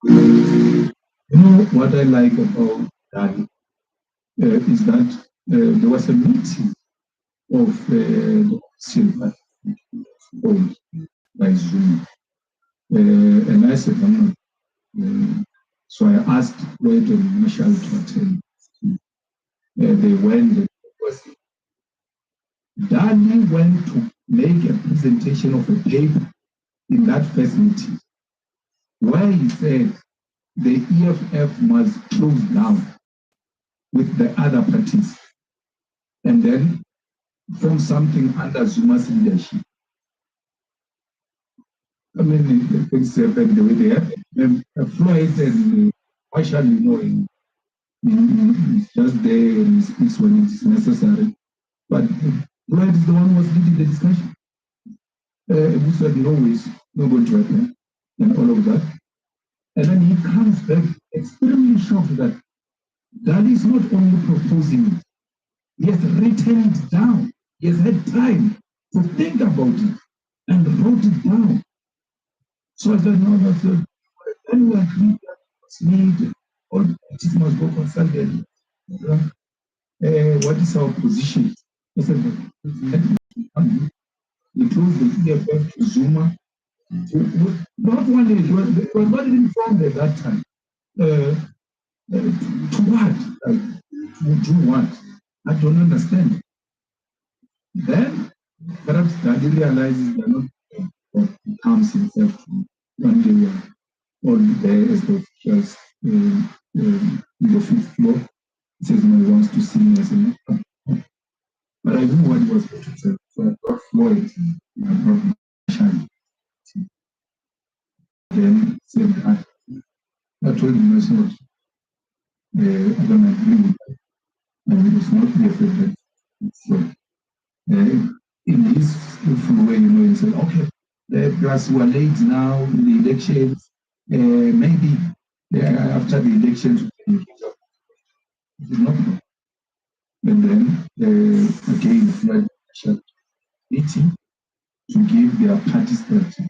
You know what I like about that is that there was a meeting of the opposition party by Zuma, and I said, I'm not. So I asked Lloyd and Marshall to attend. They went. Danny went to make a presentation of a paper in that first meeting where he said the EFF must close down with the other parties and then form something under Zuma's leadership. I mean, things happened the way they happened. Floyd and Marshall, you know, he's just there and he speaks when it is necessary. But Floyd is the one who was leading the discussion. We said, no ways, not going to happen, and all of that. And then he comes back extremely shocked that that is not only proposing it, he has written it down. He has had time to think about it and wrote it down. So I said, no, that's it. Then we agreed that it's need, all parties must go consult them. What is our position? I said, we closed the EFF to Zuma. Not one day, it was not informed at that time. To what? Like, to do what? I don't understand. Then perhaps Daddy realizes they're not comes himself to one day we are all there as the officials in the fifth floor. He says no, he wants to see me as a but I knew what he was going to say. So I brought Floyd and I brought Shine. Then said I told him that's not I don't agree with that. And it's not the effect that so in his skillful way, you know, he said, okay, plus we are late now in the elections. Maybe after the elections, we can engage up. No. And then again, Floyd meeting to give their party strategy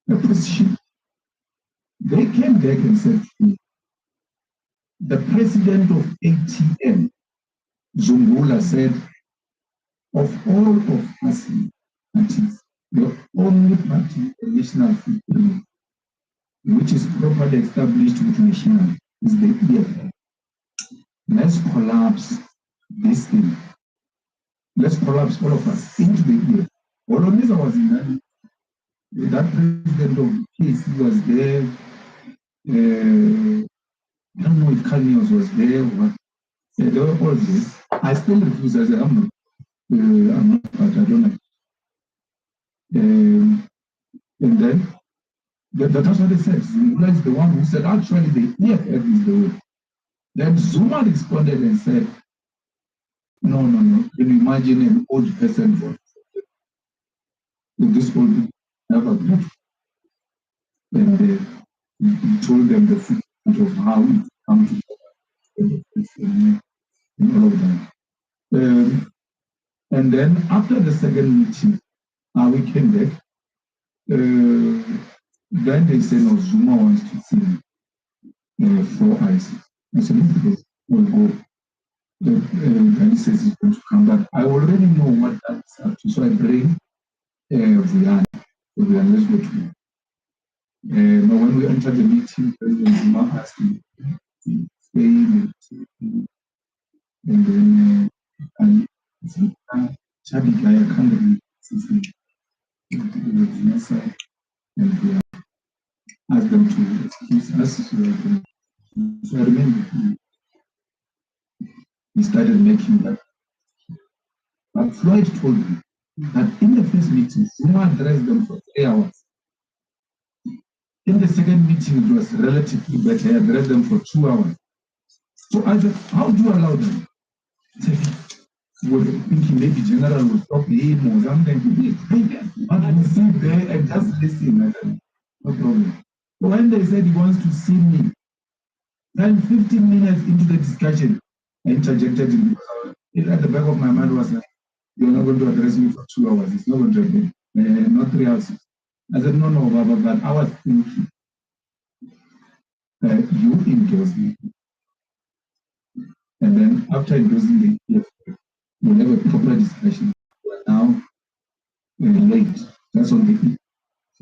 a position. They came back and said to me, the president of ATM, Zungula, said, of all of us parties, the only party, the National Free Freedom, which is properly established with national, is the EFF. Let's collapse this thing. Let's collapse all of us into the EFF. Oloneza was in that president of the case, he was there. I don't know if Carnios was there or what. They were all this. I still refuse. I said, I'm not, but I don't know. And then that's what they said. Zuma is the one who said, actually, the EFF is the way. Then Zuma responded and said, no. Can you imagine an old person vote? This old people never vote. And he told them the footprint of how it comes to and all of that. And then after the second meeting, we came back. Then they said, no, Zuma wants to see 4 eyes. I said, we'll go. And he says he's going to come back. I already know what that's up to. So I bring Vian. So Vian, let's go to him. Now when we entered the meeting, President Zuma asked me to stay and then Chabi Gaya Kandari and we asked them to excuse us. So I remember he started making that. But Floyd told me, But in the first meeting, Zuma addressed them for 3 hours. In the second meeting, it was relatively better. He addressed them for 2 hours. So I said, how do you allow them? Was thinking maybe general will stop him or something. But we sit there and just listen. I said, no problem. So when they said he wants to see me, then 15 minutes into the discussion, I interjected him. At the back of my mind was like, you're not going to address me for 2 hours. It's not going to happen. Not 3 hours. I said, no, but I was thinking, you endorse me. And then after endorsing the EFF, we'll have a proper discussion. We are now late. That's on the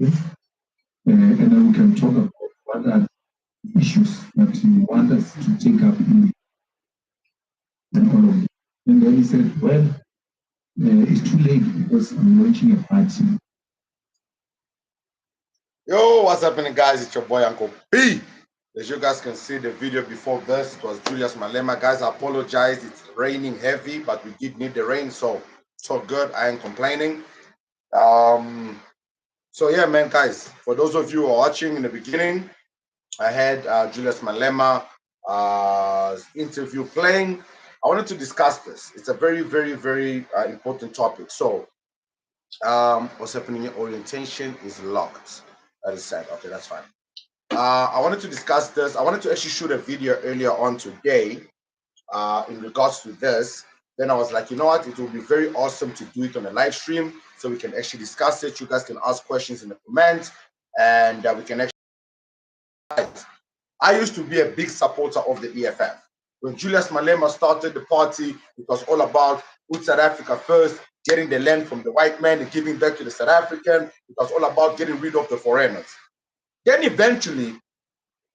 EFF. And then we can talk about what are issues that you want us to take up in and all of it. And then he said, well, it's too late because I'm launching a party. Yo, what's happening, guys? It's your boy Uncle B. As you guys can see the video before this, it was Julius Malema. Guys, I apologize. It's raining heavy, but we did need the rain, so good. I ain't complaining. So yeah, man, guys, for those of you who are watching in the beginning, I had Julius Malema interview playing. I wanted to discuss this. It's a very, very, very important topic. So what's happening here? Orientation is locked. That is sad. Okay, that's fine. I wanted to discuss this. I wanted to actually shoot a video earlier on today in regards to this. Then I was like, you know what? It will be very awesome to do it on a live stream so we can actually discuss it. You guys can ask questions in the comments and we can actually. I used to be a big supporter of the EFF. When Julius Malema started the party, it was all about put South Africa first, getting the land from the white man and giving back to the South African. It was all about getting rid of the foreigners. Then eventually,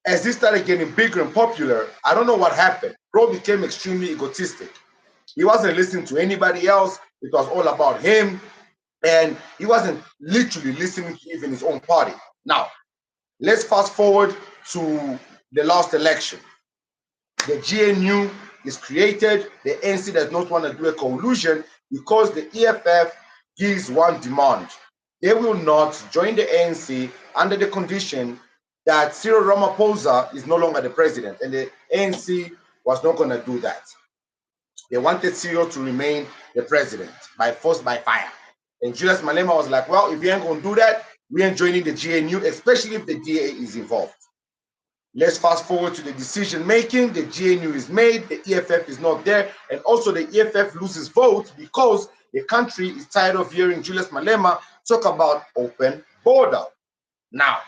as this started getting bigger and popular, I don't know what happened. Bro became extremely egotistic. He wasn't listening to anybody else. It was all about him. And he wasn't literally listening to even his own party. Now, let's fast forward to the last election. The GNU is created. The ANC does not want to do a coalition because the EFF gives one demand. They will not join the ANC under the condition that Cyril Ramaphosa is no longer the president, and the ANC was not going to do that. They wanted Cyril to remain the president by force, by fire. And Julius Malema was like, well, if you ain't going to do that, we ain't joining the GNU, especially if the DA is involved. Let's fast forward to the decision making. The GNU is made, the EFF is not there, and also the EFF loses votes because the country is tired of hearing Julius Malema talk about open border. Now,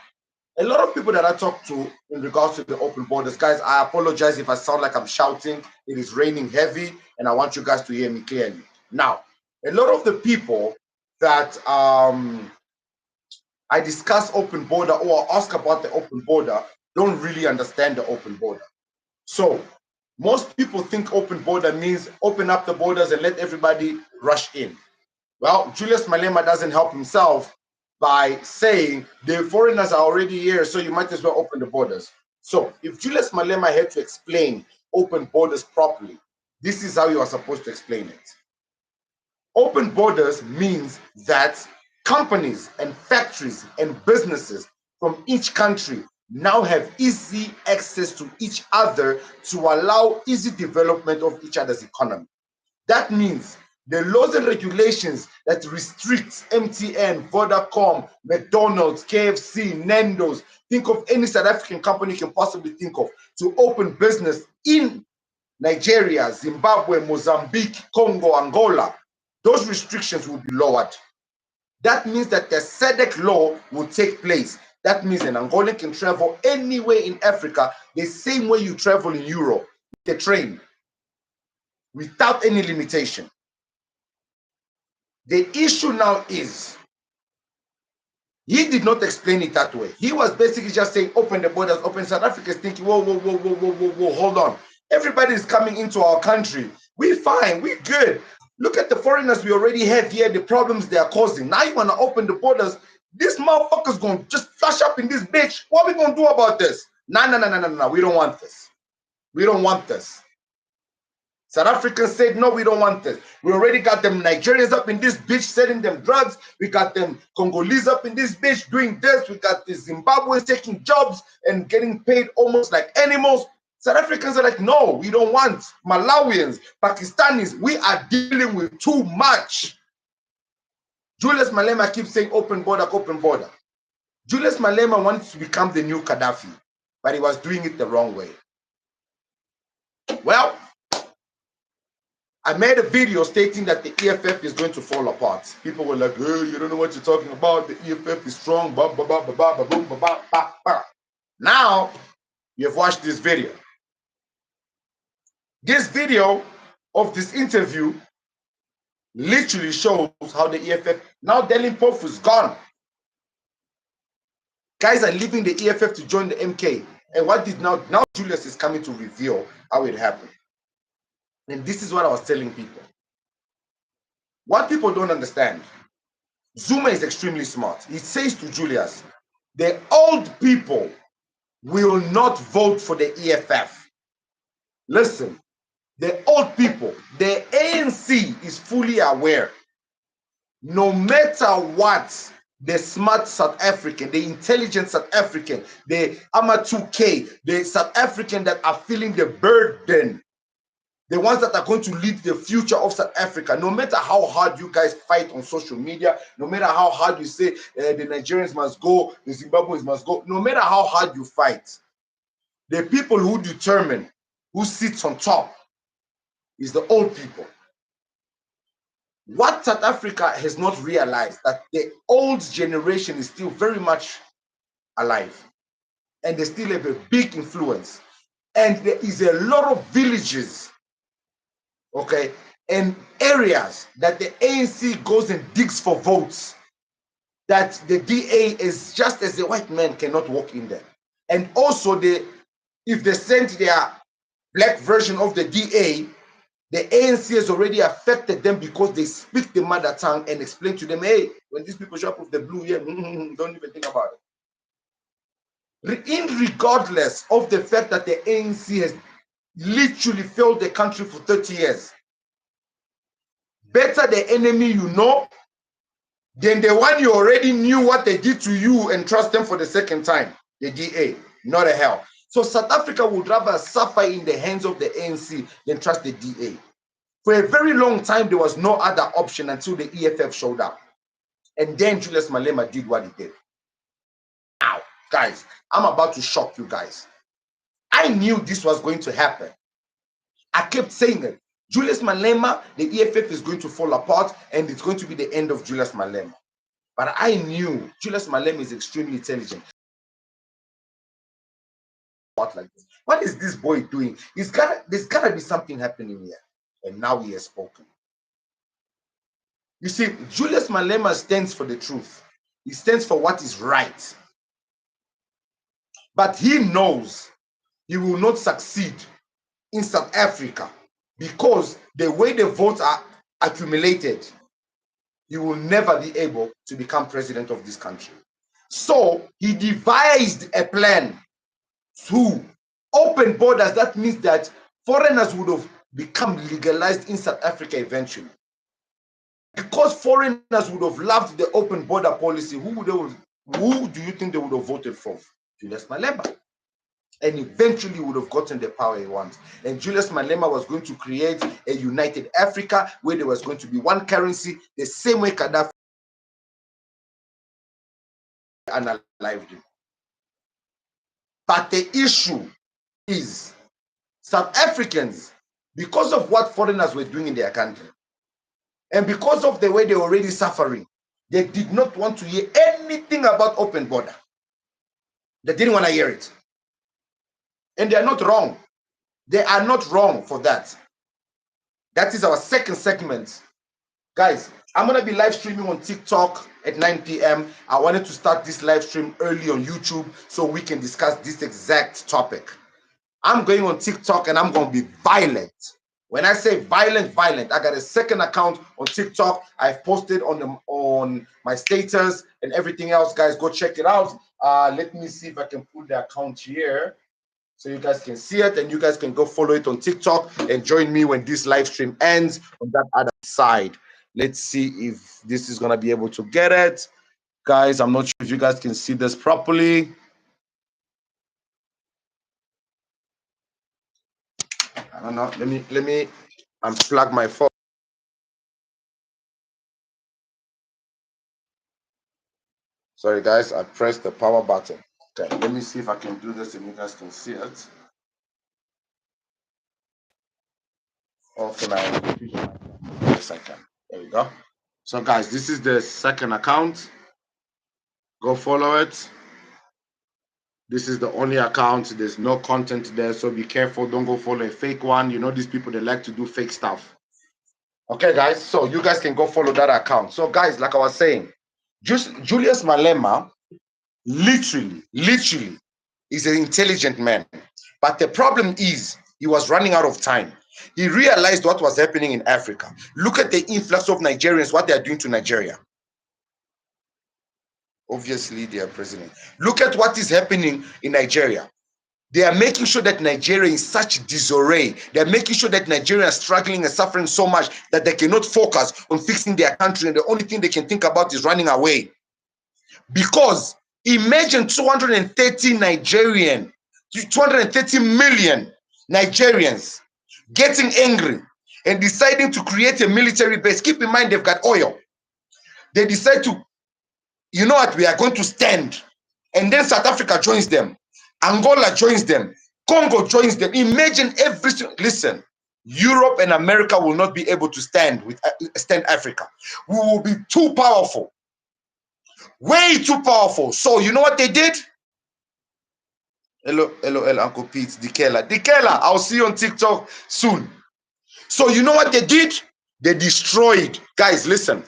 a lot of people that I talk to in regards to the open borders, guys, I apologize if I sound like I'm shouting. It is raining heavy, and I want you guys to hear me clearly. Now, a lot of the people that I discuss open border or ask about the open border don't really understand the open border. So most people think open border means open up the borders and let everybody rush in. Well, Julius Malema doesn't help himself by saying the foreigners are already here, so you might as well open the borders. So if Julius Malema had to explain open borders properly, this is how you are supposed to explain it. Open borders means that companies and factories and businesses from each country now have easy access to each other to allow easy development of each other's economy. That means the laws and regulations that restrict MTN, Vodacom, McDonald's, KFC, Nando's, think of any South African company you can possibly think of to open business in Nigeria, Zimbabwe, Mozambique, Congo, Angola, those restrictions will be lowered. That means that the SADC law will take place. That means an Angolan can travel anywhere in Africa the same way you travel in Europe, the train, without any limitation. The issue now is, he did not explain it that way. He was basically just saying, open the borders, open. South Africa is thinking, whoa, hold on. Everybody is coming into our country. We're fine, we're good. Look at the foreigners we already have here, the problems they are causing. Now you want to open the borders. This motherfucker's going to just flash up in this bitch. What are we going to do about this? No. We don't want this. We don't want this. South Africans said, no, we don't want this. We already got them Nigerians up in this bitch selling them drugs. We got them Congolese up in this bitch doing this. We got the Zimbabweans taking jobs and getting paid almost like animals. South Africans are like, no, we don't want Malawians, Pakistanis. We are dealing with too much. Julius Malema keeps saying open border, open border. Julius Malema wants to become the new Gaddafi, but he was doing it the wrong way. Well, I made a video stating that the EFF is going to fall apart. People were like, hey, you don't know what you're talking about. The EFF is strong. Bah, bah, bah, bah, bah, bah, bah, bah, bah, bah. Now, you've watched this video. This video of this interview literally shows how the EFF, now Delin Pofu is gone. Guys are leaving the EFF to join the MK. And what did now Julius is coming to reveal how it happened. And this is what I was telling people. What people don't understand, Zuma is extremely smart. He says to Julius, the old people will not vote for the EFF. Listen, the old people, the ANC is fully aware. No matter what, the smart South African, the intelligent South African, the Ama2K, the South African that are feeling the burden, the ones that are going to lead the future of South Africa, no matter how hard you guys fight on social media, no matter how hard you say the Nigerians must go, the Zimbabweans must go, no matter how hard you fight, the people who determine who sits on top is the old people. What South Africa has not realized that the old generation is still very much alive and they still have a big influence. And there is a lot of villages, okay, and areas that the ANC goes and digs for votes that the DA is just as a white man cannot walk in there. And also if they send their black version of the DA, the ANC has already affected them because they speak the mother tongue and explain to them, hey, when these people show up with the blue here, don't even think about it. Regardless of the fact that the ANC has literally failed the country for 30 years. Better the enemy you know than the one you already knew what they did to you and trust them for the second time, the DA, not a hell. So South Africa would rather suffer in the hands of the ANC than trust the DA. For a very long time, there was no other option until the EFF showed up. And then Julius Malema did what he did. Now, guys, I'm about to shock you guys. I knew this was going to happen. I kept saying it. Julius Malema, the EFF is going to fall apart and it's going to be the end of Julius Malema. But I knew Julius Malema is extremely intelligent. What is this boy doing? There's gotta be something happening here. And now he has spoken. You see, Julius Malema stands for the truth. He stands for what is right. But he knows he will not succeed in South Africa because the way the votes are accumulated, he will never be able to become president of this country. So he devised a plan to open borders. That means that foreigners would have become legalized in South Africa eventually. Because foreigners would have loved the open border policy, who do you think they would have voted for? Julius Malema. And eventually would have gotten the power he wants. And Julius Malema was going to create a united Africa where there was going to be one currency, the same way Gaddafi unalived him. But the issue is South Africans, because of what foreigners were doing in their country, and because of the way they were already suffering, they did not want to hear anything about open border. They didn't want to hear it. And they are not wrong. They are not wrong for that. That is our second segment. Guys, I'm going to be live streaming on TikTok at 9 p.m. I wanted to start this live stream early on YouTube so we can discuss this exact topic. I'm going on TikTok and I'm going to be violent. When I say violent, I got a second account on TikTok. I've posted on my status and everything else. Guys, go check it out. Let me see if I can put the account here. so you guys can see it, and you guys can go follow it on TikTok and join me when this live stream ends on that other side. Let's see if this is gonna be able to get it. Guys, I'm not sure if you guys can see this properly. I don't know. Let me unplug my phone. Sorry guys, I pressed the power button. Okay, let me see if I can do this and you guys can see it. Or can I? Yes, I can. There we go. So guys, this is the second account. Go follow it. This is the only account. There's no content there, so be careful. Don't go follow a fake one. You know these people, they like to do fake stuff. Okay, guys. So you guys can go follow that account. So guys, like I was saying, just Julius Malema, literally, is an intelligent man. But the problem is he was running out of time. He realized what was happening in Africa. Look at the influx of Nigerians, what they are doing to Nigeria. Obviously, they are president. Look at what is happening in Nigeria. They are making sure that Nigeria is such disarray. They are making sure that Nigeria is struggling and suffering so much that they cannot focus on fixing their country. And the only thing they can think about is running away. Because imagine 230 million Nigerians getting angry and deciding to create a military base. Keep in mind, they've got oil. They decide to, you know what, we are going to stand. And then South Africa joins them. Angola joins them. Congo joins them. Imagine everything. Listen, Europe and America will not be able to stand Africa. We will be too powerful. Way too powerful. So you know what they did? Hello, Uncle Pete, Dikela, I'll see you on TikTok soon. So you know what they did? They destroyed. Guys, listen.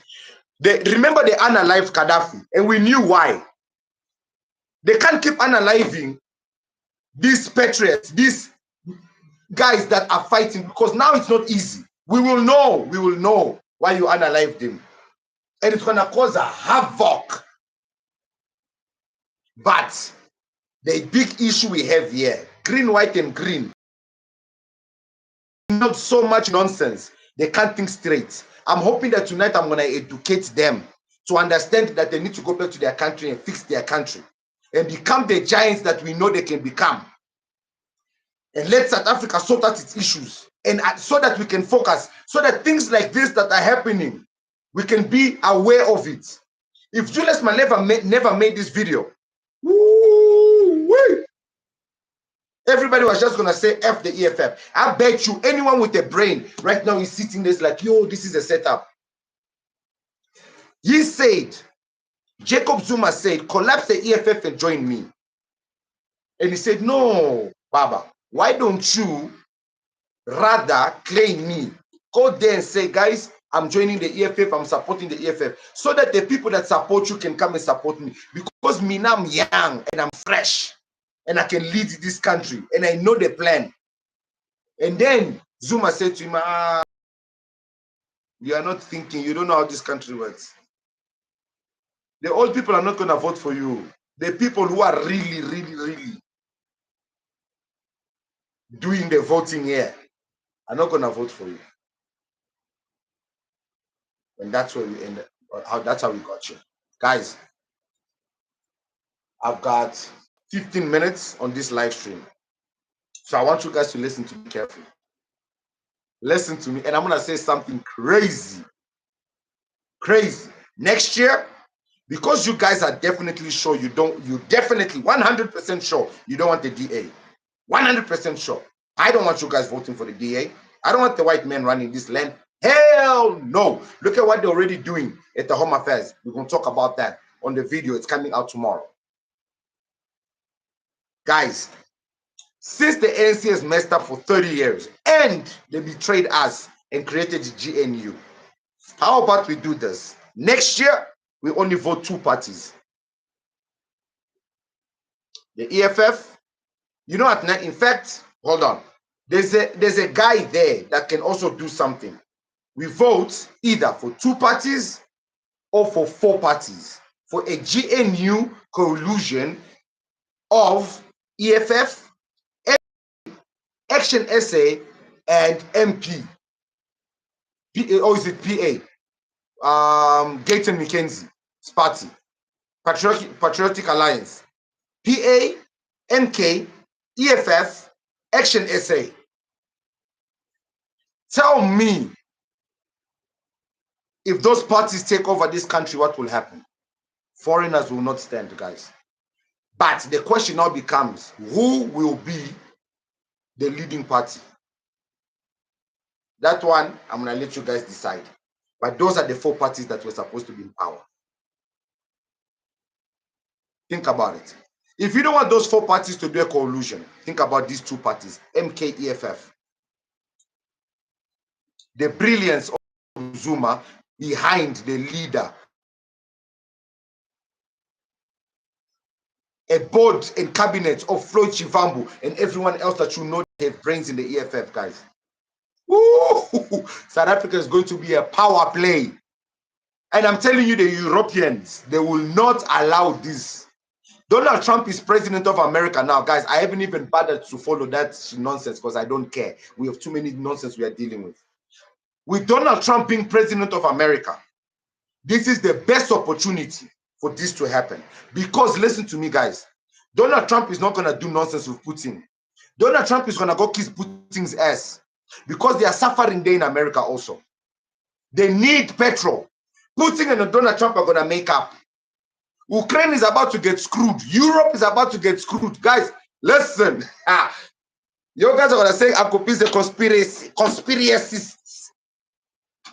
Remember they unalived Gaddafi, and we knew why. They can't keep unaliving these patriots, these guys that are fighting, because now it's not easy. We will know why you unalived them. And it's gonna cause a havoc. But the big issue we have here, green, white, and green, not so much nonsense. They can't think straight. I'm hoping that tonight I'm gonna educate them to understand that they need to go back to their country and fix their country and become the giants that we know they can become. And let South Africa sort out its issues, and so that we can focus, so that things like this that are happening, we can be aware of it. If Julius Malema never made this video, woo-wee, everybody was just gonna say F the EFF. I bet you anyone with a brain right now is sitting there like, yo, this is a setup. He said, Jacob Zuma said, collapse the EFF and join me. And he said, no, Baba, why don't you rather claim me? Go there and say, guys, I'm joining the EFF, I'm supporting the EFF, so that the people that support you can come and support me. Because me now I'm young and I'm fresh and I can lead this country and I know the plan. And then Zuma said to him, you are not thinking, you don't know how this country works. The old people are not going to vote for you. The people who are really doing the voting here are not going to vote for you. And that's where we ended. That's how we got you. Guys, I've got 15 minutes on this live stream. So I want you guys to listen to me carefully. Listen to me. And I'm going to say something crazy. Crazy. Next year, because you guys are definitely sure you definitely 100% sure you don't want the DA. 100% sure. I don't want you guys voting for the DA. I don't want the white men running this land. Hell no. Look at what they're already doing at the Home Affairs. We're going to talk about that on the video. It's coming out tomorrow. Guys, since the ANC has messed up for 30 years and they betrayed us and created the GNU, how about we do this? Next year, we only vote 2 parties. The EFF, you know what? In fact, hold on. There's a guy there that can also do something. We vote either for 2 parties or for 4 parties for a GNU coalition of EFF Action SA, and MP. Or is it PA? Gaten McKenzie's party. Patriotic Alliance. PA, NK, EFF, Action SA. Tell me, if those parties take over this country, what will happen? Foreigners will not stand, guys. But the question now becomes, who will be the leading party? That one, I'm going to let you guys decide. But those are the 4 parties that were supposed to be in power. Think about it. If you don't want those 4 parties to do a coalition, think about these 2 parties, MK, EFF. The brilliance of Zuma behind the leader. A board and cabinet of Floyd Chivambu and everyone else that you know have brains in the EFF, guys. Woo! South Africa is going to be a power play. And I'm telling you, the Europeans, they will not allow this. Donald Trump is president of America now, guys. I haven't even bothered to follow that nonsense because I don't care. We have too many nonsense we are dealing with. With Donald Trump being president of America, this is the best opportunity for this to happen. Because listen to me, guys. Donald Trump is not going to do nonsense with Putin. Donald Trump is going to go kiss Putin's ass because they are suffering there in America also. They need petrol. Putin and Donald Trump are going to make up. Ukraine is about to get screwed. Europe is about to get screwed. Guys, listen. You guys are going to say Uncle P is a conspiracist.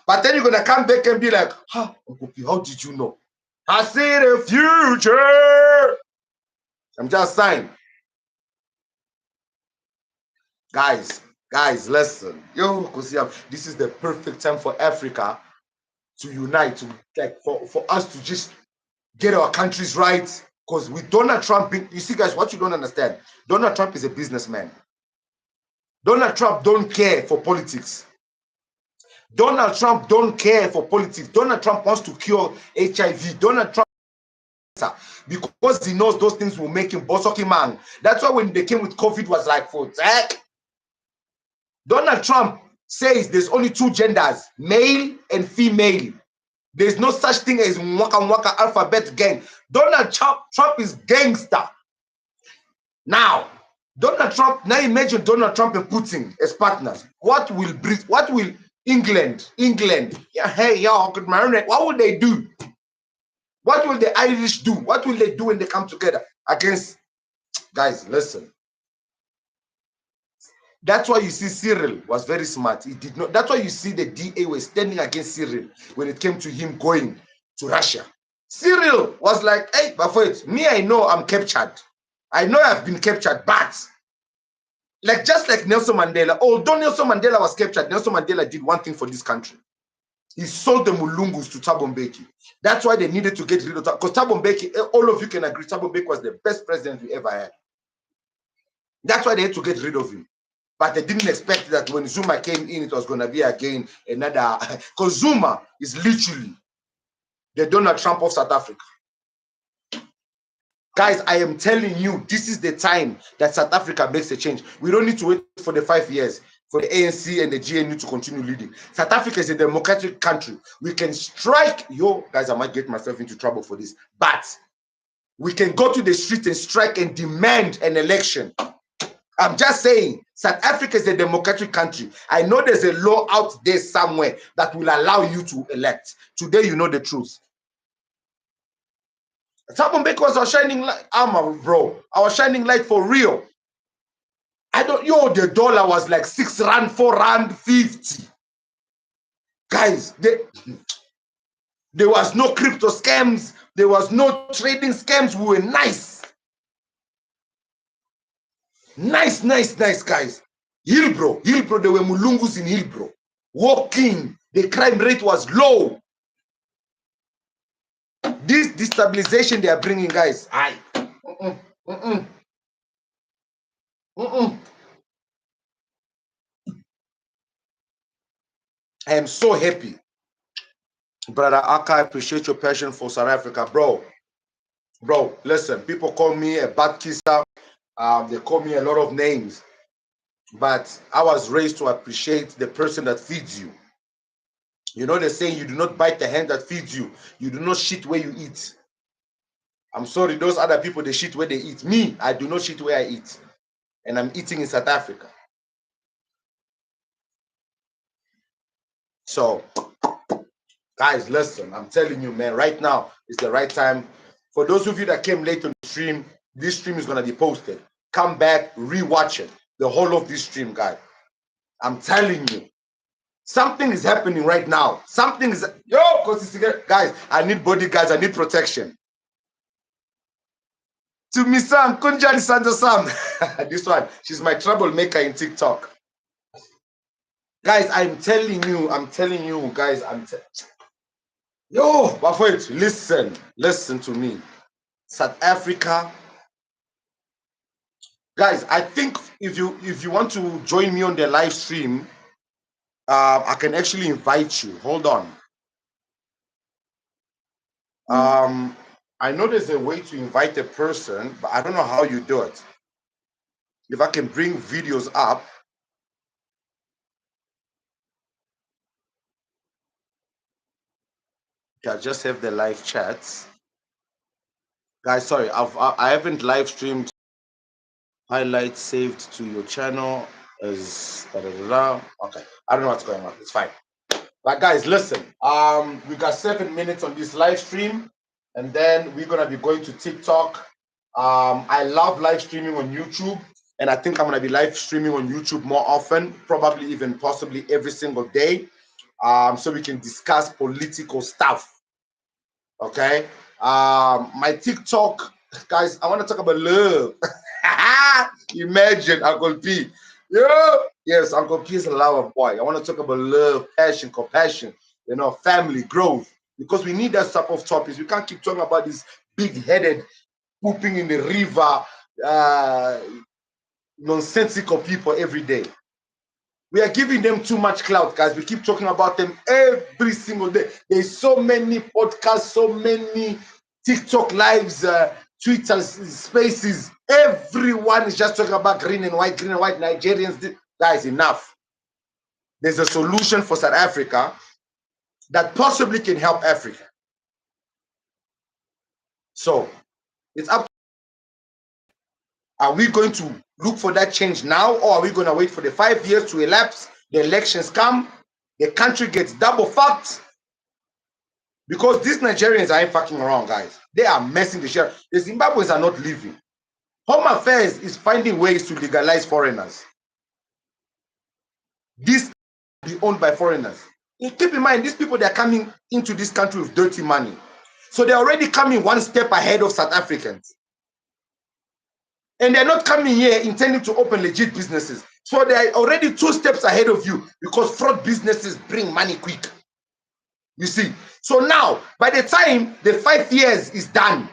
But then you're going to come back and be like, Uncle P, how did you know? I see the future. I'm just saying. Guys, listen. This is the perfect time for Africa to unite, for us to just get our countries right. Because with Donald Trump, you see, guys, what you don't understand, Donald Trump is a businessman. Donald Trump don't care for politics. Donald Trump don't care for politics. Donald Trump wants to cure HIV. Donald Trump, because he knows those things will make him bosoki man. That's why when they came with COVID was like, for tech. Donald Trump says there's only 2 genders, male and female. There's no such thing as Waka alphabet gang. Donald Trump is gangster. Now, Donald Trump, now imagine Donald Trump and Putin as partners. What will England, yeah, hey, y'all, good morning. What will they do? What will the Irish do? What will they do when they come together against? Guys, listen. That's why you see Cyril was very smart. He did not. That's why you see the DA was standing against Cyril when it came to him going to Russia. Cyril was like, hey, but wait, me, I know I'm captured. I know I've been captured, but just like Nelson Mandela, although Nelson Mandela was captured, Nelson Mandela did one thing for this country. He sold the Mulungus to Thabo Mbeki. That's why they needed to get rid of Thabo. Because Thabo Mbeki, all of you can agree, Thabo Mbeki was the best president we ever had. That's why they had to get rid of him. But they didn't expect that when Zuma came in, it was going to be again another. Because Zuma is literally the Donald Trump of South Africa. Guys, I am telling you, this is the time that South Africa makes a change. We don't need to wait for the 5 years for the ANC and the GNU to continue leading. South Africa is a democratic country. We can strike. Guys, I might get myself into trouble for this. But we can go to the street and strike and demand an election. I'm just saying, South Africa is a democratic country. I know there's a law out there somewhere that will allow you to elect. Today, you know the truth. Thabo Mbeki was our shining light. Bro, our shining light for real. The dollar was like 6 rand, 4 rand, 50. Guys, there was no crypto scams. There was no trading scams. We were nice. Nice, guys. Hillbro, there were Mulungus in Hillbro. Walking, the crime rate was low. This destabilization they are bringing, guys. I am so happy. Brother Aka, I appreciate your passion for South Africa. Bro, listen, people call me a bad kisser. They call me a lot of names. but I was raised to appreciate the person that feeds you. You know, they're saying you do not bite the hand that feeds you. You do not shit where you eat. I'm sorry, those other people, they shit where they eat. Me, I do not shit where I eat. And I'm eating in South Africa. So, guys, listen, I'm telling you, man, right now is the right time. For those of you that came late on the stream, this stream is going to be posted. Come back, rewatch it. The whole of this stream, guys. I'm telling you. Something is happening right now. Something is, guys, I need bodyguards, I need protection. To me, Sam, Kunjali Santa Sam. This one, she's my troublemaker in TikTok. Guys, I'm telling you, guys, but wait, listen to me. South Africa. Guys, I think if you want to join me on the live stream, I can actually invite you. Hold on. I know there's a way to invite a person, but I don't know how you do it. If I can bring videos up. I just have the live chats. Guys, sorry, I haven't live streamed. Highlights saved to your channel as okay. I don't know what's going on. It's fine. But guys, listen. We got 7 minutes on this live stream, and then we're gonna be going to TikTok. I love live streaming on YouTube, and I think I'm gonna be live streaming on YouTube more often, probably even possibly every single day. So we can discuss political stuff. Okay. My TikTok, guys, I want to talk about love. Imagine Uncle P. Yeah. Yes, Uncle P is a lover boy. I want to talk about love, passion, compassion, family, growth. Because we need that type of topics. We can't keep talking about this big-headed pooping in the river, nonsensical people every day. We are giving them too much clout, guys. We keep talking about them every single day. There's so many podcasts, so many TikTok lives, Twitter spaces. Everyone is just talking about green and white Nigerians. Guys, enough. There's a solution for South Africa that possibly can help Africa. So, it's up. Are we going to look for that change now, or are we going to wait for the 5 years to elapse, the elections come, the country gets double fucked? Because these Nigerians ain't fucking around, guys. They are messing the shit. The Zimbabweans are not leaving. Home Affairs is finding ways to legalize foreigners. This be owned by foreigners. And keep in mind, these people, they're coming into this country with dirty money. So they're already coming one step ahead of South Africans. And they're not coming here intending to open legit businesses. So they're already 2 steps ahead of you because fraud businesses bring money quick. You see? So now, by the time the 5 years is done,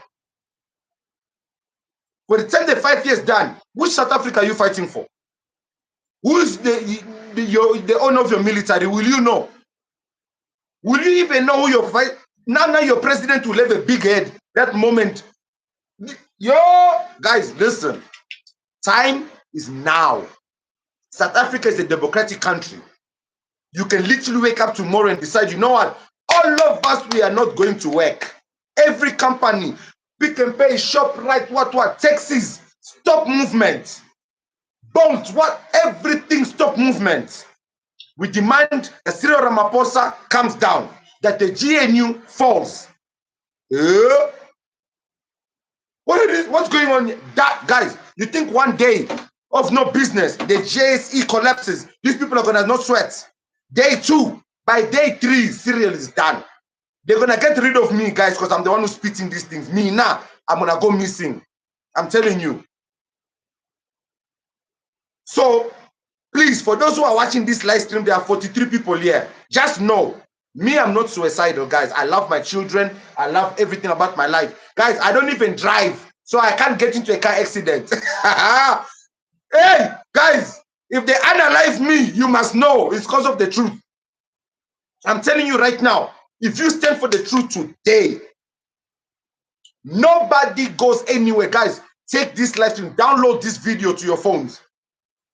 by the time the 5 years done, which South Africa are you fighting for? Who is the owner of your military? Will you know? Will you even know who you're fighting? Now your president will have a big head. That moment. Guys, listen. Time is now. South Africa is a democratic country. You can literally wake up tomorrow and decide, you know what? All of us, we are not going to work. Every company, Pick and Pay, ShopRite, what, taxis, stop movement. Bolt, everything stop movement. We demand that Cyril Ramaphosa comes down, that the GNU falls. What's going on? Guys, you think one day of no business, the JSE collapses, these people are going to not sweat. Day 2, by day 3, Cyril is done. They're going to get rid of me, guys, because I'm the one who's spitting these things. Me, now, I'm going to go missing. I'm telling you. So, please, for those who are watching this live stream, there are 43 people here. Just know, me, I'm not suicidal, guys. I love my children. I love everything about my life. Guys, I don't even drive, so I can't get into a car accident. Hey, guys, if they unalive me, you must know it's because of the truth. I'm telling you right now, if you stand for the truth today, nobody goes anywhere. Guys, take this live stream, download this video to your phones.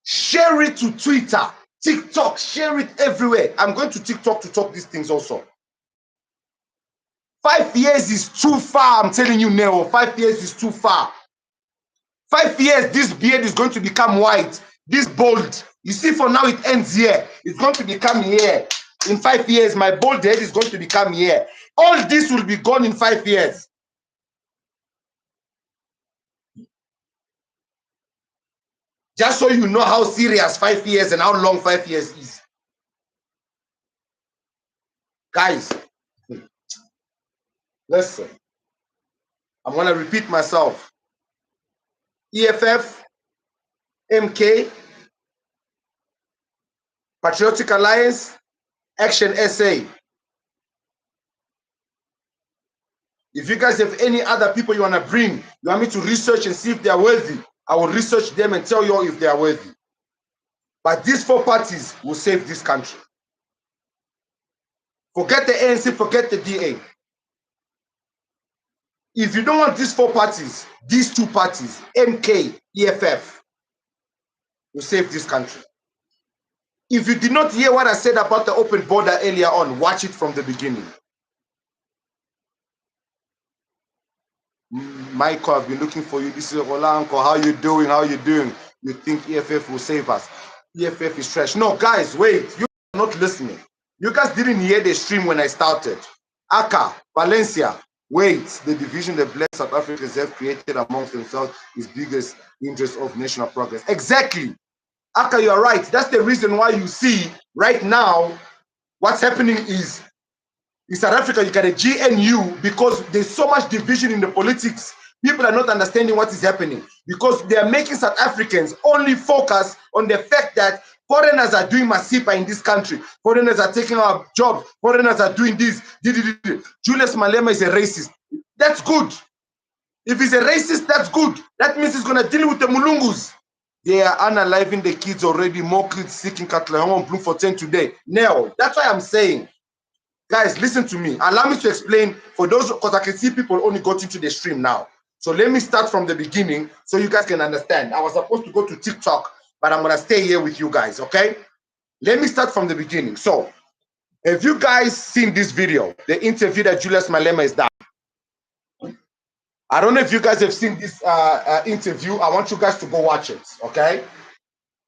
Share it to Twitter, TikTok, share it everywhere. I'm going to TikTok to talk these things also. 5 years is too far, I'm telling you now. 5 years is too far. 5 years, this beard is going to become white, this bald. You see, for now it ends here. It's going to become here. In 5 years, my bald head is going to become here. All this will be gone in 5 years. Just so you know how serious 5 years and how long 5 years is. Guys, listen. I'm going to repeat myself. EFF, MK, Patriotic Alliance, Action SA. If you guys have any other people you want to bring, you want me to research and see if they are worthy, I will research them and tell you if they are worthy. But these 4 parties will save this country. Forget the ANC, forget the DA. If you don't want these 4 parties, these 2 parties, MK, EFF, will save this country. If you did not hear what I said about the open border earlier on, watch it from the beginning. Michael, I've been looking for you. This is Rolanko. How you doing? How you doing? You think EFF will save us? EFF is trash. No, guys, wait. You're not listening. You guys didn't hear the stream when I started. Aka, Valencia, wait. The division the blessed South Africans have created amongst themselves is biggest interest of national progress. Exactly. Aka, you're right. That's the reason why you see right now what's happening is in South Africa, you got a GNU because there's so much division in the politics. People are not understanding what is happening because they are making South Africans only focus on the fact that foreigners are doing Masipa in this country. Foreigners are taking our jobs. Foreigners are doing this. Julius Malema is a racist. That's good. If he's a racist, that's good. That means he's going to deal with the Mulungus. They are unaliving the kids already. More kids seeking Katlehong Bloom for 10 today. No, that's why I'm saying. Guys, listen to me. Allow me to explain for those, because I can see people only got into the stream now. So let me start from the beginning so you guys can understand. I was supposed to go to TikTok, but I'm going to stay here with you guys, okay? Let me start from the beginning. So, have you guys seen this video, the interview that Julius Malema has done? I don't know if you guys have seen this interview. I want you guys to go watch it, okay?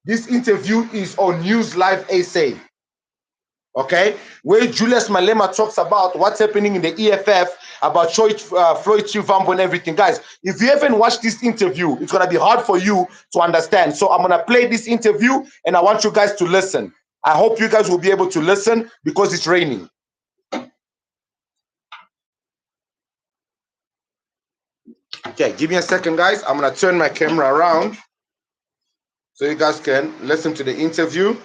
This interview is on News Live SA. Okay, where Julius Malema talks about what's happening in the EFF, about Floyd Chivambo and everything. Guys, if you haven't watched this interview, it's going to be hard for you to understand. So I'm going to play this interview and I want you guys to listen. I hope you guys will be able to listen because it's raining. Okay, give me a second, guys. I'm going to turn my camera around so you guys can listen to the interview.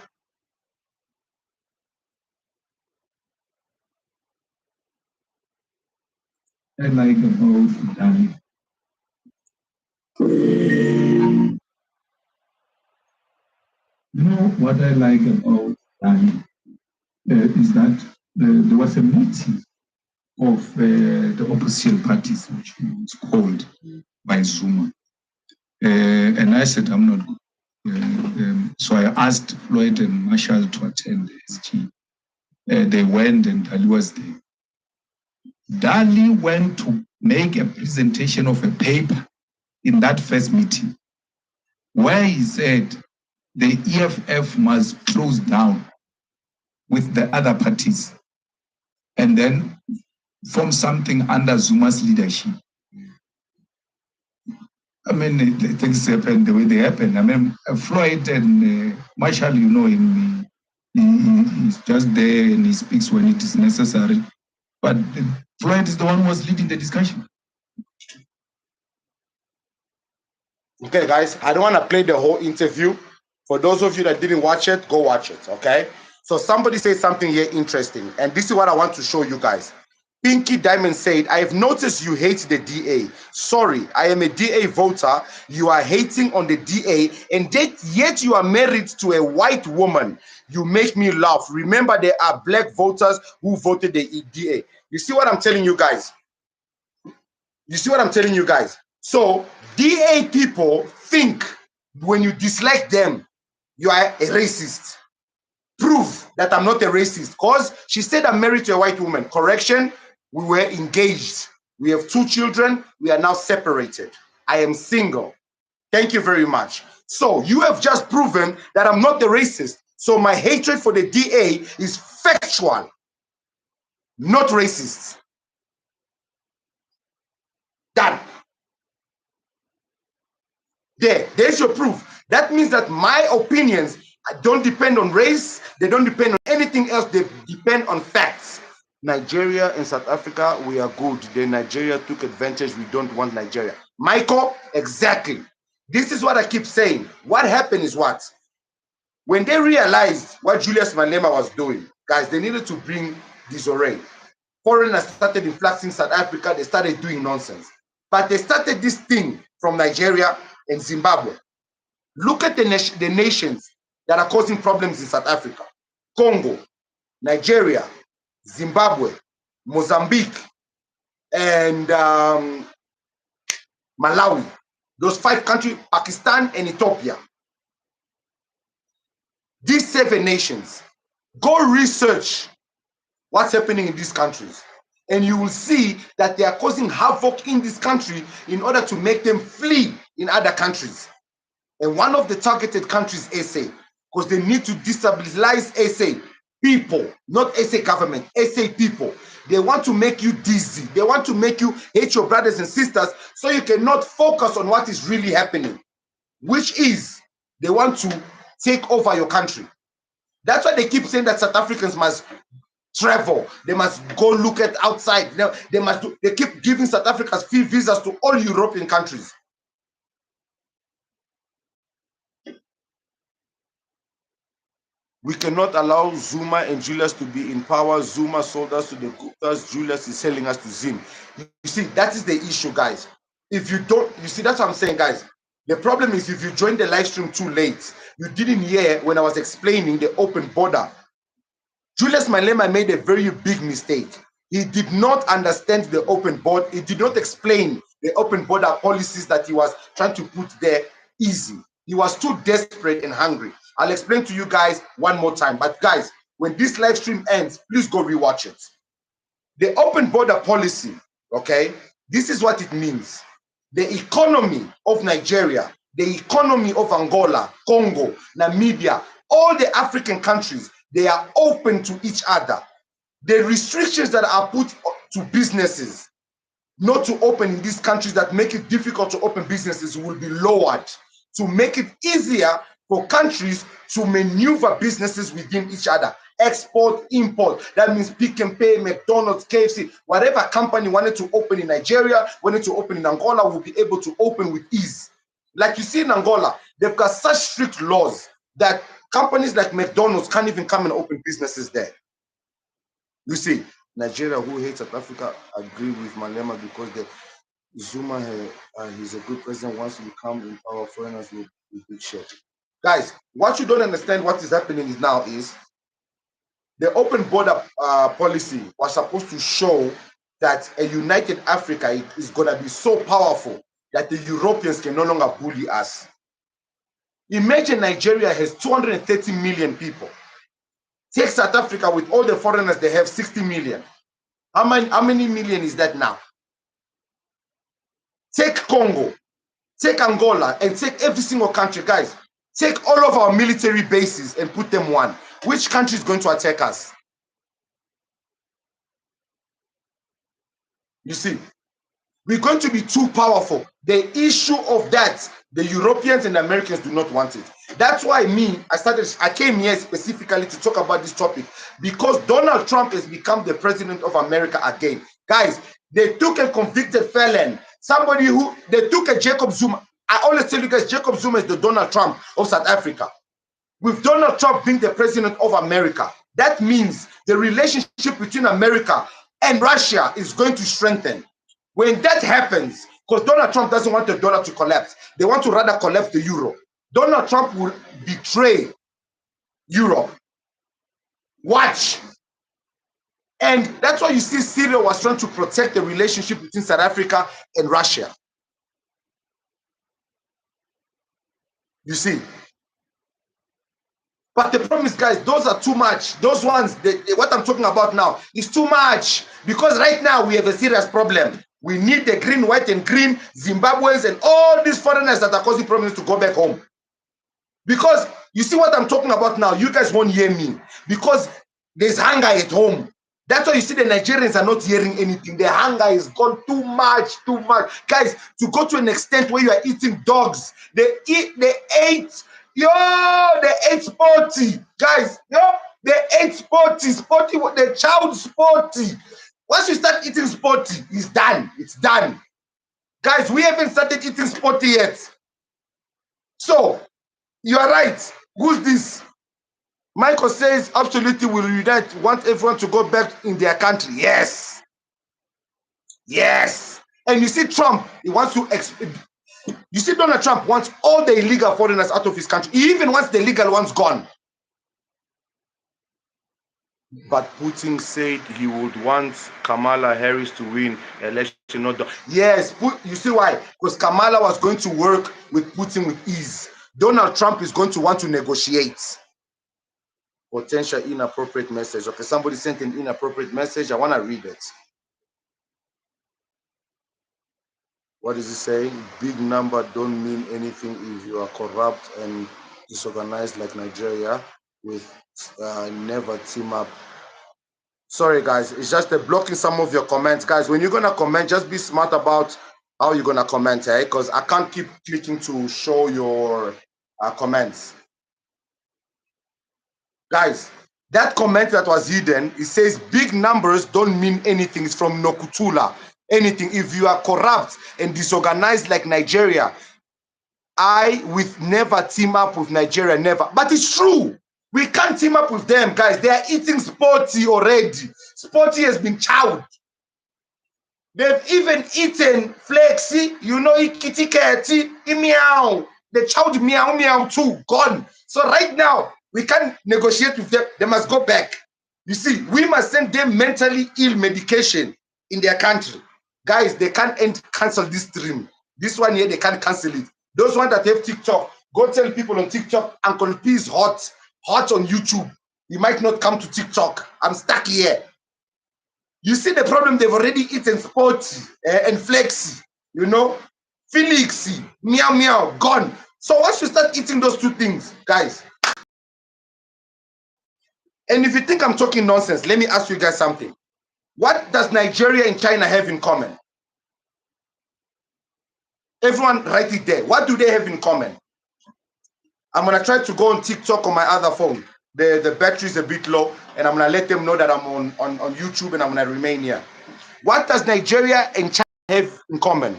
I like about Danny. You know what I like about Danny is that there was a meeting of the opposition parties, which was called by Zuma. And I said, I'm not good. So I asked Floyd and Marshall to attend the SG. They went and Dali was there. Dali went to make a presentation of a paper in that first meeting where he said the EFF must close down with the other parties and then form something under Zuma's leadership. I mean, things happen the way they happen. I mean, Floyd and Marshall, you know him, he's just there and he speaks when it is necessary. But Floyd is the one who was leading the discussion. Okay, guys, I don't want to play the whole interview. For those of you that didn't watch it, go watch it, okay? So somebody said something here interesting, and this is what I want to show you guys. Pinky Diamond said, I have noticed you hate the DA. Sorry, I am a DA voter. You are hating on the DA, and yet you are married to a white woman. You make me laugh. Remember, there are black voters who voted the DA. You see what I'm telling you guys? You see what I'm telling you guys? So DA people think when you dislike them, you are a racist. Prove that I'm not a racist. Because she said I'm married to a white woman. Correction, we were engaged. We have 2 children. We are now separated. I am single. Thank you very much. So you have just proven that I'm not a racist. So my hatred for the DA is factual, not racist. Done. There's your proof. That means that my opinions don't depend on race. They don't depend on anything else. They depend on facts. Nigeria and South Africa, we are good. Then Nigeria took advantage. We don't want Nigeria. Michael, exactly. This is what I keep saying. What happened is what? When they realized what Julius Malema was doing, guys, they needed to bring disarray. Foreigners started influxing South Africa. They started doing nonsense. But they started this thing from Nigeria and Zimbabwe. Look at the nations that are causing problems in South Africa. Congo, Nigeria, Zimbabwe, Mozambique, and Malawi. Those 5 countries, Pakistan and Ethiopia. These 7 nations, go research what's happening in these countries. And you will see that they are causing havoc in this country in order to make them flee in other countries. And one of the targeted countries is SA, because they need to destabilize SA people, not SA government, SA people. They want to make you dizzy. They want to make you hate your brothers and sisters so you cannot focus on what is really happening, which is they want to take over your country. That's why they keep saying that South Africans must travel. They must go look at outside. They keep giving South Africans free visas to all European countries. We cannot allow Zuma and Julius to be in power. Zuma sold us to the Guptas. Julius is selling us to Zim. You see, that is the issue, guys. If you don't, you see, that's what I'm saying, guys. The problem is if you joined the live stream too late, you didn't hear when I was explaining the open border. Julius Malema made a very big mistake. He did not understand the open border. He did not explain the open border policies that he was trying to put there easy. He was too desperate and hungry. I'll explain to you guys one more time. But guys, when this live stream ends, please go rewatch it. The open border policy, okay, this is what it means. The economy of Nigeria, the economy of Angola, Congo, Namibia, all the African countries, they are open to each other. The restrictions that are put to businesses not to open in these countries that make it difficult to open businesses will be lowered to make it easier for countries to maneuver businesses within each other. Export, import. That means Pick and Pay, McDonald's, KFC, whatever company wanted to open in Nigeria, wanted to open in Angola, will be able to open with ease. Like you see in Angola, they've got such strict laws that companies like McDonald's can't even come and open businesses there. You see, Nigeria, who hates South Africa, agree with Malema because the Zuma, he's a good president. Once we come in power, foreigners will be big shit. Guys, what you don't understand what is happening now is the open border policy was supposed to show that a united Africa is going to be so powerful that the Europeans can no longer bully us. Imagine Nigeria has 230 million people. Take South Africa with all the foreigners, they have 60 million. How many million is that now? Take Congo, take Angola, and take every single country, guys. Take all of our military bases and put them one. Which country is going to attack us? You see, we're going to be too powerful. The issue of that, the Europeans and the Americans do not want it. That's why I came here specifically to talk about this topic because Donald Trump has become the president of America again. Guys, they took a convicted felon, they took a Jacob Zuma. I always tell you guys, Jacob Zuma is the Donald Trump of South Africa. With Donald Trump being the president of America, that means the relationship between America and Russia is going to strengthen. When that happens, because Donald Trump doesn't want the dollar to collapse, they want to rather collapse the euro. Donald Trump will betray Europe. Watch. And that's why you see Syria was trying to protect the relationship between South Africa and Russia. You see, But the problem is, guys, those are too much. Those ones, what I'm talking about now is too much. Because right now we have a serious problem. We need the green, white, and green Zimbabweans and all these foreigners that are causing problems to go back home. Because you see what I'm talking about now, you guys won't hear me. Because there's hunger at home. That's why you see the Nigerians are not hearing anything. The hunger is gone too much, too much. Guys, to go to an extent where you are eating dogs, they ate sporty. Guys, they ate sporty, the child sporty. Once you start eating sporty, it's done. It's done. Guys, we haven't started eating sporty yet. So, you are right. Who's this? Michael says, absolutely, will unite, want everyone to go back in their country. Yes. Yes. And you see Trump, he wants to, you see Donald Trump wants all the illegal foreigners out of his country. He even wants the legal ones gone. But Putin said he would want Kamala Harris to win election. Yes, you see why? Because Kamala was going to work with Putin with ease. Donald Trump is going to want to negotiate. Potential inappropriate message. Okay, somebody sent an inappropriate message. I want to read it. What does it say? Big number don't mean anything if you are corrupt and disorganized like Nigeria with never team up. Sorry, guys. It's just blocking some of your comments. Guys, when you're going to comment, just be smart about how you're going to comment, eh? Because I can't keep clicking to show your comments. Guys, that comment that was hidden, it says big numbers don't mean anything. It's from Nokutula. Anything. If you are corrupt and disorganized like Nigeria, I would never team up with Nigeria, never. But it's true. We can't team up with them, guys. They are eating Sporty already. Sporty has been chowed. They've even eaten Flexi, Kitty Catty, Meow. They chowed Meow Meow too, gone. So right now, we can't negotiate with them. They must go back. You see, we must send them mentally ill medication in their country. Guys, they can't cancel this stream. This one here, they can't cancel it. Those ones that have TikTok, go tell people on TikTok, Uncle P is hot on YouTube. He might not come to TikTok. I'm stuck here. You see the problem, they've already eaten Sporty and Flexi, Felixi, Meow Meow, gone. So once you start eating those two things, guys, and if you think I'm talking nonsense, let me ask you guys something. What does Nigeria and China have in common? Everyone write it there. What do they have in common? I'm going to try to go on TikTok on my other phone. The battery is a bit low, and I'm going to let them know that I'm on YouTube and I'm going to remain here. What does Nigeria and China have in common?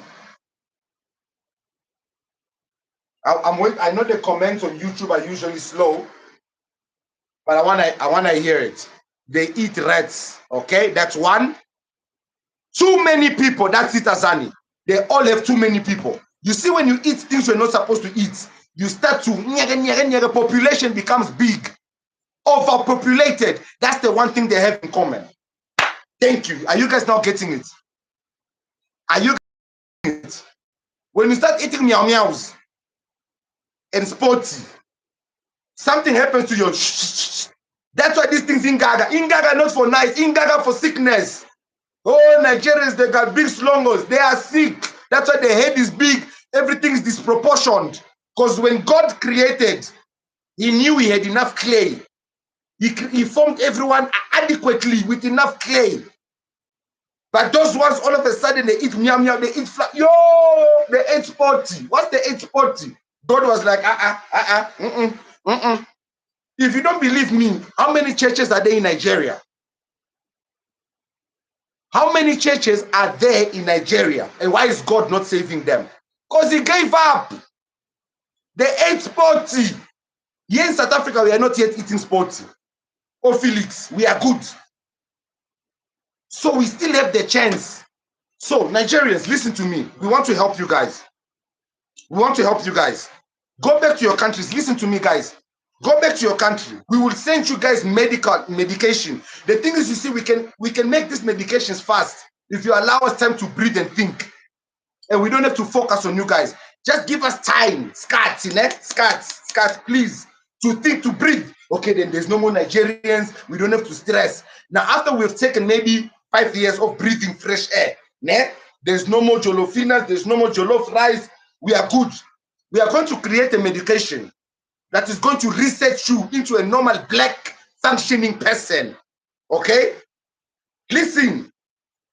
I know the comments on YouTube are usually slow, but I want to hear it. They eat rats, okay? That's one. Too many people, that's it, Azani. They all have too many people. You see, when you eat things you're not supposed to eat, you start to, population becomes big. Overpopulated. That's the one thing they have in common. Thank you. Are you guys now getting it? Are you getting it? When you start eating meow meows and Sporty, something happens to your That's why these things Ingaga. Ingaga not for nice, Ingaga for sickness. Oh, Nigerians, they got big slongos. They are sick. That's why the head is big. Everything is disproportioned. Because when God created, he knew he had enough clay. He formed everyone adequately with enough clay. But those ones, all of a sudden, they eat meow meow, they eat flat. Yo, they ate Sporty. What's the ate Sporty? God was like, If you don't believe me, how many churches are there in Nigeria? How many churches are there in Nigeria? And why is God not saving them? Because he gave up. They ate Sporty. Here in South Africa, we are not yet eating Sporty. Oh, Felix, we are good. So we still have the chance. So Nigerians, listen to me. We want to help you guys. We want to help you guys. Go back to your countries. Listen to me, guys. Go back to your country. We will send you guys medication. The thing is, you see, we can make these medications fast if you allow us time to breathe and think. And we don't have to focus on you guys. Just give us time, scats, please, to think, to breathe. Okay, then there's no more Nigerians. We don't have to stress. Now, after we've taken maybe 5 years of breathing fresh air, there's no more jollofinas, there's no more jollof rice. We are good. We are going to create a medication that is going to reset you into a normal black functioning person. Okay? Listen.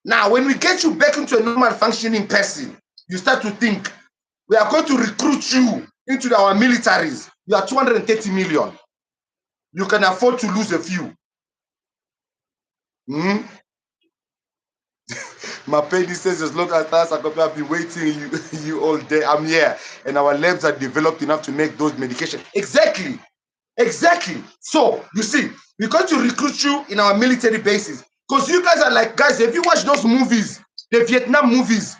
Now, when we get you back into a normal functioning person, you start to think, we are going to recruit you into our militaries. You are 230 million. You can afford to lose a few. My penny says, as long as I've been waiting you all day. I'm here, and our labs are developed enough to make those medications. Exactly. So you see, we're going to recruit you in our military bases, because you guys are like, guys, if you watch those movies, the Vietnam movies,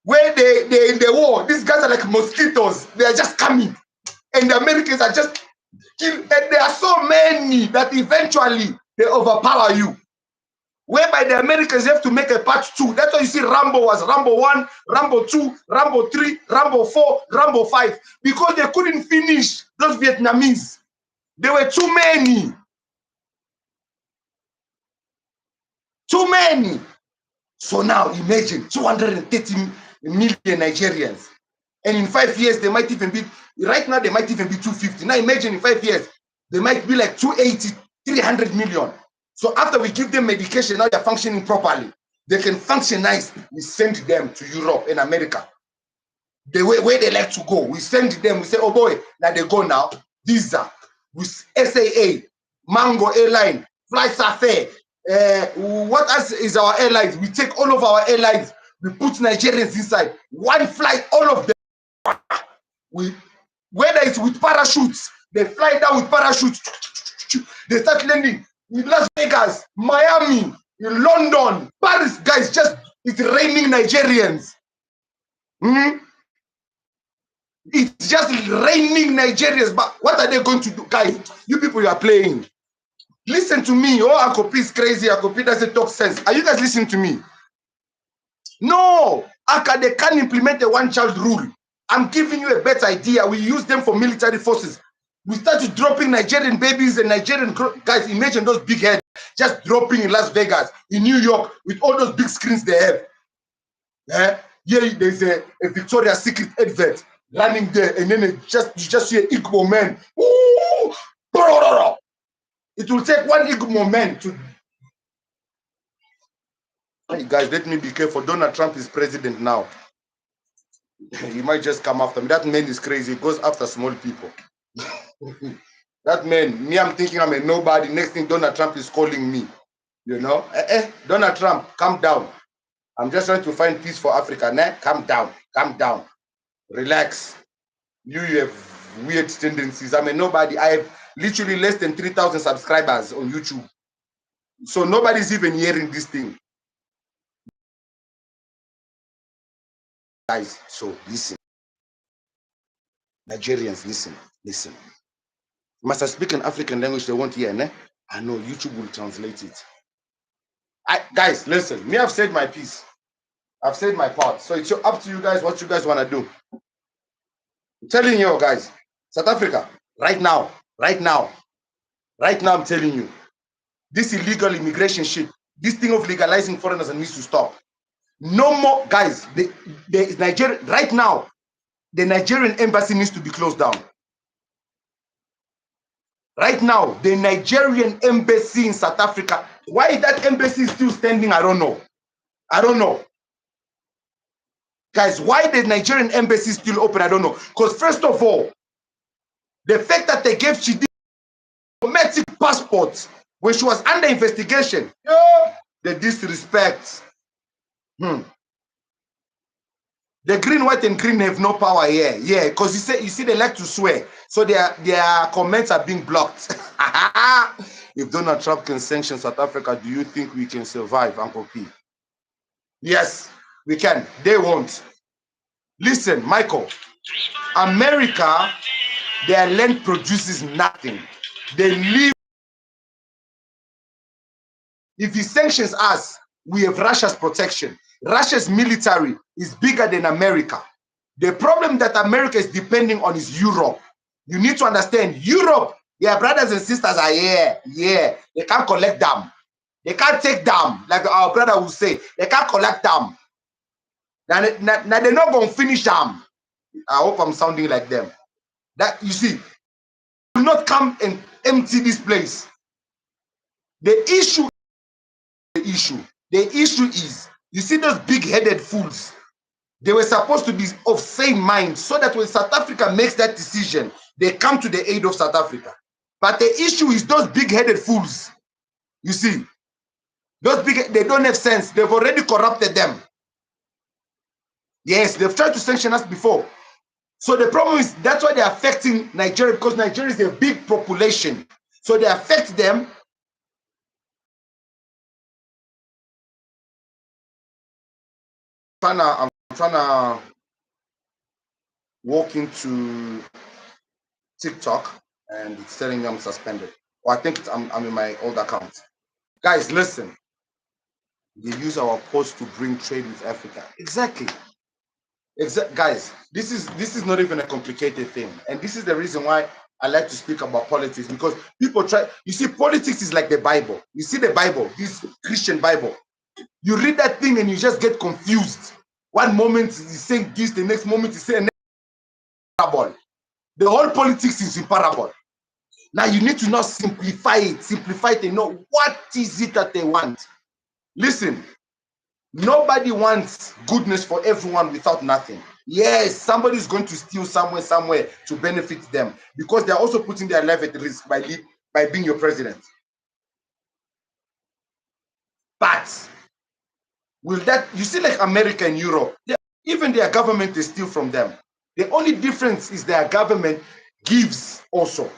where they're in the war, these guys are like mosquitoes. They are just coming, and the Americans are just killing. And there are so many that eventually they overpower you. Whereby the Americans have to make a part 2. That's why you see Rambo was Rambo 1, Rambo 2, Rambo 3, Rambo 4, Rambo 5. Because they couldn't finish those Vietnamese. There were too many. Too many. So now imagine 230 million Nigerians. And in 5 years, they might even be, right now, they might even be 250. Now imagine in 5 years, they might be like 280, 300 million. So after we give them medication, now they're functioning properly. They can function nice. We send them to Europe and America. The way where they like to go, we send them. We say, oh boy, now they go now. Visa, with SAA, Mango Airline, Fly Safari. What else is our airlines? We take all of our airlines. We put Nigerians inside. One flight, all of them. Whether it's with parachutes, they fly down with parachutes. They start landing in Las Vegas, Miami, in London, Paris. Guys, it's raining Nigerians. It's just raining Nigerians. But what are they going to do? Guys, you people, you are playing. Listen to me. Oh, Uncle P is crazy. Uncle P doesn't talk sense. Are you guys listening to me? No. They can't implement a one-child rule. I'm giving you a better idea. We use them for military forces. We started dropping Nigerian babies and Nigerian guys. Imagine those big heads just dropping in Las Vegas, in New York, with all those big screens they have. Here there's a Victoria's Secret advert running there, and then you just see an Igbo man. Ooh, it will take one Igbo man to. Hey guys, let me be careful. Donald Trump is president now. He might just come after me. That man is crazy. He goes after small people. That man, me, I'm thinking I'm a nobody. Next thing, Donald Trump is calling me. You know? Donald Trump, calm down. I'm just trying to find peace for Africa. Nah, calm down. Relax. You have weird tendencies. I'm a nobody. I have literally less than 3,000 subscribers on YouTube. So nobody's even hearing this thing. Guys, so listen. Nigerians, listen. Must I speak an African language they won't hear, ne? I know YouTube will translate it. Guys, listen. Me, I've said my piece. I've said my part. So it's up to you guys what you guys want to do. I'm telling you guys, South Africa, right now, I'm telling you, this illegal immigration shit, this thing of legalizing foreigners needs to stop. No more, guys, the Nigeria, right now, the Nigerian embassy needs to be closed down. Right now, the Nigerian embassy in South Africa, why that embassy is still standing, I don't know. Guys, why the Nigerian embassy is still open, I don't know. Because first of all, the fact that they gave Chidi diplomatic passport when she was under investigation, the disrespect. The green, white, and green have no power here. Yeah, because you see, they like to swear. So their comments are being blocked. If Donald Trump can sanction South Africa, do you think we can survive, Uncle P? Yes, we can. They won't. Listen, Michael, America, their land produces nothing. They live. If he sanctions us, we have Russia's protection. Russia's military is bigger than America. The problem that America is depending on is Europe. You need to understand, Europe Their brothers and sisters are here. Yeah. They can't collect them. They can't take them. Like our brother will say, they can't collect them. Now they're not going to finish them. I hope I'm sounding like them. That you see, do not come and empty this place. The issue is, you see those big-headed fools. They were supposed to be of same mind so that when South Africa makes that decision, they come to the aid of South Africa. But the issue is those big-headed fools. You see, they don't have sense. They've already corrupted them. Yes, they've tried to sanction us before. So the problem is that's why they're affecting Nigeria, because Nigeria is a big population. So they affect them. I'm trying to walk into TikTok and it's telling me I'm suspended. Or I think I'm in my old account. Guys, listen. They use our post to bring trade with Africa. Exactly. Guys, this is not even a complicated thing. And this is the reason why I like to speak about politics, because people try, you see, politics is like the Bible. You see the Bible, this Christian Bible. You read that thing and you just get confused. One moment he's saying this, the next moment he's saying parable. The whole politics is in parable. Now you need to now simplify it and know what is it that they want. Listen, nobody wants goodness for everyone without nothing. Yes, somebody is going to steal somewhere to benefit them, because they're also putting their life at risk by being your president. But will that, you see, like America and Europe, even their government is steal from them. The only difference is their government gives also.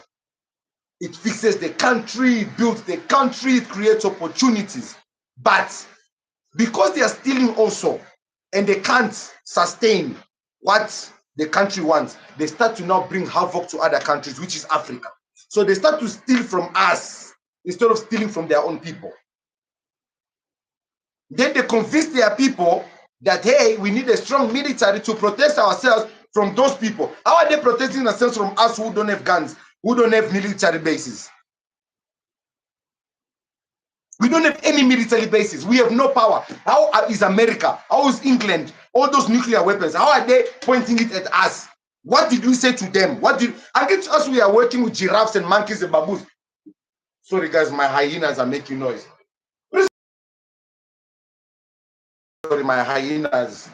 It fixes the country, it builds the country, it creates opportunities. But because they are stealing also, and they can't sustain what the country wants, they start to now bring havoc to other countries, which is Africa. So they start to steal from us instead of stealing from their own people. Then they convince their people that, hey, we need a strong military to protect ourselves from those people. How are they protecting themselves from us who don't have guns, who don't have military bases? We don't have any military bases. We have no power. How is America? How is England? All those nuclear weapons, how are they pointing it at us? What did we say to them? Against us, we are working with giraffes and monkeys and baboons. Sorry, guys, my hyenas are making noise. Sorry, my hyenas.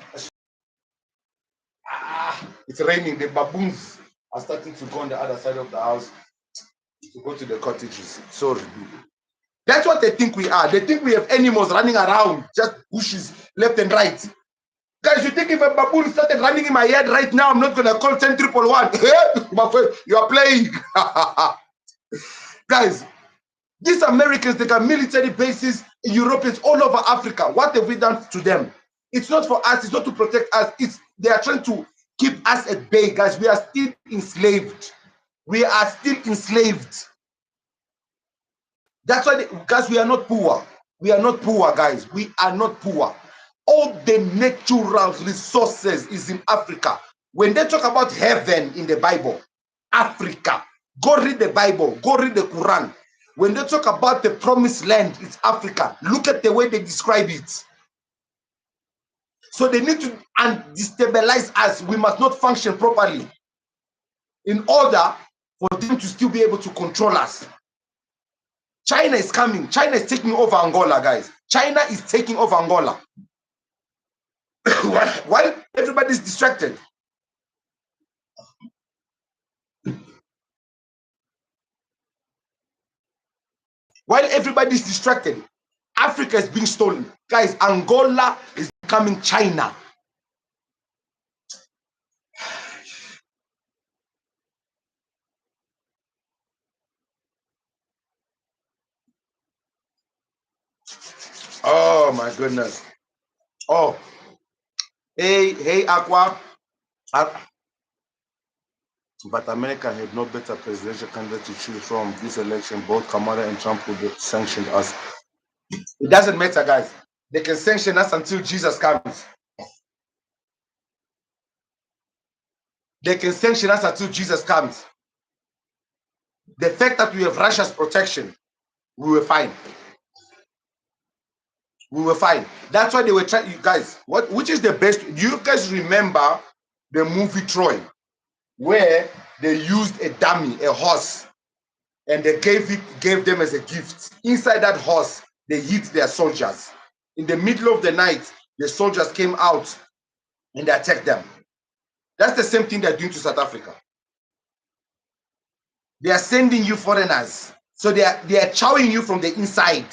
It's raining. The baboons are starting to go on the other side of the house to go to the cottages. Sorry. That's what they think we are. They think we have animals running around, just bushes left and right. Guys, you think if a baboon started running in my head right now, I'm not going to call 10-111? My friend, you are playing. Guys, these Americans, they got military bases in Europeans all over Africa. What have we done to them? It's not for us. It's not to protect us. They are trying to keep us at bay, guys. We are still enslaved. We are still enslaved. That's why, guys, we are not poor. We are not poor, guys. We are not poor. All the natural resources is in Africa. When they talk about heaven in the Bible, Africa, go read the Bible, go read the Quran. When they talk about the promised land, it's Africa. Look at the way they describe it. So they need to destabilize us. We must not function properly in order for them to still be able to control us. China is coming. China is taking over Angola, guys. China is taking over Angola. While everybody's distracted. While everybody's distracted, Africa is being stolen. Guys, Angola is becoming China. Oh my goodness. Oh, hey, Aqua. But America had no better presidential candidate to choose from this election. Both Kamala and Trump would have sanctioned us. It doesn't matter, guys. They can sanction us until Jesus comes. They can sanction us until Jesus comes. The fact that we have Russia's protection, we were fine. We were fine. That's why they were trying. You guys, which is the best? Do you guys remember the movie Troy, where they used a dummy, a horse, and they gave them as a gift? Inside that horse, they hit their soldiers. In the middle of the night, the soldiers came out and they attacked them. That's the same thing they're doing to South Africa. They are sending you foreigners. So they are chowing you from the inside.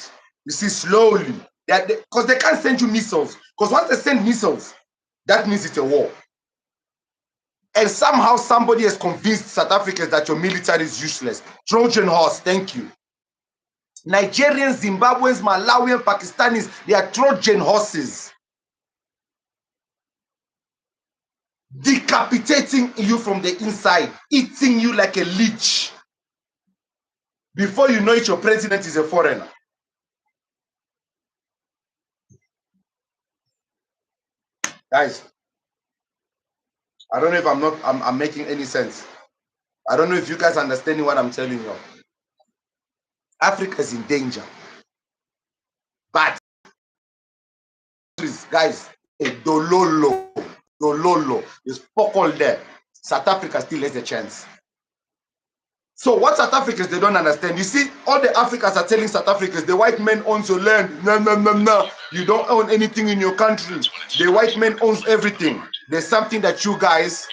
You see, slowly. Because they can't send you missiles. Because once they send missiles, that means it's a war. And somehow somebody has convinced South Africans that your military is useless. Trojan horse, thank you. Nigerians, Zimbabweans, Malawians, Pakistanis, they are Trojan horses. Decapitating you from the inside, eating you like a leech. Before you know it, your president is a foreigner. Guys, I don't know if I'm making any sense. I don't know if you guys understanding what I'm telling you. Africa is in danger. But guys, a dololo is all there. South Africa still has a chance. So what South Africans, they don't understand. You see, all the Africans are telling South Africans, the white man owns your land. No. You don't own anything in your country. The white man owns everything. There's something that you guys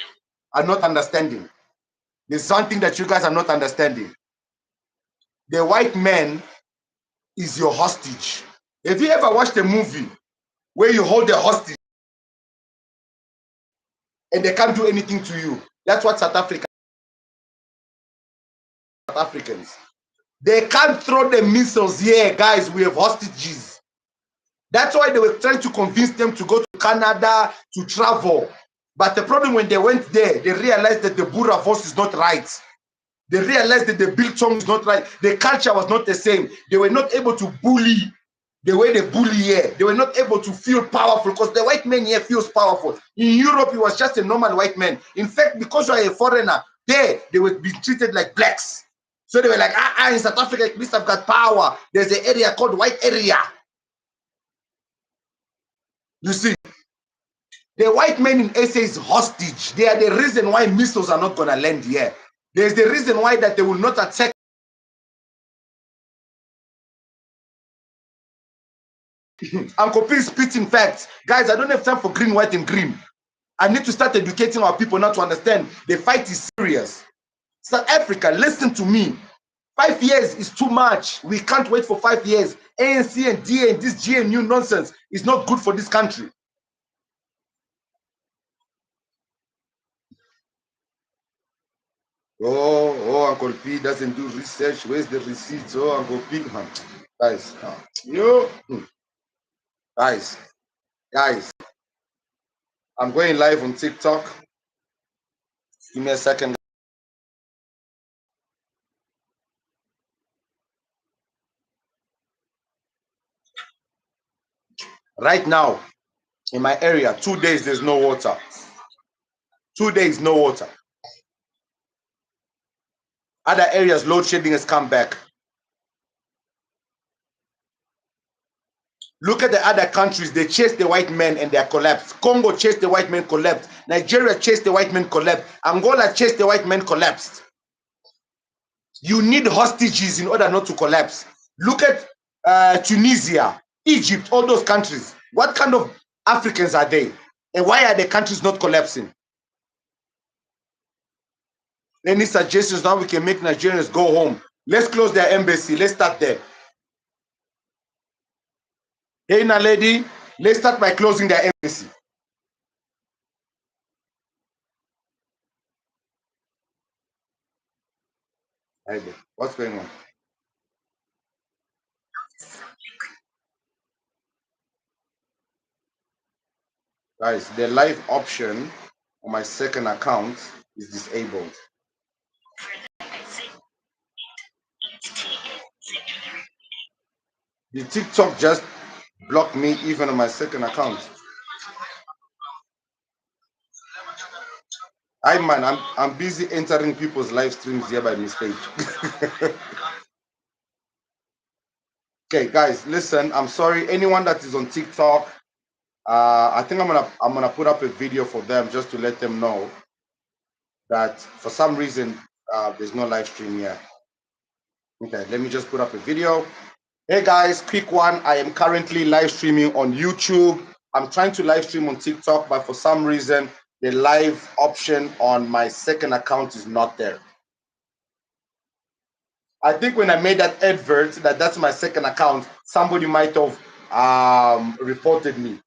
are not understanding. There's something that you guys are not understanding. The white man is your hostage. Have you ever watched a movie where you hold the hostage and they can't do anything to you? That's what South Africans. They can't throw the missiles here, guys. We have hostages. That's why they were trying to convince them to go to Canada to travel. But the problem, when they went there, they realized that the Boer force is not right. They realized that the biltong is not right. The culture was not the same. They were not able to bully the way they bully here. They were not able to feel powerful because the white man here feels powerful. In Europe, he was just a normal white man. In fact, because you are a foreigner, there they were being treated like blacks. So they were like, in South Africa, at least I've got power. There's an area called white area. You see, the white men in SA is hostage. They are the reason why missiles are not going to land here. There's the reason why that they will not attack. Uncle P is spitting facts. Guys, I don't have time for green, white, and green. I need to start educating our people now to understand the fight is serious. South Africa, listen to me. 5 years is too much. We can't wait for 5 years. ANC and DA and this GNU nonsense is not good for this country. Oh, Uncle P doesn't do research. Where's the receipts? Oh, Uncle P. Guys, guys, I'm going live on TikTok. Give me a second. Right now, in my area, 2 days, there's no water. 2 days, no water. Other areas, load shedding has come back. Look at the other countries. They chased the white men and they are collapsed. Congo chased the white men, collapsed. Nigeria chased the white men, collapsed. Angola chased the white men, collapsed. You need hostages in order not to collapse. Look at Tunisia, Egypt, all those countries. What kind of Africans are they? And why are the countries not collapsing? Any suggestions now we can make Nigerians go home? Let's close their embassy. Let's start there. Hey, Naledi, let's start by closing their embassy. What's going on? Guys, the live option on my second account is disabled. The TikTok just blocked me even on my second account. Hi man, I'm busy entering people's live streams here by mistake. Okay, guys, listen. I'm sorry. Anyone that is on TikTok, I think I'm gonna put up a video for them just to let them know that for some reason there's no live stream here. Okay, let me just put up a video. Hey guys, quick one. I am currently live streaming on YouTube. I'm trying to live stream on TikTok, but for some reason the live option on my second account is not there. I think when I made that advert that's my second account, somebody might have reported me.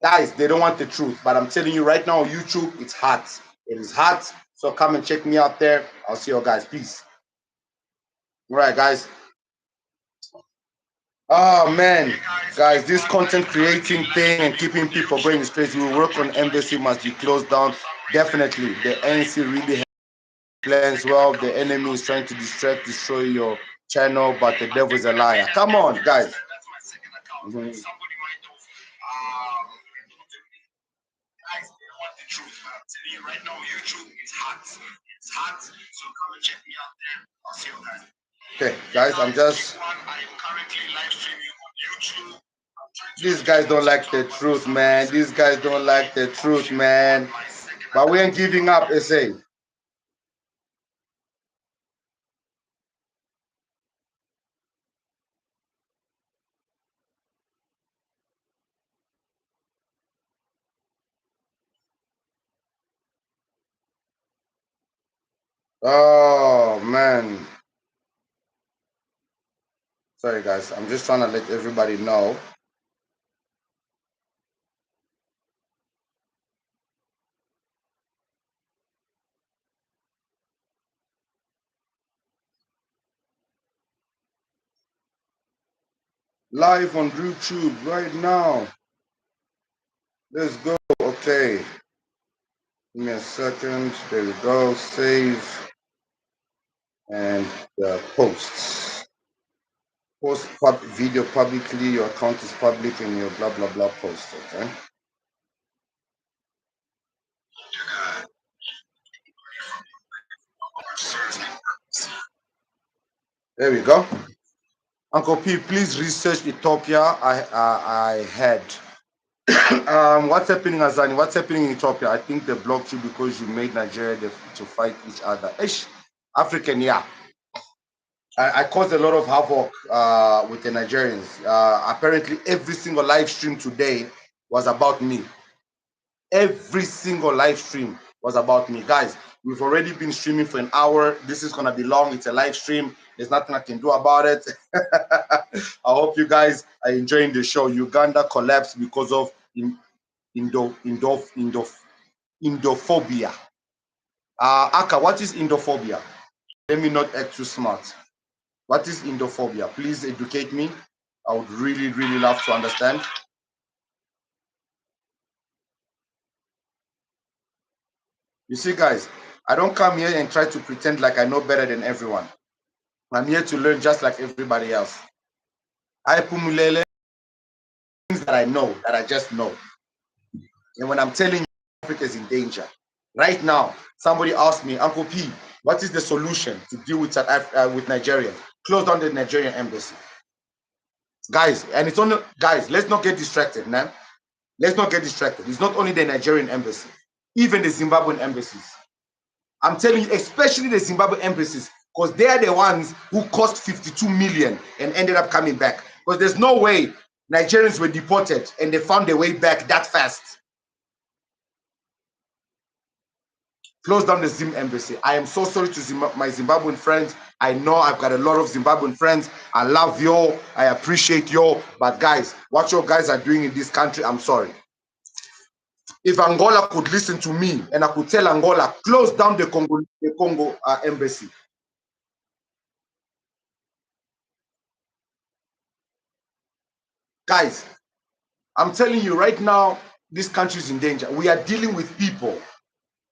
Guys, they don't want the truth, but I'm telling you right now on YouTube, it's hot. It is hot. So come and check me out there. I'll see you guys. Peace. All right, guys. Oh man, guys, this content creating thing and keeping people going is crazy. We work on embassy must be closed down. Definitely, the NC really plans well. The enemy is trying to distract, destroy your channel, but the devil is a liar. Come on, guys. Mhm. Okay, guys, I'm just. These guys don't like the truth, man. These guys don't like the truth, man. But we ain't giving up, SA. Oh man. Sorry guys, I'm just trying to let everybody know. Live on YouTube right now. Let's go. Okay. Give me a second. There we go. Save and posts. Post video publicly. Your account is public and your blah blah blah post. Okay. There we go. Uncle P, please research Ethiopia. I had. What's happening, Azani? What's happening in Ethiopia? I think they blocked you because you made Nigeria to fight each other. Ish, African, yeah. I caused a lot of havoc with the Nigerians. Apparently, every single live stream today was about me. Every single live stream was about me. Guys, we've already been streaming for an hour. This is going to be long. It's a live stream. There's nothing I can do about it. I hope you guys are enjoying the show. Uganda collapsed because of Indophobia. Aka, what is Indophobia? Let me not act too smart. What is Indophobia? Please educate me. I would really, really love to understand. You see, guys, I don't come here and try to pretend like I know better than everyone. I'm here to learn just like everybody else. I pumulele things that I know, that I just know. And when I'm telling you Africa is in danger, right now, somebody asked me, Uncle P, what is the solution to deal with with Nigeria? Close down the Nigerian embassy. Guys, and it's only, guys, let's not get distracted, man. Let's not get distracted. It's not only the Nigerian embassy, even the Zimbabwean embassies. I'm telling you, especially the Zimbabwe embassies, because they are the ones who cost 52 million and ended up coming back. Because there's no way Nigerians were deported and they found their way back that fast. Close down the Zim embassy. I am so sorry to my Zimbabwean friends. I know I've got a lot of Zimbabwean friends. I love you. I appreciate you. But guys, what you guys are doing in this country, I'm sorry. If Angola could listen to me and I could tell Angola, close down the Congo embassy. Guys, I'm telling you right now, this country is in danger. We are dealing with people.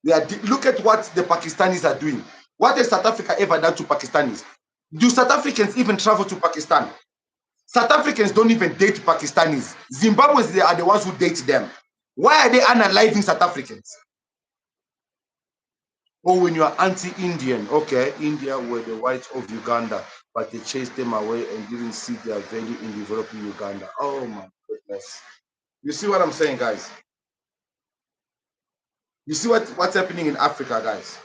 Look at what the Pakistanis are doing. What has South Africa ever done to Pakistanis? Do South Africans even travel to Pakistan? South Africans don't even date Pakistanis. Zimbabweans, they are the ones who date them. Why are they unaliving South Africans? Oh, when you are anti-Indian, okay, India were the whites of Uganda, but they chased them away and didn't see their value in developing Uganda. Oh my goodness. You see what I'm saying, guys? You see what's happening in Africa, guys?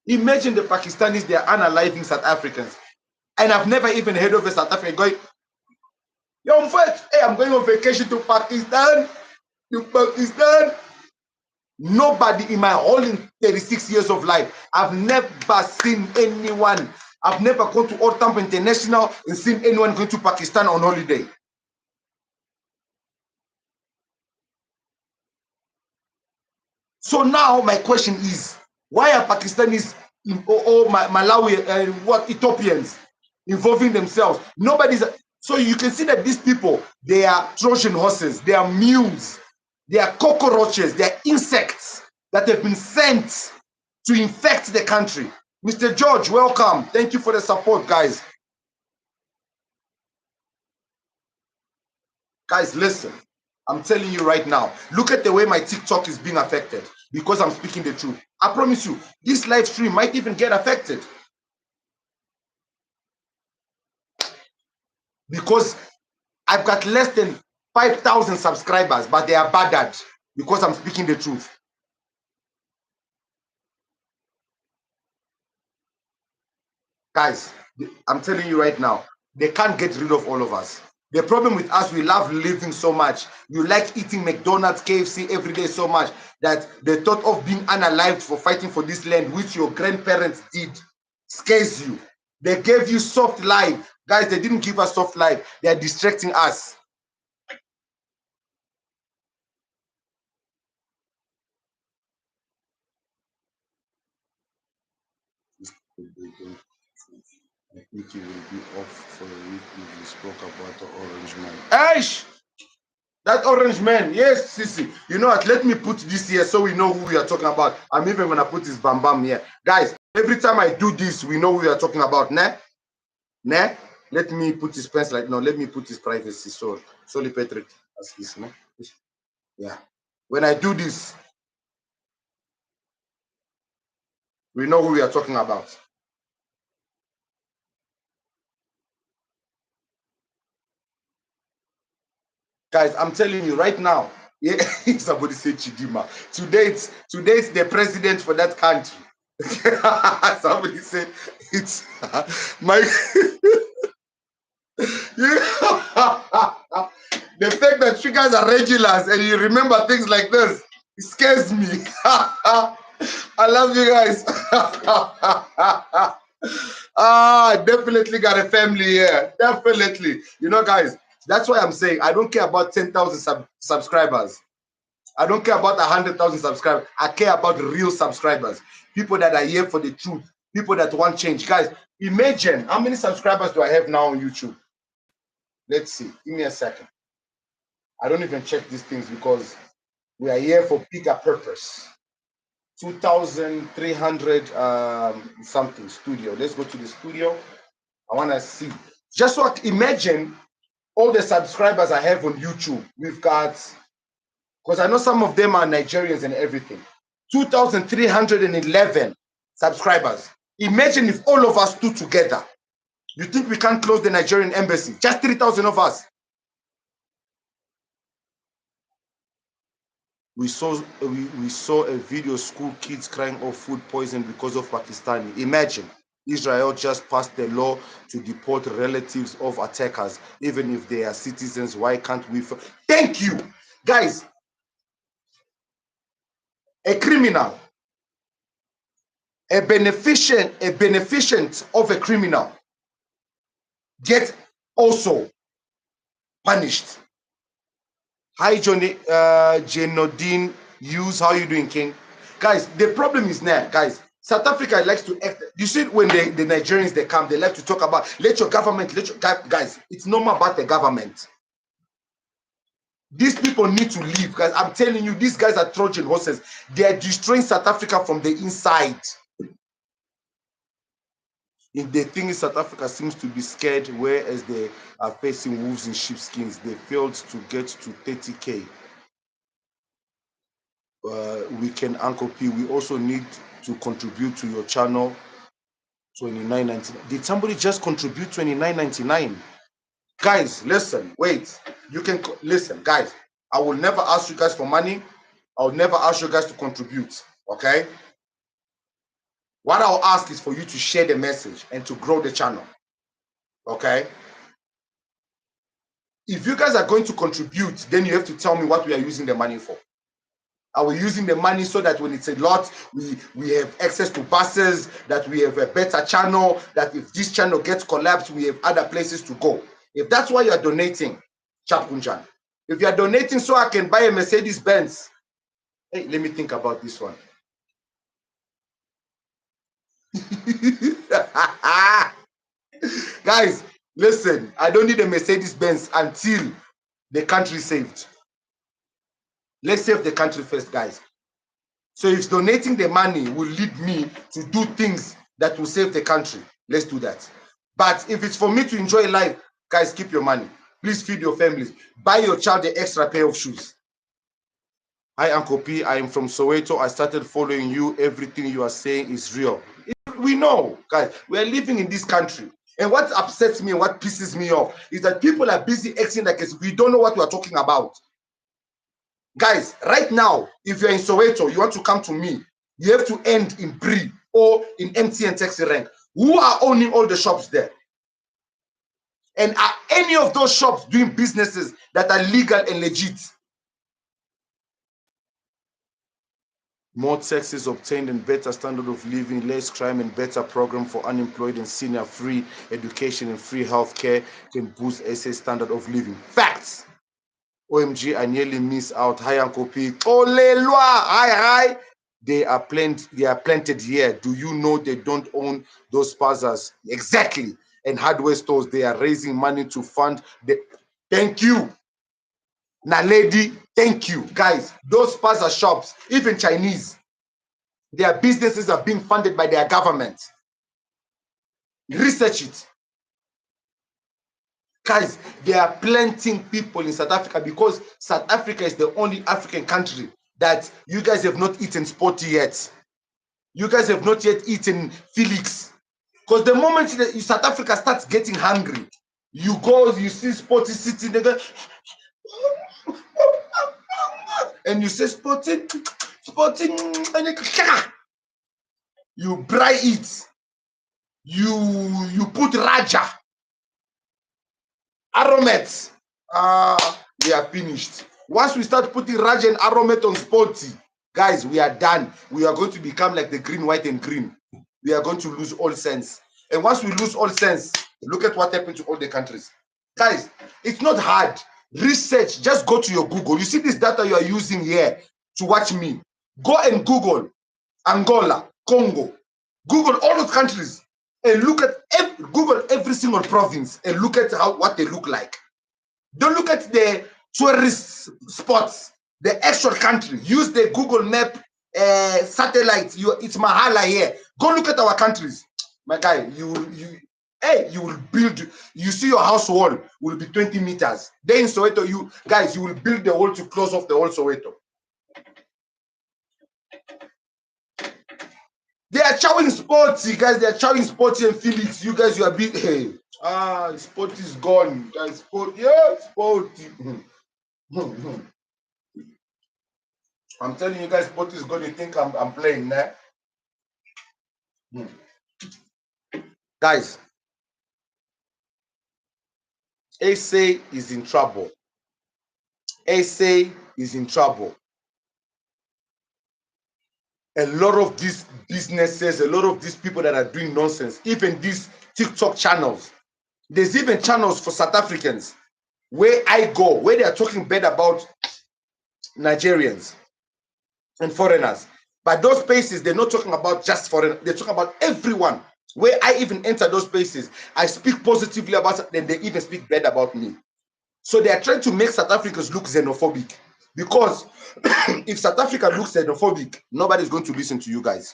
Imagine the Pakistanis, they are unaliving South Africans. And I've never even heard of a South African going, yo, hey, I'm going on vacation to Pakistan. To Pakistan. Nobody in my whole 36 years of life, I've never seen anyone. I've never gone to Old Tampa International and seen anyone going to Pakistan on holiday. So now my question is, why are Pakistanis or Malawi and what Ethiopians involving themselves? Nobody's. So you can see that these people, they are Trojan horses, they are mules, they are cockroaches, they are insects that have been sent to infect the country. Mr. George, welcome. Thank you for the support, guys. Guys, listen. I'm telling you right now, look at the way my TikTok is being affected because I'm speaking the truth. I promise you, this live stream might even get affected because I've got less than 5,000 subscribers, but they are bothered because I'm speaking the truth. Guys, I'm telling you right now, they can't get rid of all of us. The problem with us, we love living so much. You like eating McDonald's, KFC every day so much that the thought of being unalived for fighting for this land, which your grandparents did, scares you. They gave you soft life. Guys, they didn't give us soft life. They are distracting us. I think you will be off for a week if you spoke about the orange man. Aish! That orange man, yes, Sisi. You know what? Let me put this here so we know who we are talking about. I'm even gonna put this bam bam here. Guys, every time I do this, we know who we are talking about. Nah? Nah? Let me put his pants like no, let me put his privacy. Sorry, Patrick. As this, no? Yeah. When I do this, we know who we are talking about. Guys, I'm telling you right now. Yeah, somebody said Chidima. Today's the president for that country. Somebody said it's my the fact that you guys are regulars and you remember things like this, it scares me. I love you guys. Definitely got a family here. Definitely. You know, guys, that's why I'm saying I don't care about 10,000 subscribers. I don't care about 100,000 subscribers. I care about real subscribers. People that are here for the truth. People that want change. Guys, imagine how many subscribers do I have now on YouTube? Let's see. Give me a second. I don't even check these things because we are here for bigger purpose. 2,300 something studio. Let's go to the studio. I want to see. Just what imagine all the subscribers I have on YouTube. We've got, because I know some of them are Nigerians and everything. 2,311 subscribers. Imagine if all of us stood together. You think we can't close the Nigerian embassy? Just 3,000 of us. We saw a video, school kids crying of food poison because of Pakistani. Imagine Israel just passed the law to deport relatives of attackers, even if they are citizens. Why can't we? Thank you, guys. A criminal, a beneficent of a criminal, get also punished. Hi, Johnny, Janodine Hughes. How you doing, King? Guys, the problem is now, guys. South Africa likes to act. You see, when the Nigerians they come, they like to talk about let your government, guys. It's normal about the government. These people need to leave, guys. I'm telling you, these guys are Trojan horses. They are destroying South Africa from the inside. If the thing is, South Africa seems to be scared, whereas they are facing wolves in sheepskins. They failed to get to 30K. weekend Uncle P, we also need to contribute to your channel. 29.99. Did somebody just contribute 29.99? Guys, listen, wait. You can listen, guys. I will never ask you guys for money. I will never ask you guys to contribute. Okay. What I'll ask is for you to share the message and to grow the channel. Okay. If you guys are going to contribute, then you have to tell me what we are using the money for. Are we using the money so that when it's a lot, we have access to buses, that we have a better channel, that if this channel gets collapsed, we have other places to go? If that's why you are donating, Chapunjan. If you are donating so I can buy a Mercedes Benz, hey, let me think about this one. Guys, listen, I don't need a Mercedes Benz until the country is saved. Let's save the country first, guys. So if donating the money will lead me to do things that will save the country, let's do that. But if it's for me to enjoy life, guys, keep your money. Please feed your families. Buy your child the extra pair of shoes. Hi, Uncle P. I am from Soweto. I started following you. Everything you are saying is real. We know, guys, we are living in this country. And what upsets me and what pisses me off is that people are busy acting like we don't know what we are talking about. Guys, right now, if you're in Soweto, you want to come to me, you have to end in Bree or in MTN Taxi Rank. Who are owning all the shops there? And are any of those shops doing businesses that are legal and legit? More taxes obtained and better standard of living, less crime and better program for unemployed and senior, free education and free healthcare can boost SA standard of living. Facts. OMG, I nearly miss out. Hi, Uncle P. Olelwa. Hi. They are planted here. Do you know they don't own those plazas? Exactly. And hardware stores, they are raising money to fund the. Thank you. Naledi, thank you. Guys, those plaza shops, even Chinese, their businesses are being funded by their government. Research it. Guys, they are planting people in South Africa because South Africa is the only African country that you guys have not eaten Sporty yet. You guys have not yet eaten Felix. Because the moment South Africa starts getting hungry, you go, you see Sporty sitting there, and you say Sporty, and you braai it. You put Raja. Aromet, we are finished. Once we start putting Raj and Aromet on Sporty, guys, we are done. We are going to become like the green, white, and green. We are going to lose all sense. And once we lose all sense, look at what happened to all the countries. Guys, it's not hard. Research, just go to your Google. You see this data you are using here to watch me. Go and Google Angola, Congo. Google all those countries and look at Google every single province and look at what they look like. Don't look at the tourist spots, the actual country. Use the Google Map satellite. It's Mahala here. Go look at our countries. My guy, you will build. You see your house wall will be 20 meters. Then in Soweto, you will build the wall to close off the whole Soweto. They are chowing Sporty, guys. They are chowing Sporty and Felix. You guys, you are big. Hey, Sporty is gone. Guys, Sporty. I'm telling you guys, Sporty is gone. You think I'm playing, nah? Guys, SA is in trouble. SA is in trouble. A lot of these businesses, a lot of these people that are doing nonsense, even these TikTok channels, there's even channels for South Africans where I go, where they are talking bad about Nigerians and foreigners. But those spaces, they're not talking about just foreigners, they're talking about everyone. Where I even enter those spaces, I speak positively about it, then they even speak bad about me. So they are trying to make South Africans look xenophobic. Because if South Africa looks xenophobic, nobody's going to listen to you guys.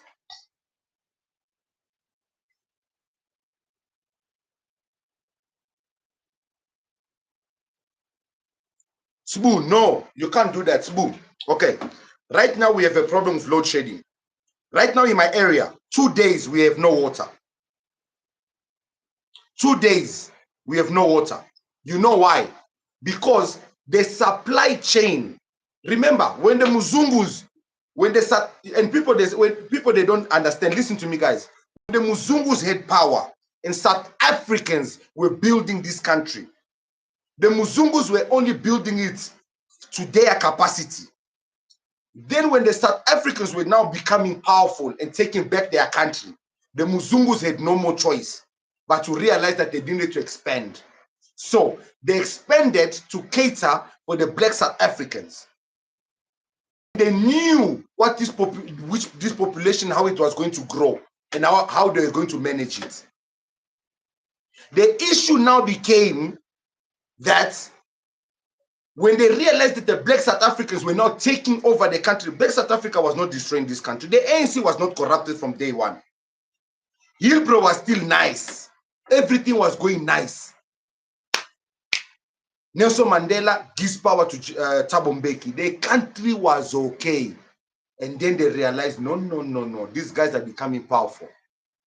Sbu, no, you can't do that, Sbu. Okay, Right now, we have a problem with load shedding. Right now in my area, 2 days we have no water. 2 days we have no water. You know why? Because the supply chain. Remember, when the Muzungus, when people they don't understand. Listen to me, guys. When the Muzungus had power and South Africans were building this country, the Muzungus were only building it to their capacity. Then when the South Africans were now becoming powerful and taking back their country, the Muzungus had no more choice but to realize that they didn't need to expand. So they expanded to cater for the black South Africans. They knew what this population, how it was going to grow and how they were going to manage it. The issue now became that when they realized that the black South Africans were now taking over the country, black South Africa was not destroying this country. The ANC was not corrupted from day one. Hillbrow was still nice. Everything was going nice. Nelson Mandela gives power to Thabo Mbeki. The country was okay. And then they realized, no. These guys are becoming powerful.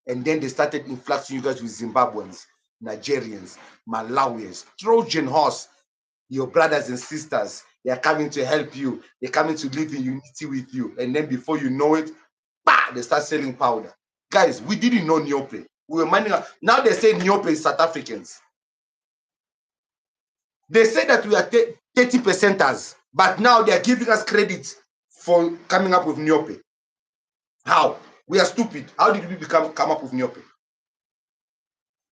And then they started influxing you guys with Zimbabweans, Nigerians, Malawians, Trojan horse. Your brothers and sisters, they are coming to help you. They're coming to live in unity with you. And then before you know it, they start selling powder. Guys, we didn't know Nyope. We were minding up. Now they say Nyope is South Africans. They say that we are 30%ers, but now they are giving us credit for coming up with Nyope. How? We are stupid. How did we come up with Nyope?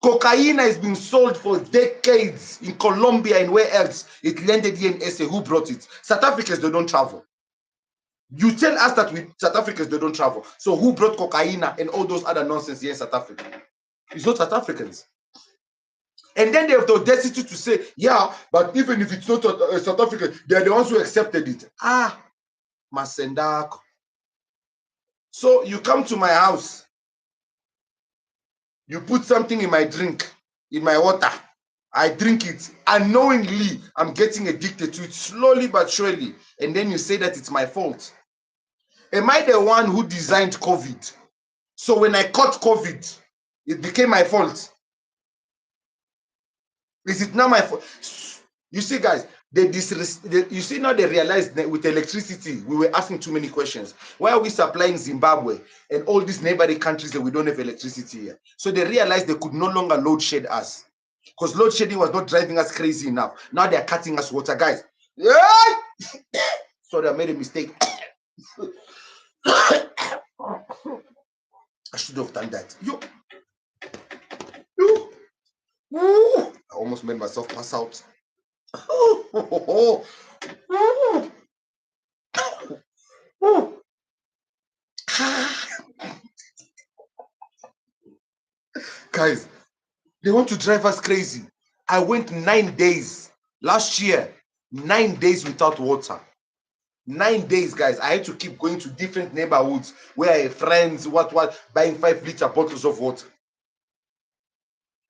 Cocaine has been sold for decades in Colombia and where else. It landed here in SA. Who brought it? South Africans, they don't travel. You tell us that South Africans, they don't travel. So who brought cocaine and all those other nonsense here in South Africa? It's not South Africans. And then they have the audacity to say, yeah, but even if it's not South African, they're the ones who accepted it. Masendako. So you come to my house, you put something in my drink, in my water, I drink it, unknowingly, I'm getting addicted to it slowly but surely, and then you say that it's my fault. Am I the one who designed COVID? So when I caught COVID, it became my fault. Is it not my fault? You see, guys, you see now they realized that with electricity, we were asking too many questions. Why are we supplying Zimbabwe and all these neighboring countries that we don't have electricity here? So they realized they could no longer load shed us because load shedding was not driving us crazy enough. Now they're cutting us water, guys. Sorry, I made a mistake. I should have done that. I almost made myself pass out. Guys, they want to drive us crazy. I went 9 days last year, 9 days without water. 9 days, guys. I had to keep going to different neighborhoods where I have friends, buying 5-liter bottles of water.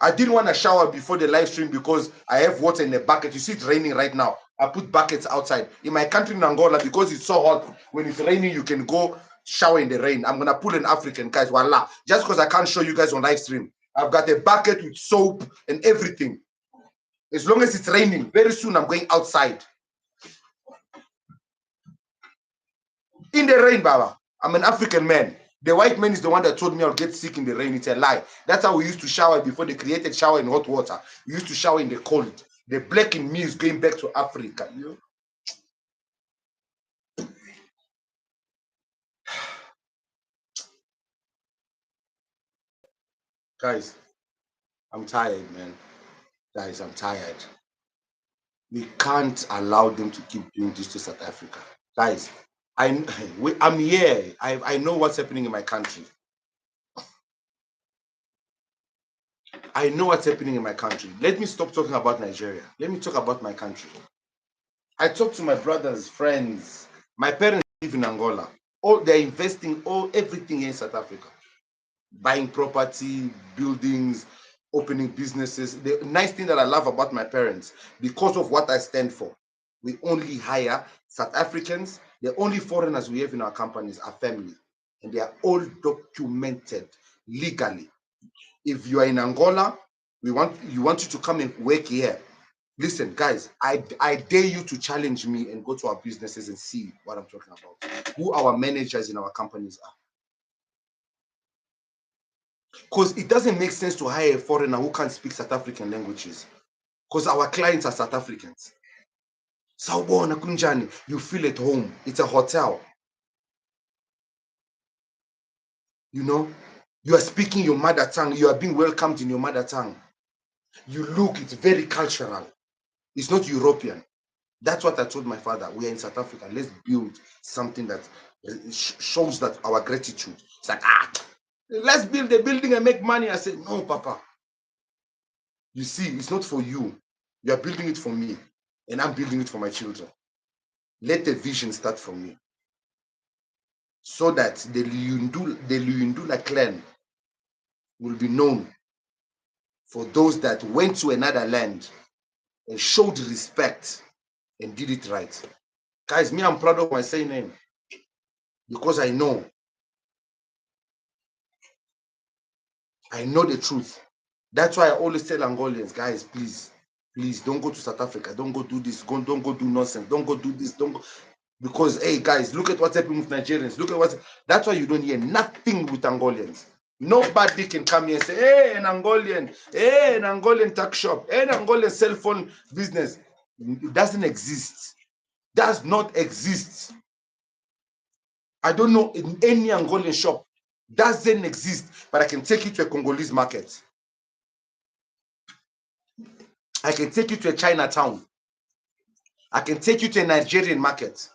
I didn't want to shower before the live stream because I have water in a bucket. You see it raining right now. I put buckets outside. In my country in Angola, because it's so hot, when it's raining, you can go shower in the rain. I'm going to pull an African, guys. Voila. Just because I can't show you guys on live stream. I've got a bucket with soap and everything. As long as it's raining, very soon I'm going outside. In the rain, Baba. I'm an African man. The white man is the one that told me I'll get sick in the rain. It's a lie. That's how we used to shower before they created shower in hot water. We used to shower in the cold. The black in me is going back to Africa. You know? Guys, I'm tired, man. Guys, I'm tired. We can't allow them to keep doing this to South Africa. Guys, I'm here. I know what's happening in my country. I know what's happening in my country. Let me stop talking about Nigeria. Let me talk about my country. I talk to my brothers, friends. My parents live in Angola. They're investing everything in South Africa. Buying property, buildings, opening businesses. The nice thing that I love about my parents, because of what I stand for, we only hire South Africans The only foreigners we have in our companies are family, and they are all documented legally. If you are in Angola, you want you to come and work here. Listen, guys, I dare you to challenge me and go to our businesses and see what I'm talking about. Who our managers in our companies are. Because it doesn't make sense to hire a foreigner who can't speak South African languages. Because our clients are South Africans. Sawubona kunjani, you feel at home. It's a hotel. You know, you are speaking your mother tongue. You are being welcomed in your mother tongue. You look, it's very cultural. It's not European. That's what I told my father. We are in South Africa. Let's build something that shows that our gratitude. It's like, let's build a building and make money. I said, no, Papa. You see, it's not for you. You are building it for me, and I'm building it for my children. Let the vision start from me, so that the Luyundula clan will be known for those that went to another land and showed respect and did it right. Guys, me, I'm proud of my surname because I know the truth. That's why I always tell Angolians, guys, please, don't go to South Africa. Don't go do this. Don't go do nonsense. Don't go do this. Don't go. Because, hey, guys, look at what's happening with Nigerians. Look at what's. That's why you don't hear nothing with Angolians. Nobody can come here and say, hey, an Angolan tuck shop, hey, an Angolan cell phone business. It doesn't exist. Does not exist. I don't know in any Angolan shop. Doesn't exist. But I can take you to a Congolese market. I can take you to a Chinatown. I can take you to a Nigerian market.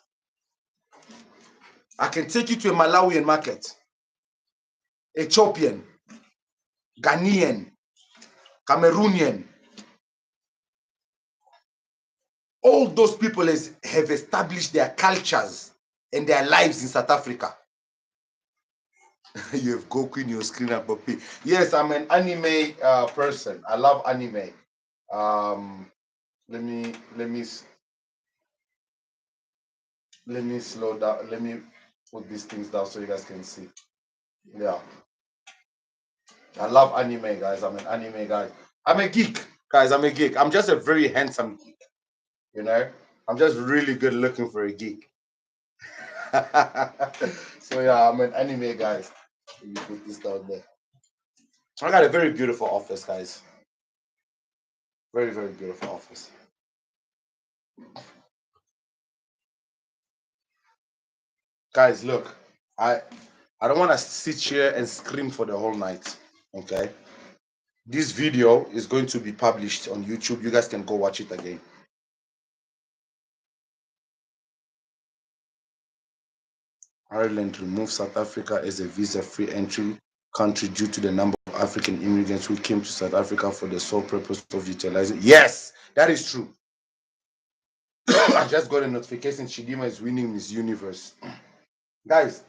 I can take you to a Malawian market. Ethiopian, Ghanaian, Cameroonian. All those people have established their cultures and their lives in South Africa. You have Goku in your screen, Poppy. Yes, I'm an anime person. I love anime. Let me slow down. Let me put these things down so you guys can see. Yeah, I love anime, guys. I'm an anime guy. I'm a geek, guys. I'm a geek. I'm just a very handsome geek. You know, I'm just really good looking for a geek. So yeah, I'm an anime, guys. You put this down there. I got a very beautiful office, guys. Very, very beautiful office. Guys, look, I don't want to sit here and scream for the whole night. Okay. This video is going to be published on YouTube. You guys can go watch it again. Ireland removed South Africa as a visa-free entry country due to the number of African immigrants who came to South Africa for the sole purpose of utilizing. Yes, that is true. I just got a notification Chidima is winning Miss Universe. Guys,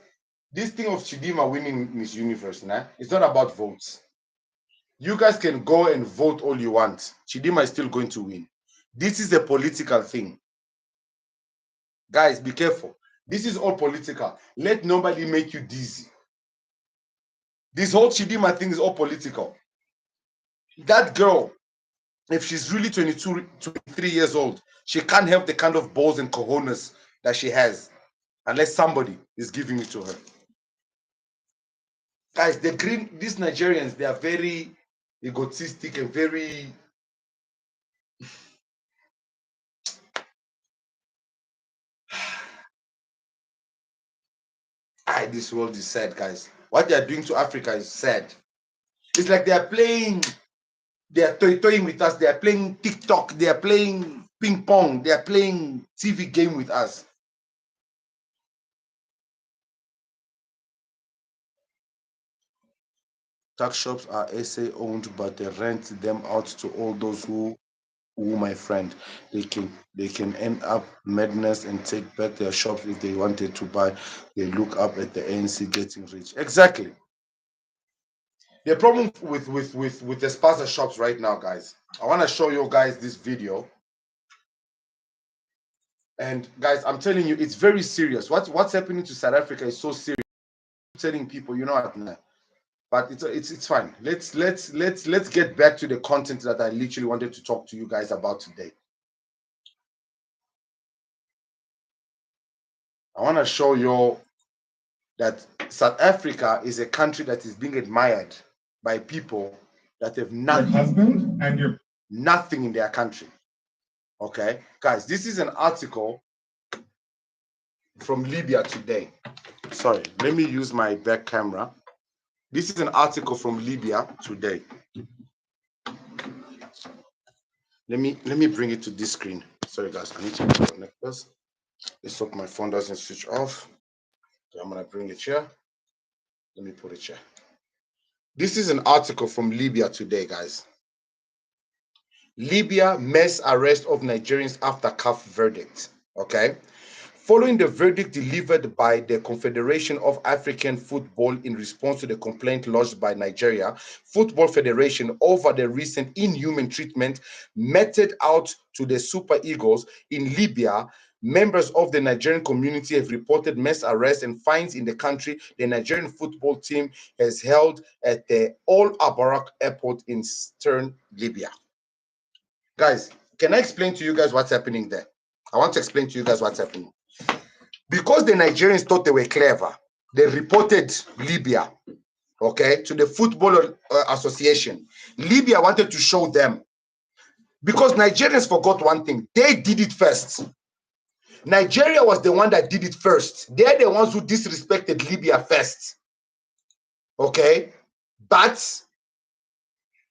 this thing of Chidima winning Miss Universe, it's not about votes. You guys can go and vote all you want. Chidima is still going to win. This is a political thing. Guys, be careful. This is all political. Let nobody make you dizzy. This whole Chidima thing is all political. That girl, if she's really 22, 23 years old, she can't have the kind of balls and cojones that she has unless somebody is giving it to her. Guys, these Nigerians, they are very egotistic and very. This world is sad, guys. What they are doing to Africa is sad. It's like they are toying with us. They are playing TikTok. They are playing ping pong. They are playing TV game with us. Tax shops are SA owned, but they rent them out to all those who my friend, they can end up madness and take back their shops if they wanted to buy. They look up at the ANC getting rich. Exactly. The problem with the sponsor shops right now, guys. I want to show you guys this video. And guys, I'm telling you, it's very serious. What's happening to South Africa is so serious. I'm telling people, you know what, nah. But it's fine. Let's get back to the content that I literally wanted to talk to you guys about today. I want to show you that South Africa is a country that is being admired by people that have nothing, your husband and your nothing in their country. Okay, guys, this is an article from Libya today. Sorry, let me use my back camera. This is an article from Libya today. Let me bring it to this screen. Sorry guys, I need to connect this. Let's hope my phone doesn't switch off. Okay, I'm gonna bring it here. Let me put it here. This is an article from Libya today, guys. Libya mass arrest of Nigerians after CAF verdict. Okay. Following the verdict delivered by the Confederation of African Football in response to the complaint lodged by Nigeria Football Federation over the recent inhuman treatment meted out to the Super Eagles in Libya, members of the Nigerian community have reported mass arrests and fines in the country. The Nigerian football team has held at the Al Abarak airport in Stern, Libya. Guys, can I explain to you guys what's happening there? I want to explain to you guys what's happening. Because the Nigerians thought they were clever, they reported Libya, okay, to the Football Association. Libya wanted to show them, because Nigerians forgot one thing. They did it first. Nigeria was the one that did it first. They're the ones who disrespected Libya first, okay? But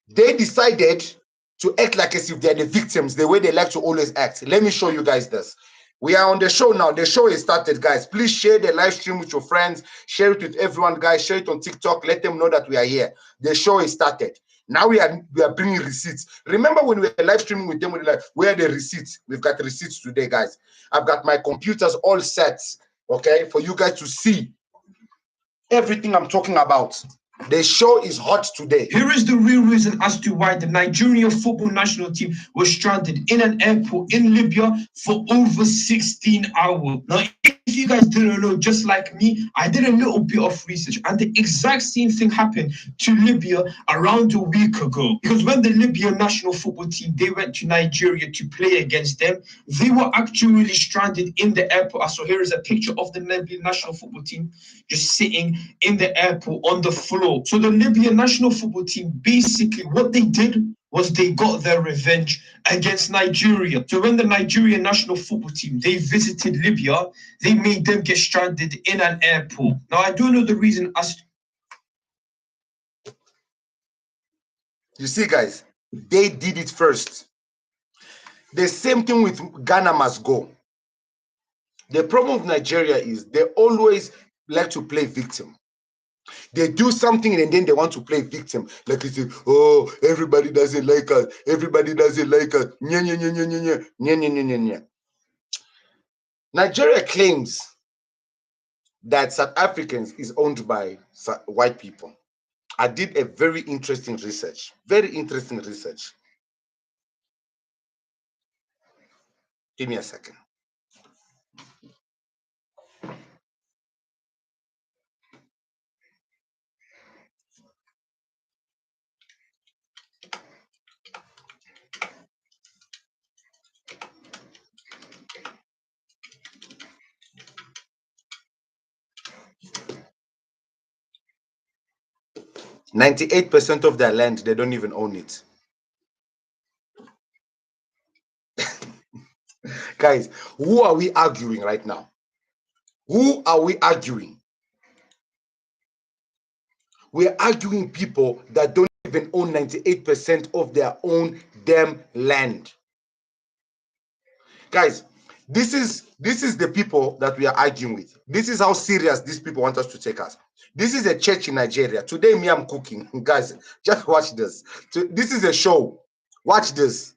they decided to act like as if they're the victims, the way they like to always act. Let me show you guys this. We are on the show now. The show is started, guys. Please share the live stream with your friends. Share it with everyone, guys. Share it on TikTok. Let them know that we are here. The show is started. Now we are bringing receipts. Remember when we were live streaming with them, we were like, where are the receipts? We've got receipts today, guys. I've got my computers all set, okay, for you guys to see everything I'm talking about. The show is hot today. Here is the real reason as to why the Nigerian football national team was stranded in an airport in Libya for over 16 hours. Now, if you guys didn't know, just like me, I did a little bit of research, and the exact same thing happened to Libya around a week ago. Because when the Libyan national football team, they went to Nigeria to play against them, they were actually stranded in the airport. So here is a picture of the Libyan national football team just sitting in the airport on the floor. So the Libyan national football team, basically what they did was they got their revenge against Nigeria. So when the Nigerian national football team, they visited Libya, they made them get stranded in an airport. Now, I don't know the reason as... You see, guys, they did it first. The same thing with Ghana must go. The problem with Nigeria is they always like to play victim. They do something and then they want to play victim. Like you say, oh, everybody doesn't like us. Everybody doesn't like us. Nya, nya, nya, nya, nya, nya, nya, nya, nya, nya. Nigeria claims that South Africans is owned by white people. I did a very interesting research. Very interesting research. Give me a second. %98 of their land, they don't even own it. Guys, who are we arguing right now? Who are we arguing? We're arguing people that don't even own 98% of their own damn land. Guys, this is the people that we are arguing with. This is how serious these people want us to take us. This is a church in Nigeria. Today, me, I'm cooking. Guys, just watch this. This is a show. Watch this.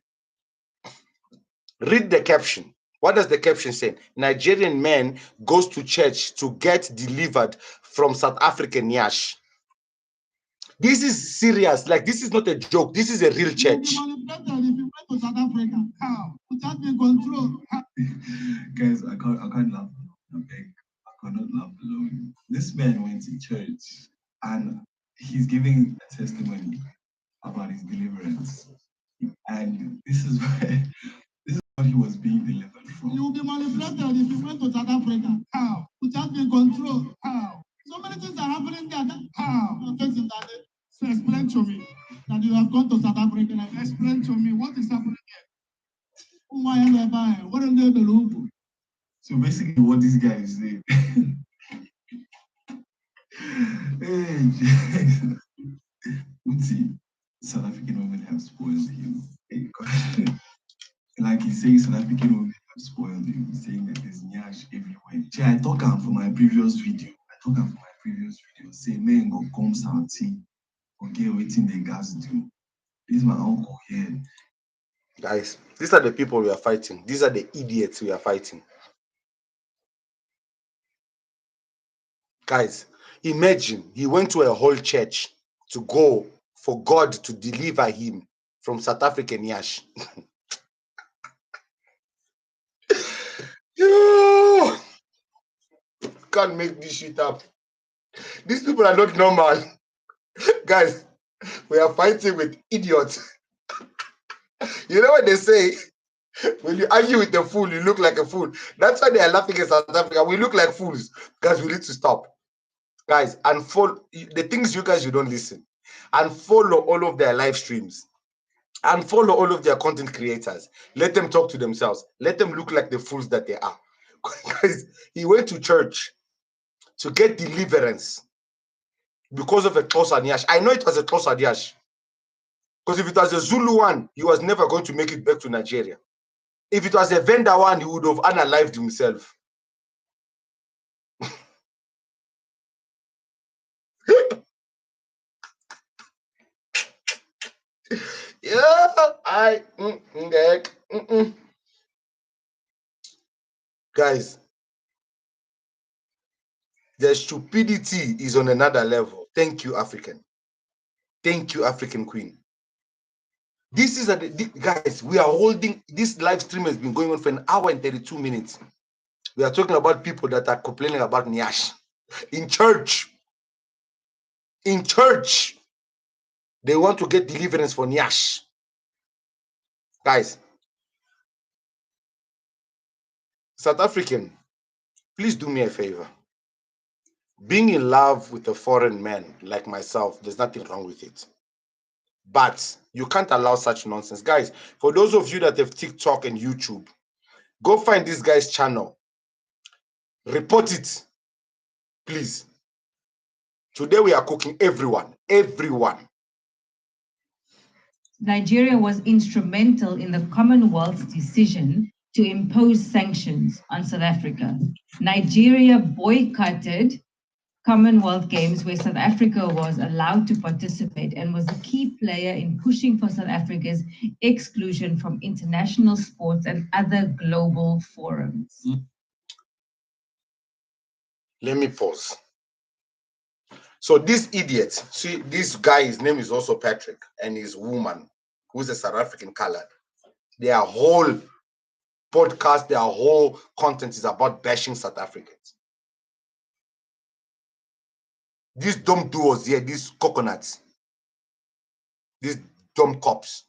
Read the caption. What does the caption say? Nigerian man goes to church to get delivered from South African Nyash. This is serious. Like, this is not a joke. This is a real church. If you went to South Africa, how? Without being controlled. Guys, I can't laugh. Okay, I cannot laugh alone. This man went to church and he's giving a testimony about his deliverance. And this is what he was being delivered from. You will be manipulated if you went to South Africa. How? Without being controlled. How? So many things are happening there. How? So explain to me that you have gone to South Africa. Like, explain to me what is happening there. What are they doing? So basically, what this guy is saying. Uti, South African women have spoiled him. Like he's saying, South African women have spoiled him. He's saying that there's nyash everywhere. I talk for my previous video. Say, men go come something or get waiting the guys do. This is my uncle here. Guys, these are the people we are fighting. These are the idiots we are fighting. Guys, imagine he went to a whole church to go for God to deliver him from South African Yash. You can't make this shit up. These people are not normal. Guys, we are fighting with idiots. You know what they say? When you argue with a fool, you look like a fool. That's why they are laughing in South Africa. We look like fools. Guys, we need to stop. Guys, and follow the things you don't listen. And follow all of their live streams. And follow all of their content creators. Let them talk to themselves. Let them look like the fools that they are. Guys, he went to church to get deliverance because of a Xhosa Nyash. I know it was a Xhosa Nyash. Because if it was a Zulu one, he was never going to make it back to Nigeria. If it was a vendor one, he would have unalived himself. Yeah, Guys, the stupidity is on another level. Thank you, African. Thank you, African Queen. This is guys, we are holding this live stream has been going on for 1 hour and 32 minutes. We are talking about people that are complaining about Nyash in church. In church, they want to get deliverance for Nyash. Guys, South African, please do me a favor. Being in love with a foreign man like myself, there's nothing wrong with it. But you can't allow such nonsense. Guys, for those of you that have TikTok and YouTube, go find this guy's channel. Report it, please. Today we are cooking everyone. Nigeria was instrumental in the Commonwealth's decision to impose sanctions on South Africa. Nigeria boycotted Commonwealth Games where South Africa was allowed to participate and was a key player in pushing for South Africa's exclusion from international sports and other global forums. Let me pause. So this idiot, see this guy, his name is also Patrick, and his woman, who's a South African colored. Their whole podcast, their whole content is about bashing South Africans. These dumb duos here, these coconuts, these dumb cops.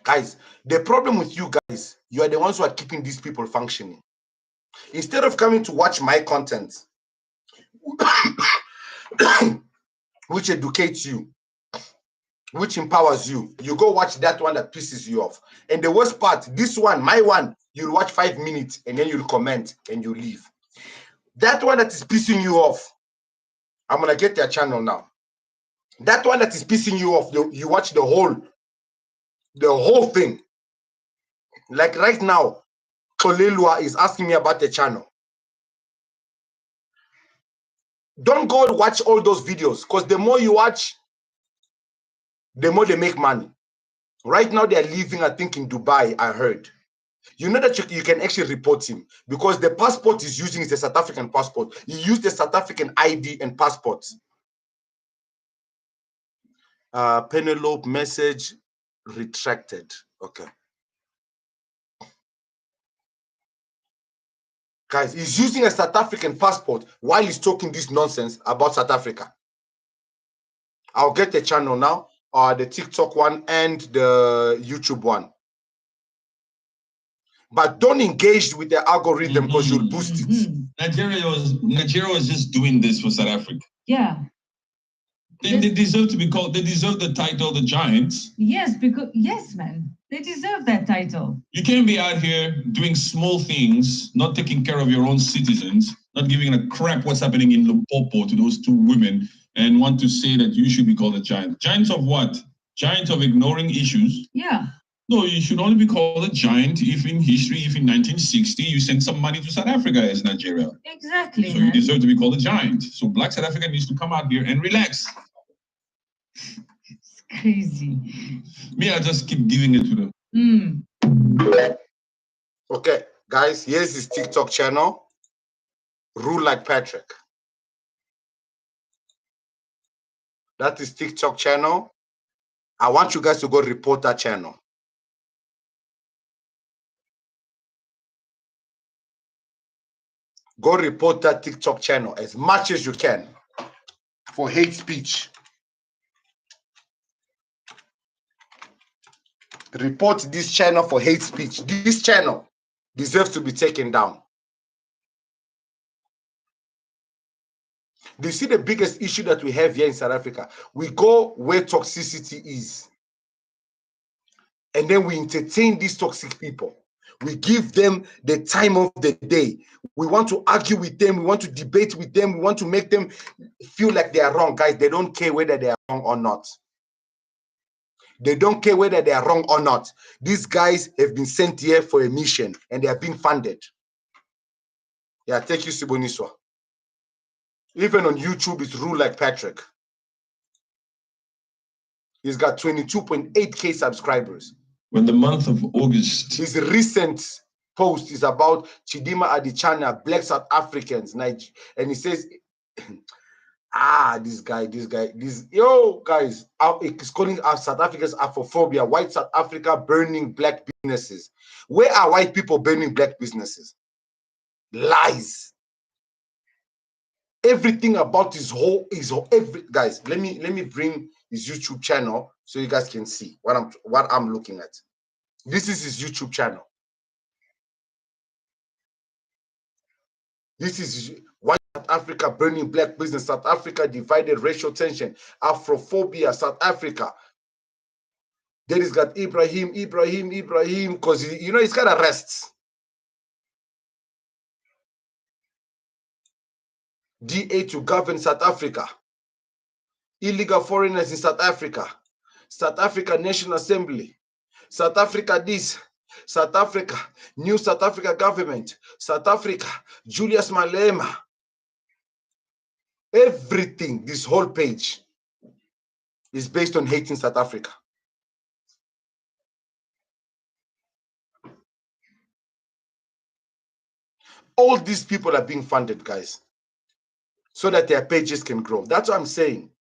Guys, the problem with you guys, you are the ones who are keeping these people functioning. Instead of coming to watch my content, which educates you, which empowers you, you go watch that one that pisses you off. And the worst part, this one, my one, you'll watch 5 minutes and then you'll comment and you leave. That one that is pissing you off, I'm gonna get their channel now. That one that is pissing you off, you watch the whole thing. Like right now, Tolelua is asking me about the channel. Don't go watch all those videos, because the more you watch, the more they make money. Right now, they're living, I think, in Dubai, I heard. You know that you can actually report him, because the passport he's using is a South African passport. He used the South African ID and passport. Penelope message retracted. Okay. Guys, he's using a South African passport while he's talking this nonsense about South Africa. I'll get the channel now, the TikTok one and the YouTube one. But don't engage with the algorithm because you'll boost it. Nigeria was just doing this for South Africa. Yeah. They deserve to be called, they deserve the title the Giants. Yes, because yes, man. They deserve that title. You can't be out here doing small things, not taking care of your own citizens, not giving a crap what's happening in Limpopo to those two women, and want to say that you should be called a giant. Giants of what? Giants of ignoring issues? Yeah. No, you should only be called a giant if in history, if in 1960, you sent some money to South Africa as Nigeria. Exactly. So you deserve to be called a giant. So Black South Africa needs to come out here and relax. It's crazy. Me, I just keep giving it to them. Okay, guys, here's his TikTok channel. Rule Like Patrick. That is TikTok channel. I want you guys to go report that channel. Go report that TikTok channel as much as you can for hate speech. Report this channel for hate speech. This channel deserves to be taken down. Do you see the biggest issue that we have here in South Africa? We go where toxicity is. And then we entertain these toxic people. We give them the time of the day. We want to argue with them. We want to debate with them. We want to make them feel like they are wrong. Guys, they don't care whether they are wrong or not. They don't care whether they are wrong or not. These guys have been sent here for a mission and they are being funded. Yeah, thank you, Siboniswa. Even on YouTube, it's Rule Like Patrick. He's got 22.8K subscribers. When the month of August. His recent post is about Chidima Adichana, Black South Africans, and he says, this guy, guys, he's calling us South Africans Afrophobia, white South Africa burning black businesses. Where are white people burning black businesses? Lies. Everything about guys, let me bring his YouTube channel so you guys can see what I'm looking at. This is his YouTube channel. This is white South Africa burning black business, South Africa divided, racial tension, Afrophobia, South Africa. Then he's got Ibrahim, because he's got arrests. DA to govern South Africa. Illegal foreigners in South Africa. South Africa National Assembly. South Africa this. South Africa, new South Africa government. South Africa, Julius Malema. Everything, this whole page is based on hating South Africa. All these people are being funded, guys, so that their pages can grow. That's what I'm saying.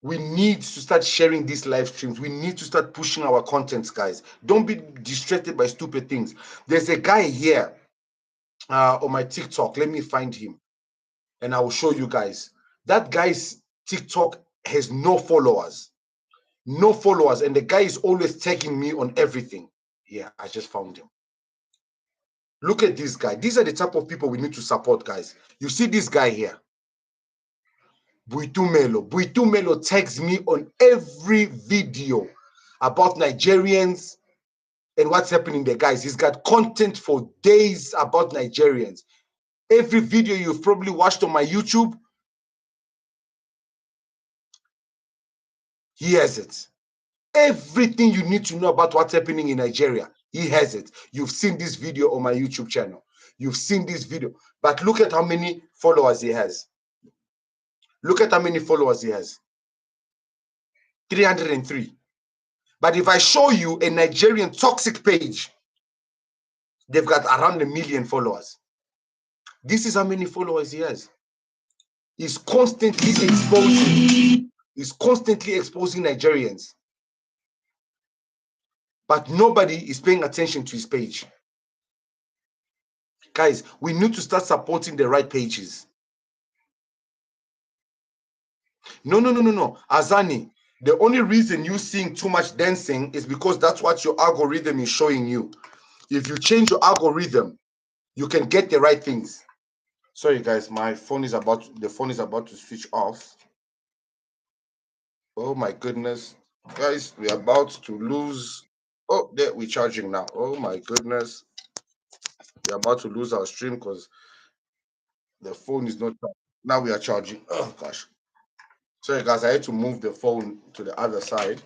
We need to start sharing these live streams. We need to start pushing our contents, guys. Don't be distracted by stupid things. There's a guy here on my TikTok. Let me find him and I will show you guys. That guy's TikTok has no followers. No followers. And the guy is always tagging me on everything. Yeah, I just found him. Look at this guy. These are the type of people we need to support, guys. You see this guy here. Buitu Melo tags me on every video about Nigerians and what's happening there, guys. He's got content for days about Nigerians. Every video you've probably watched on my YouTube, he has it. Everything you need to know about what's happening in Nigeria, he has it. You've seen this video on my YouTube channel. You've seen this video. But look at how many followers he has. Look at how many followers he has. 303. But if I show you a Nigerian toxic page, they've got around 1 million followers. This is how many followers he has. He's constantly exposing. is constantly exposing Nigerians. But nobody is paying attention to his page. Guys, we need to start supporting the right pages. No. Azani, the only reason you're seeing too much dancing is because that's what your algorithm is showing you. If you change your algorithm, you can get the right things. Sorry, guys, the phone is about to switch off. Oh my goodness. Guys, we're about to lose. Oh, there, we're charging now. Oh my goodness. We're about to lose our stream because the phone is not. Now we are charging. Oh gosh. Sorry, guys, I had to move the phone to the other side.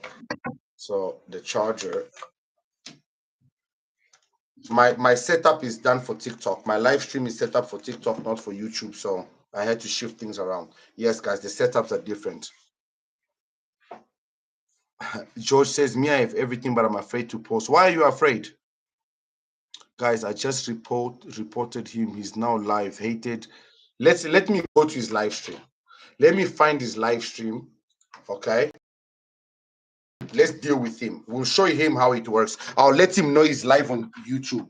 So the charger. My setup is done for TikTok. My live stream is set up for TikTok, not for YouTube. So I had to shift things around. Yes, guys, the setups are different. George says, me, I have everything, but I'm afraid to post. Why are you afraid? Guys, I just reported him. He's now live. Hated. Let me go to his live stream. Let me find his live stream. Okay. Let's deal with him. We'll show him how it works. I'll let him know he's live on YouTube.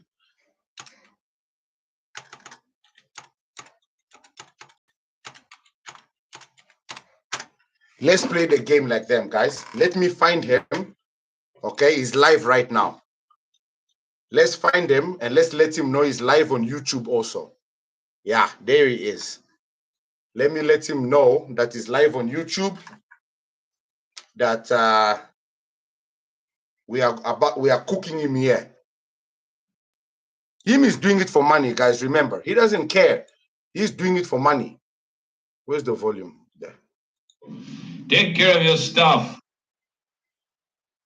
Let's play the game like them, guys. Let me find him. Okay, he's live right now. Let's find him and let's let him know he's live on YouTube also. Yeah, there he is. Let me let him know that he's live on YouTube. That we are cooking him here. Him is doing it for money, guys. Remember, he doesn't care. He's doing it for money. Where's the volume? There. Take care of your stuff.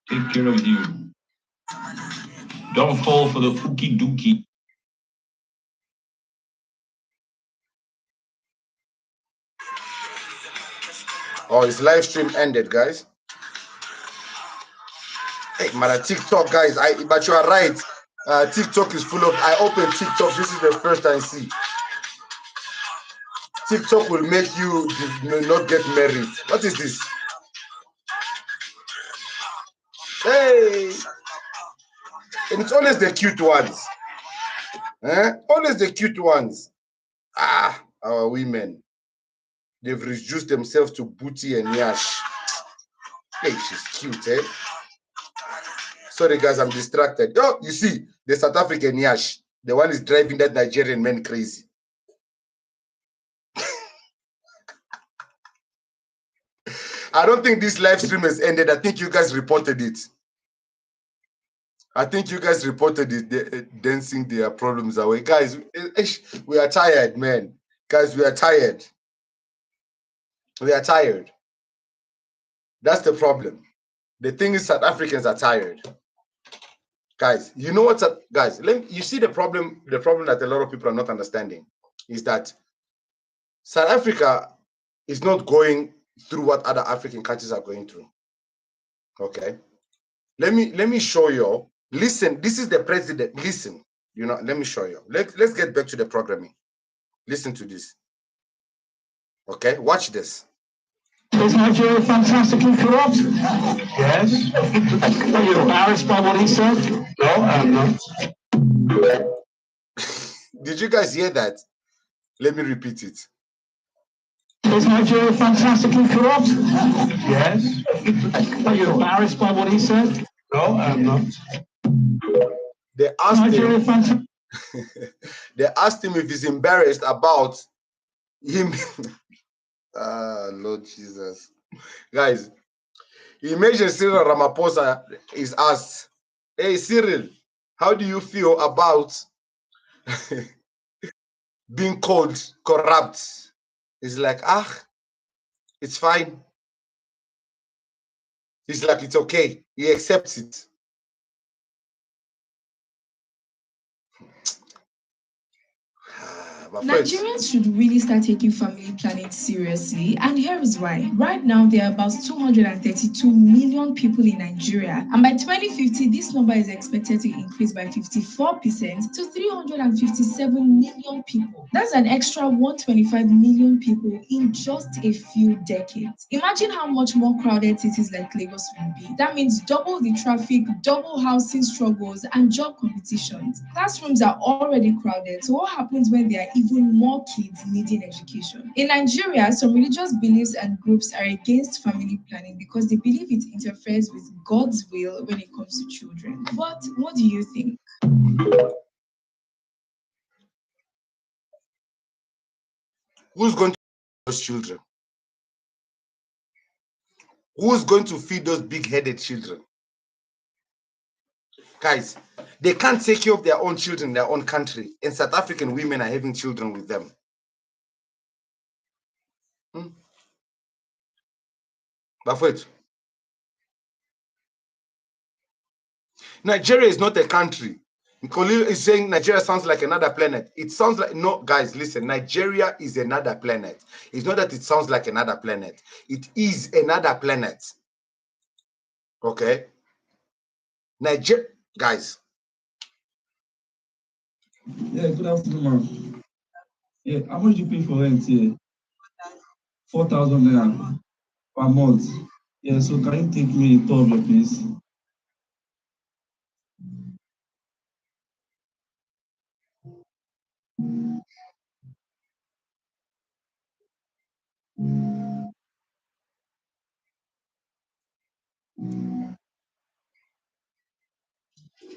Take care of you. Don't fall for the ookie dookie. Oh, his live stream ended, guys. Hey, man, TikTok, guys. But you are right. TikTok is full of. I open TikTok. This is the first I see. TikTok will make you not get married. What is this? Hey, and it's always the cute ones. Always the cute ones. Ah, our women. They've reduced themselves to booty and yash. Hey, she's cute, eh? Sorry, guys, I'm distracted. Oh, you see, the South African yash. The one is driving that Nigerian man crazy. I don't think this live stream has ended. I think you guys reported it. I think you guys reported it, dancing their problems away. Guys, we are tired, man. Guys, we are tired. We are tired. That's the problem. The thing is, South Africans are tired. Guys, you know what's up? Guys, you see the problem that a lot of people are not understanding is that South Africa is not going through what other African countries are going through. Okay. Let me show you. Listen, this is the president. Listen, let me show you. Let's get back to the programming. Listen to this. Okay, watch this. Is Nigeria fantastically corrupt? Yes. Are you embarrassed by what he said? No, I'm not. Did you guys hear that? Let me repeat it. Is Nigeria fantastically corrupt? Yes. Are you embarrassed by what he said? No, I'm not. They asked him if he's embarrassed about him. Lord Jesus. Guys, imagine Cyril Ramaphosa is asked, hey, Cyril, how do you feel about being called corrupt? He's like, it's fine. He's like, it's okay. He accepts it. but first, Nigerians should really start taking family planning seriously, and here is why. Right now, there are about 232 million people in Nigeria, and by 2050, this number is expected to increase by 54% to 357 million people. That's an extra 125 million people in just a few decades. Imagine how much more crowded cities like Lagos will be. That means double the traffic, double housing struggles, and job competitions. Classrooms are already crowded, so what happens when there are even more kids needing education? In Nigeria, some religious beliefs and groups are against family planning because they believe it interferes with God's will when it comes to children. But what do you think? who's going to feed those children? Who's going to feed those big-headed children? Guys, they can't take care of their own children in their own country, and South African women are having children with them. But wait, Nigeria is not a country. Khalil is saying Nigeria sounds like another planet. It sounds like, no, guys, listen, Nigeria is another planet. It's not that it sounds like another planet. It is another planet. Okay? Nigeria, guys. Yeah, good afternoon, ma'am. Yeah, how much do you pay for rent here? 4,000 naira per month. Yeah, so can you take me a tour of your place?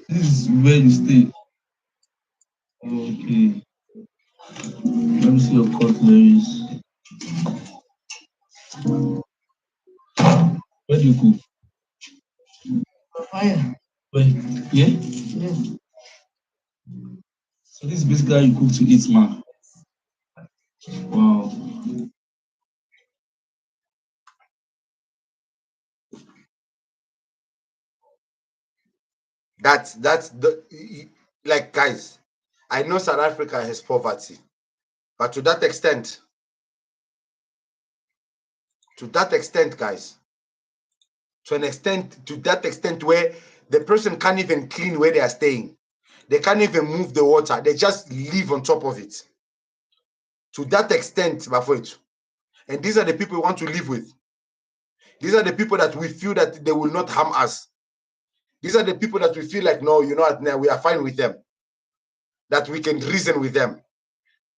This is where you stay. Okay. Let me see your cutleries. Where do you cook? Where? Yeah? Yeah. So this is basically how you cook to eat, man. Wow. That's the, like, guys, I know South Africa has poverty, but to that extent, guys, to that extent where the person can't even clean where they are staying. They can't even move the water. They just live on top of it. To that extent, Bafouet. And these are the people we want to live with. These are the people that we feel that they will not harm us. These are the people that we feel like, no, you know what, we are fine with them. That we can reason with them.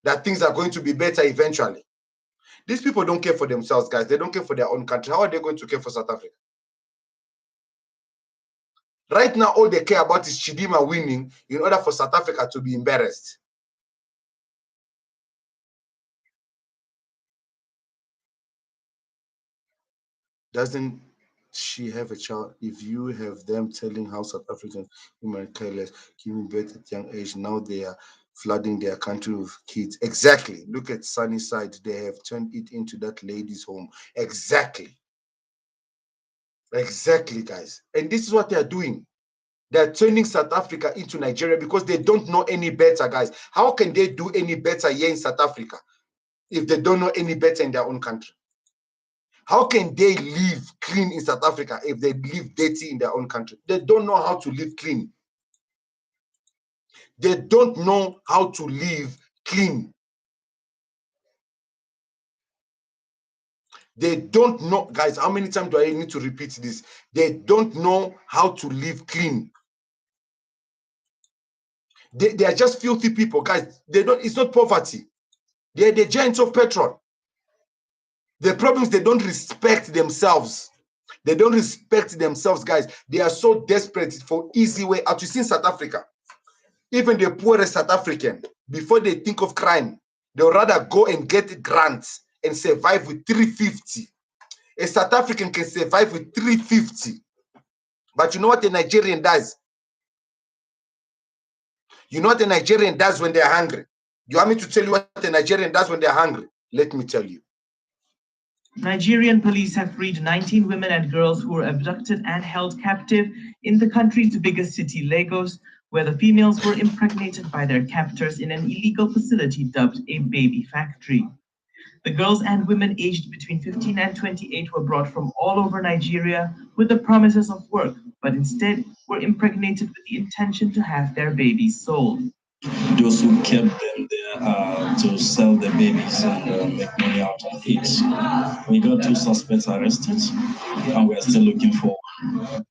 That things are going to be better eventually. These people don't care for themselves, guys. They don't care for their own country. How are they going to care for South Africa? Right now, all they care about is Chidima winning in order for South Africa to be embarrassed. Doesn't she have a child? If you have them telling how South African women are careless, giving birth at young age, now they are flooding their country with kids. Exactly. Look at Sunnyside. They have turned it into that lady's home. Exactly. Exactly, guys. And this is what they are doing. They're turning South Africa into Nigeria because they don't know any better, guys. How can they do any better here in South Africa if they don't know any better in their own country? How can they live clean in South Africa if they live dirty in their own country? They don't know how to live clean. They don't know how to live clean. They don't know, guys, how many times do I need to repeat this? They don't know how to live clean. They are just filthy people, guys. It's not poverty. They're the giants of petrol. The problem is they don't respect themselves. They don't respect themselves, guys. They are so desperate for easy way out. You see in South Africa, even the poorest South African, before they think of crime, they'll rather go and get grants and survive with 350. A South African can survive with 350. But you know what a Nigerian does? You know what a Nigerian does when they're hungry? You want me to tell you what a Nigerian does when they're hungry? Let me tell you. Nigerian police have freed 19 women and girls who were abducted and held captive in the country's biggest city, Lagos, where the females were impregnated by their captors in an illegal facility dubbed a baby factory. The girls and women aged between 15 and 28 were brought from all over Nigeria with the promises of work, but instead were impregnated with the intention to have their babies sold. Those who kept them there to sell the babies and make money out of it. We got 2 suspects arrested, and we're still looking for one.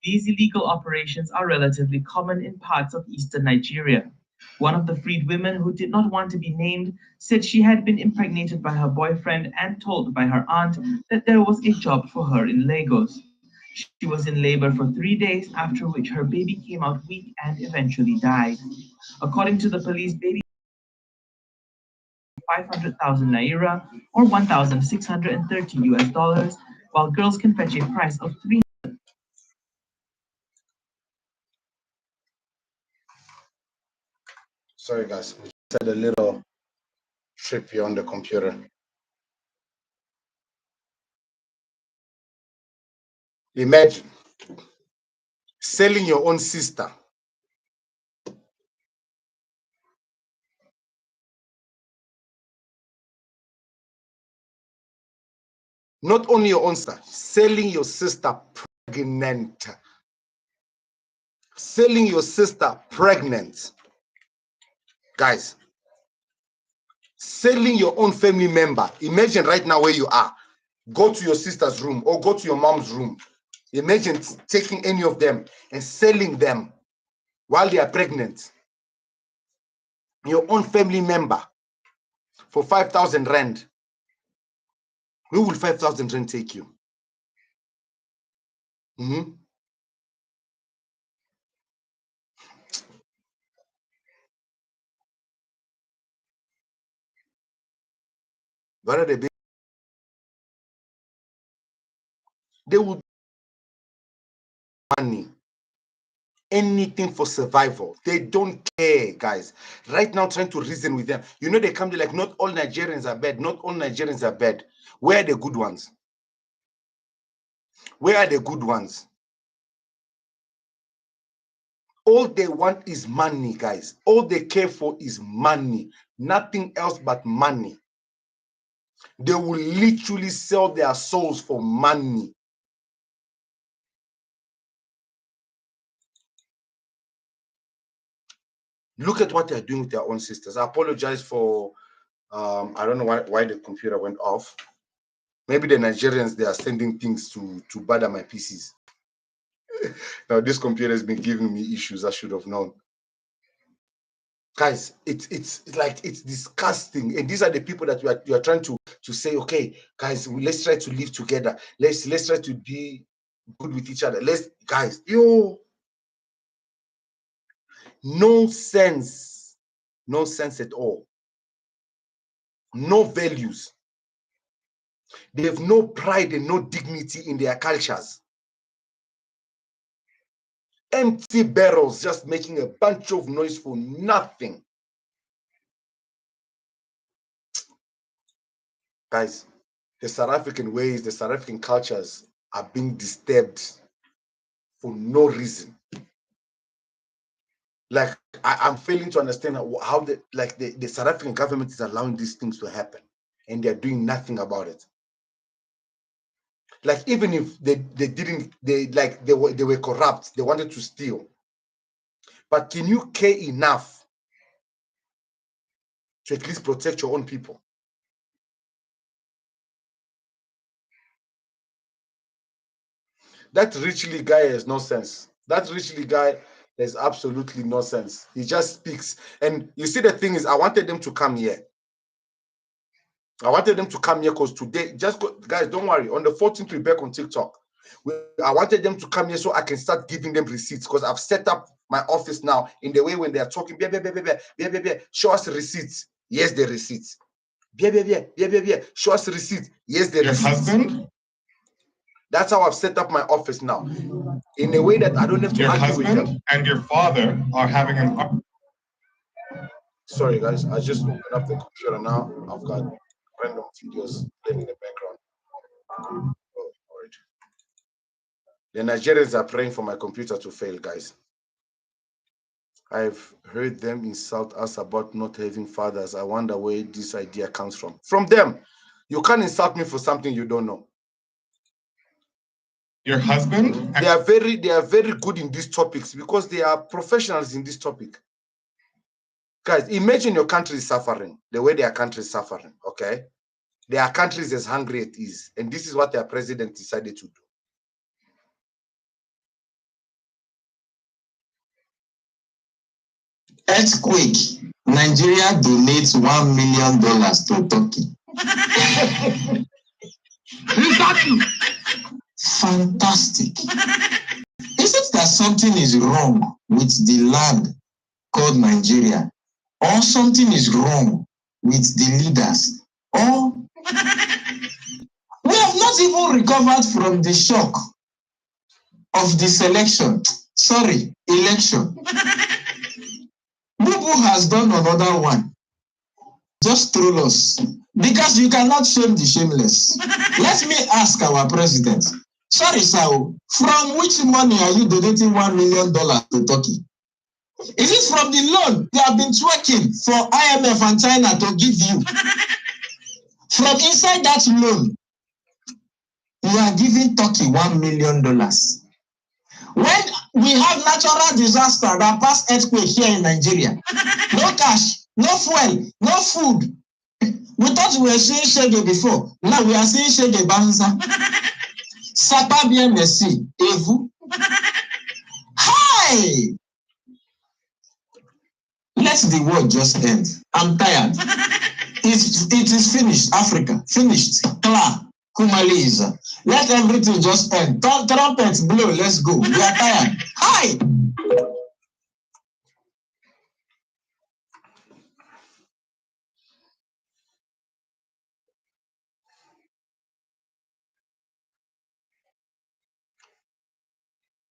These illegal operations are relatively common in parts of eastern Nigeria. One of the freed women, who did not want to be named, said she had been impregnated by her boyfriend and told by her aunt that there was a job for her in Lagos. She was in labor for 3 days, after which her baby came out weak and eventually died. According to the police, baby 500,000 naira or 1,630 US dollars, while girls can fetch a price of 3. Sorry, guys. We just had a little trip here on the computer. Imagine selling your own sister. Not only your own sister, selling your sister pregnant. Selling your sister pregnant. Guys, selling your own family member. Imagine right now where you are. Go to your sister's room or go to your mom's room. Imagine taking any of them and selling them while they are pregnant. Your own family member for 5,000 rand. Where will 5,000 rand take you? What are they? They would money. Anything for survival. They don't care, guys. Right now, trying to reason with them. You know, they come to like, not all Nigerians are bad. Not all Nigerians are bad. Where are the good ones? Where are the good ones? All they want is money, guys. All they care for is money. Nothing else but money. They will literally sell their souls for money. Look at what they're doing with their own sisters. I apologize for, I don't know why the computer went off. Maybe the Nigerians, they are sending things to bother my PCs. Now, this computer has been giving me issues I should have known. Guys, it's like, it's disgusting. And these are the people that you are trying to say, okay, guys, let's try to live together. Let's try to be good with each other. Guys, no sense at all. No values. They have no pride and no dignity in their cultures. Empty barrels just making a bunch of noise for nothing. Guys, the South African ways, the South African cultures are being disturbed for no reason. Like, I'm failing to understand how the South African government is allowing these things to happen, and they're doing nothing about it. Like, even if they were corrupt, they wanted to steal. But can you care enough to at least protect your own people? That richly guy has no sense. That richly guy has absolutely no sense. He just speaks. And you see, the thing is, I wanted them to come here. I wanted them to come here because today, guys, don't worry. On the 14th, we're back on TikTok. I wanted them to come here so I can start giving them receipts, because I've set up my office now in the way when they are talking, show us receipts. Yes, the receipts. Show us receipts. Yes, the receipts. Your husband? That's how I've set up my office now, in a way that I don't have to argue with them. Your husband and your father are having an... Sorry, guys. I just opened up the computer now. I've got random videos playing in the background. Oh, all right. The Nigerians are praying for my computer to fail, guys. I've heard them insult us about not having fathers. I wonder where this idea comes from. From them. You can't insult me for something you don't know. Your husband? They are very good in these topics because they are professionals in this topic. Guys, imagine your country is suffering the way their country is suffering, okay? Their country is as hungry as it is, and this is what their president decided to do. Earthquake. Nigeria donates $1 million to Turkey. Fantastic. Is it that something is wrong with the land called Nigeria? Or something is wrong with the leaders? Or we have not even recovered from the shock of the election. Bubu has done another one. Just troll us. Because you cannot shame the shameless. Let me ask our president. Sorry, sir. From which money are you donating $1 million to Turkey? Is it from the loan they have been twerking for IMF and China to give you? From inside that loan, you are giving Turkey $1 million. When we have natural disaster that pass earthquake here in Nigeria, no cash, no fuel, no food. We thought we were seeing Shege before. Now we are seeing Shege Banza. Sapa bien merci. Et vous? Hi! Let the war just end. I'm tired. It is finished. Africa. Finished. Klar. Kumaliza. Let everything just end. Trumpets blow. Let's go. We are tired. Hi!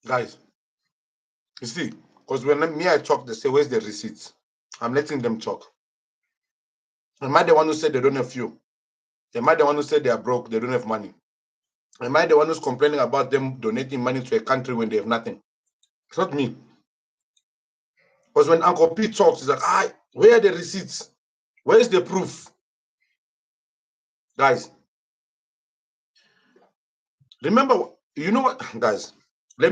Guys, you see, because when I talk, they say, where's the receipts? I'm letting them talk. Am I the one who said they don't have fuel? Am I the one who said they are broke, they don't have money? Am I the one who's complaining about them donating money to a country when they have nothing? It's not me. Because when Uncle Pete talks, he's like, where are the receipts? Where is the proof? Guys, remember, you know what, guys,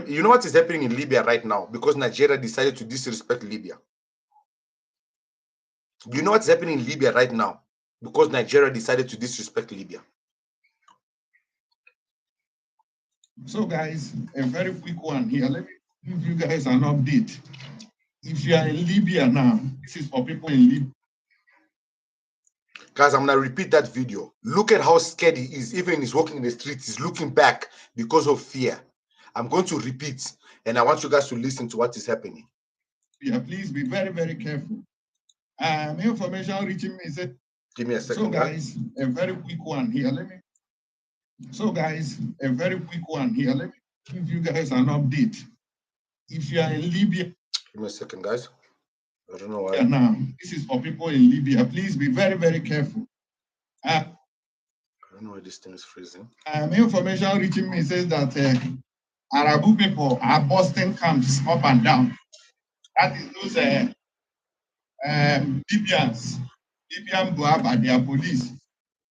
you know what is happening in Libya right now because Nigeria decided to disrespect Libya. You know what's happening in Libya right now because Nigeria decided to disrespect Libya. So guys, a very quick one here. Let me give you guys an update. If you are in Libya now, this is for people in Libya. Guys, I'm going to repeat that video. Look at how scared he is. Even he's walking in the streets, he's looking back because of fear. I'm going to repeat, and I want you guys to listen to what is happening. Yeah, please be very, very careful. Information reaching me said, give me a second. So guys, a very quick one here. Let me give you guys an update. If you are in Libya, give me a second, guys. I don't know why. Yeah, now this is for people in Libya. Please be very, very careful. I don't know why this thing is freezing. Information reaching me says that Arabu people are busting camps up and down. That is those Libyan Guava, they are police.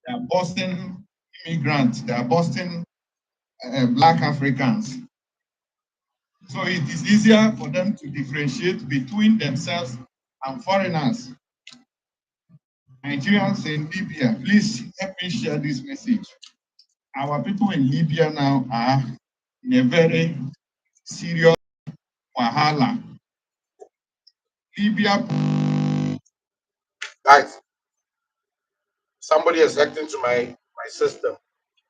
They are busting immigrants. They are busting Black Africans. So it is easier for them to differentiate between themselves and foreigners. Nigerians in Libya, please help me share this message. Our people in Libya now are in a very serious wahala. Libya. Guys, somebody has hacked into my system.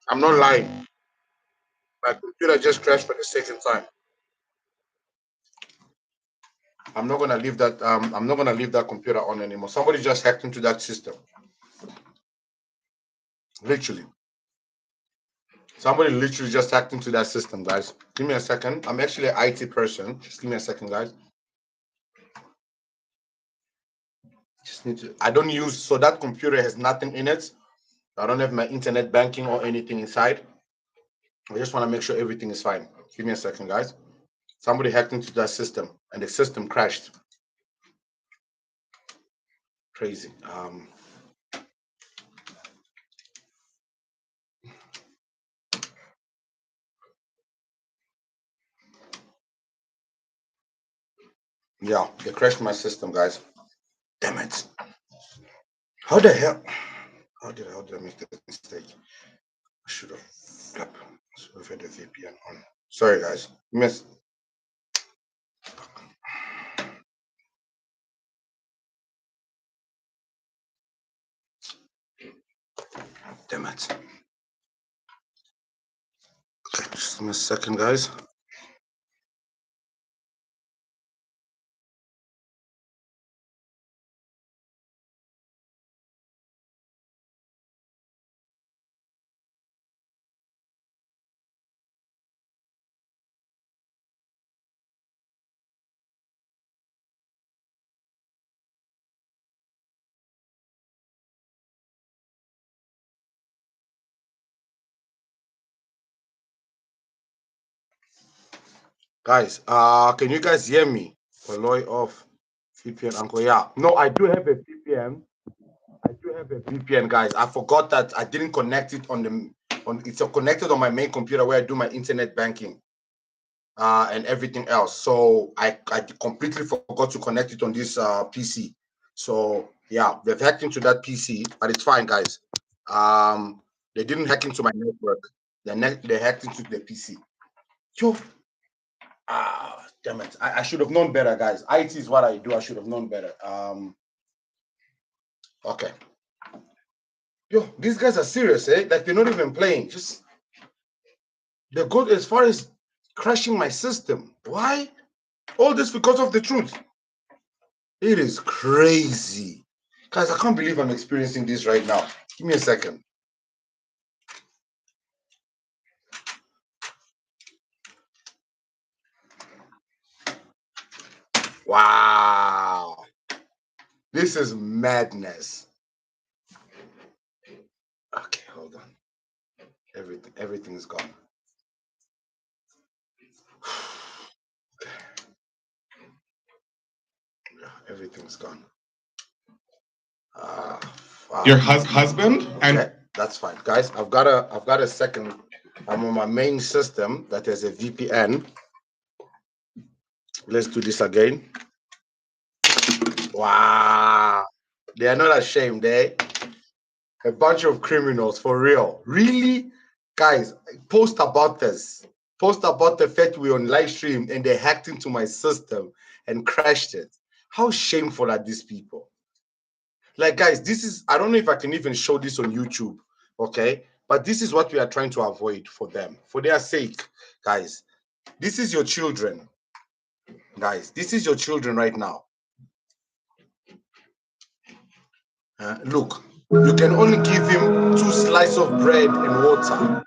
I'm not lying. My computer just crashed for the second time. I'm not gonna leave that. I'm not gonna leave that computer on anymore. Somebody just hacked into that system. Literally. Somebody literally just hacked into that system, guys. Give me a second. I'm actually an IT person. Just give me a second, guys. Just need to. I don't use. So that computer has nothing in it. I don't have my internet banking or anything inside. I just want to make sure everything is fine. Give me a second, guys. Somebody hacked into that system and the system crashed. Crazy. Yeah, they crashed my system, guys. Damn it. How the hell? How did I make that mistake? I should have had the VPN on. Sorry, guys. Miss. Damn it. Okay, just give me a second, guys. Guys, can you guys hear me? Poloi off VPN, Uncle. Yeah. No, I do have a VPN. I do have a VPN, guys. I forgot that I didn't connect it it's connected on my main computer where I do my internet banking and everything else. So I completely forgot to connect it on this PC. So yeah, they've hacked into that PC, but it's fine, guys. They didn't hack into my network. They hacked into the PC. Yo, damn it. I should have known better, guys. IT is what I do. I should have known better. Okay. Yo, these guys are serious, eh? Like they're not even playing. Just they're good as far as crashing my system. Why? All this because of the truth. It is crazy. Guys, I can't believe I'm experiencing this right now. Give me a second. Wow. This is madness. Okay, hold on. Everything is gone. Everything's gone. Your husband and okay, that's fine, guys. I've got a second. I'm on my main system that has a VPN. Let's do this again. Wow, they are not ashamed, eh? A bunch of criminals, for real. Really, guys, post about this. Post about the fact we're on live stream and they hacked into my system and crashed it. How shameful are these people? Like, guys, this is, I don't know if I can even show this on YouTube, okay? But this is what we are trying to avoid for them, for their sake, guys. This is your children, guys. This is your children right now. Look, you can only give him 2 slices of bread and water.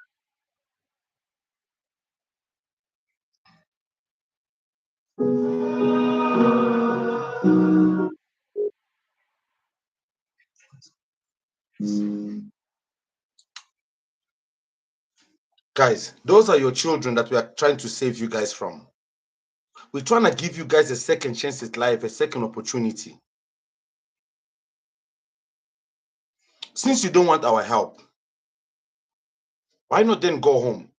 Guys, those are your children that we are trying to save you guys from. We're trying to give you guys a second chance at life, a second opportunity. Since you don't want our help, why not then go home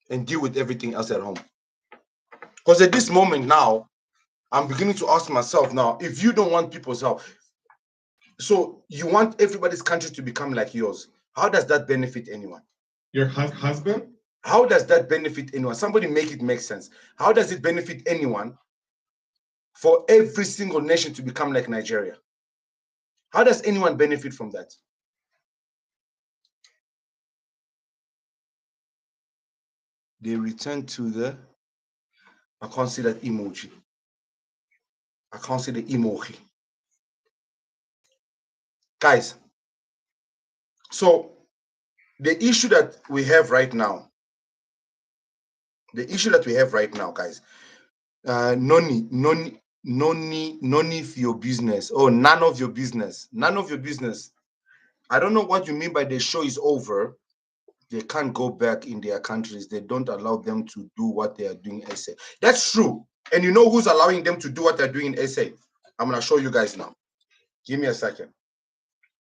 and deal with everything else at home? Because at this moment now, I'm beginning to ask myself now, if you don't want people's help, so you want everybody's country to become like yours, how does that benefit anyone? your husband? How does that benefit anyone? Somebody make it make sense. How does it benefit anyone for every single nation to become like Nigeria? How does anyone benefit from that? They return to the, I can't see that emoji. I can't see the emoji. Guys, so the issue that we have right now, guys, noni for your business. Oh, none of your business. None of your business. I don't know what you mean by the show is over. They can't go back in their countries. They don't allow them to do what they are doing in SA. That's true. And you know who's allowing them to do what they're doing in SA? I'm going to show you guys now. Give me a second.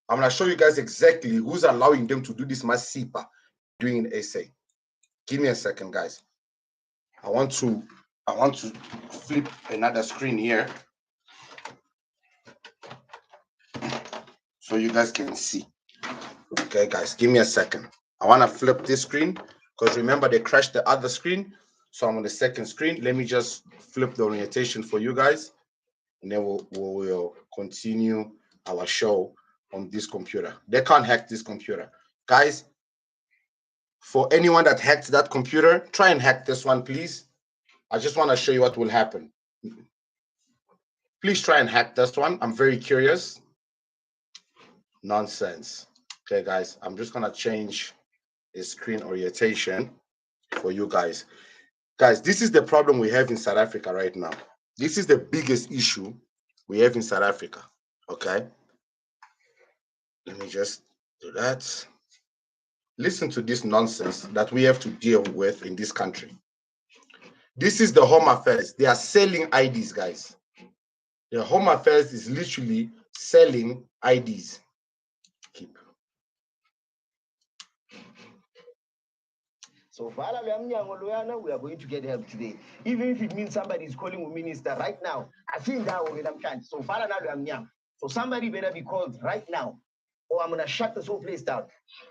I'm gonna show you guys exactly who's allowing them to do this masipa doing an essay. Give me a second, guys. I want to flip another screen here so you guys can see. Okay, guys, give me a second. I want to flip this screen because remember they crashed the other screen. So I'm on the second screen. Let me just flip the orientation for you guys, and then we'll continue our show on this computer. They can't hack this computer. Guys, for anyone that hacked that computer, try and hack this one, please. I just want to show you what will happen. Please try and hack this one. I'm very curious. Nonsense. Okay, guys, I'm just going to change the screen orientation for you guys. Guys, this is the problem we have in South Africa right now. This is the biggest issue we have in South Africa. Okay. Let me just do that. Listen to this nonsense that we have to deal with in this country. This is the Home Affairs. They are selling IDs, guys. The Home Affairs is literally selling IDs. Keep. So far, we are going to get help today. Even if it means somebody is calling a minister right now. I feel that with them chance. So far, so somebody better be called right now, or I'm gonna shut this whole place down.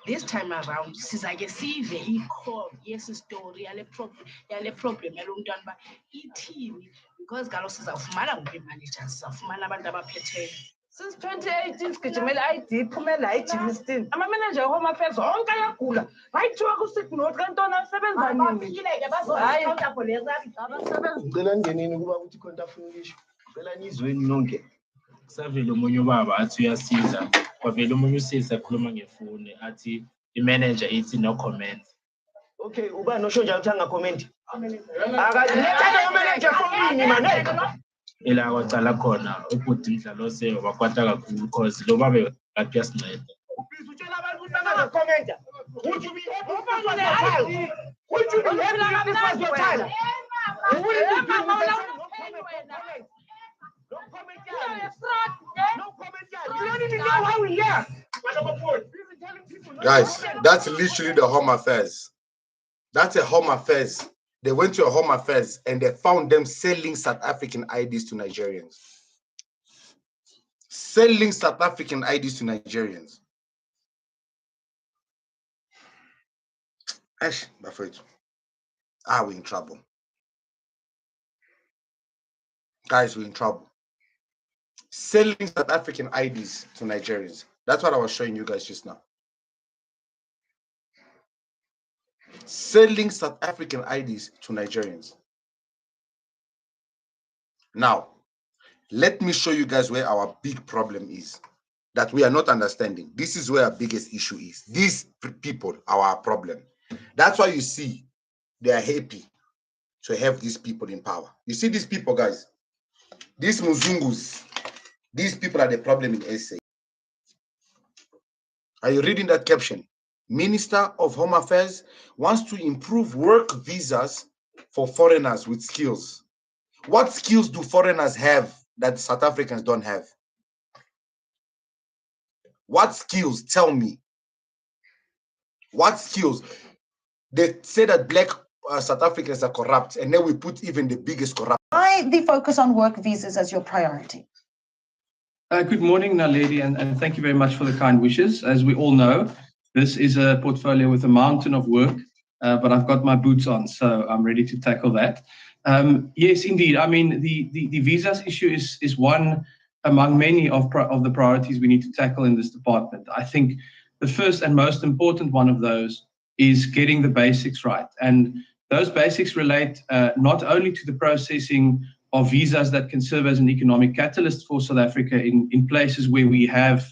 This time around, since I can see he called, yes, story, a problem, but because Galos is of Madam managers of Manabandaba Pete. Since 2018, Skitchmel ID, Pumela, I'm a manager of Home Affairs, on Kayakula. Right to a sick note, Cantona 7. Savile umunye ubaba athi uyasiza kwavele umunye usisa ekhuluma ngefoni athi imanager ithi no comment. Okay, uba no show njalo thanga comment. Akaletha manager for me man. Ila kwacala khona ubhuti Mdlalo se wakwata kakhulu because lo babe ngathi uyasinceda. Please utshela abantu ukuthi banga comment. Would you be happy if this was your child? Would you be happy if this was your child? You wouldn't be happy with no comment. No comment. You don't even know how we are. Guys, that's literally the Home Affairs. That's a Home Affairs. They went to a Home Affairs and they found them selling South African IDs to Nigerians. Selling South African IDs to Nigerians. Ash, my friend. Are we in trouble? Guys, we're in trouble. Selling South African IDs to Nigerians. That's what I was showing you guys just now. Selling South African IDs to Nigerians. Now, let me show you guys where our big problem is that we are not understanding. This is where our biggest issue is. These people are our problem. That's why you see they are happy to have these people in power. You see these people, guys, these Muzungus, these people are the problem in SA. Are you reading that caption? Minister of Home Affairs wants to improve work visas for foreigners with skills. What skills do foreigners have that South Africans don't have? What skills? Tell me. What skills? They say that black South Africans are corrupt, and then we put even the biggest corrupt. Why the focus on work visas as your priority? Good morning, Naledi, and thank you very much for the kind wishes. As we all know, this is a portfolio with a mountain of work, but I've got my boots on, so I'm ready to tackle that. Yes, indeed. I mean, the visas issue is one among many of the priorities we need to tackle in this department. I think the first and most important one of those is getting the basics right. And those basics relate not only to the processing of visas that can serve as an economic catalyst for South Africa in places where we have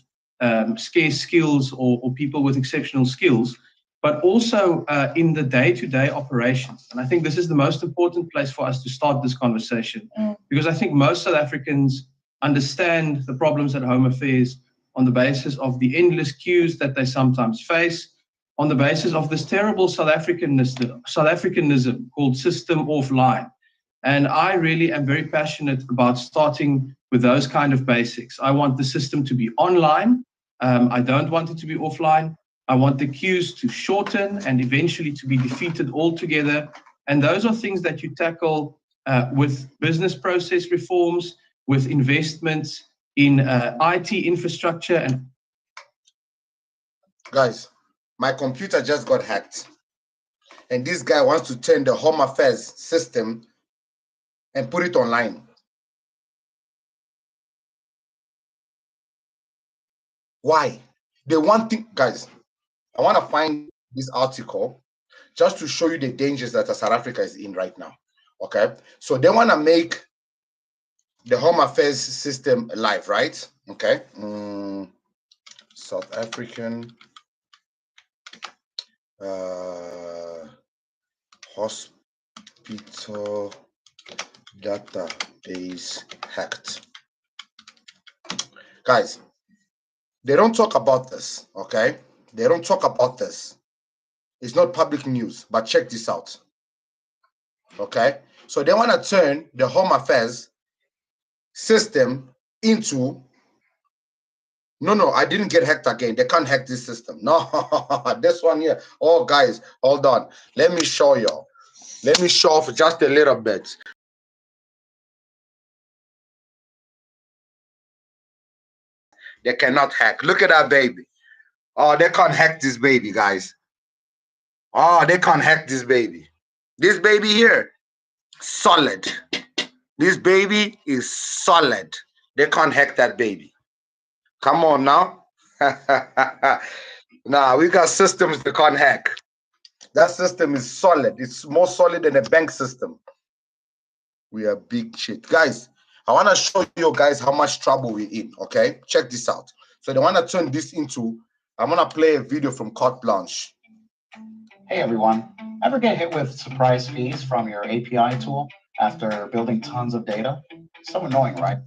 scarce skills or people with exceptional skills, but also in the day-to-day operations. And I think this is the most important place for us to start this conversation, because I think most South Africans understand the problems at Home Affairs on the basis of the endless queues that they sometimes face, on the basis of this terrible South Africanism called system offline. And I really am very passionate about starting with those kind of basics. I want the system to be online. I don't want it to be offline. I want the queues to shorten and eventually to be defeated altogether. And those are things that you tackle with business process reforms, with investments in IT infrastructure. And guys, my computer just got hacked. And this guy wants to turn the Home Affairs system and put it online. Why? They want thing, guys. I want to find this article just to show you the dangers that South Africa is in right now. Okay, so they want to make the Home Affairs system live, right? Okay, South African hospital database hacked. Guys, they don't talk about this, okay? They don't talk about this. It's not public news, but check this out. Okay? So they want to turn the Home Affairs system into, no, I didn't get hacked again. They can't hack this system. No, this one here. Oh, guys, hold on. Let me show you. Let me show off just a little bit. They cannot hack. Look at that baby. Oh, they can't hack this baby, guys. Oh, they can't hack this baby. This baby here, solid. This baby is solid. They can't hack that baby. Come on now. Nah, we got systems they can't hack. That system is solid. It's more solid than a bank system. We are big shit. Guys, I want to show you guys how much trouble we're in, okay? Check this out. So they want to turn this into, I'm going to play a video from Carte Blanche. Hey everyone, ever get hit with surprise fees from your API tool after building tons of data? So annoying, right?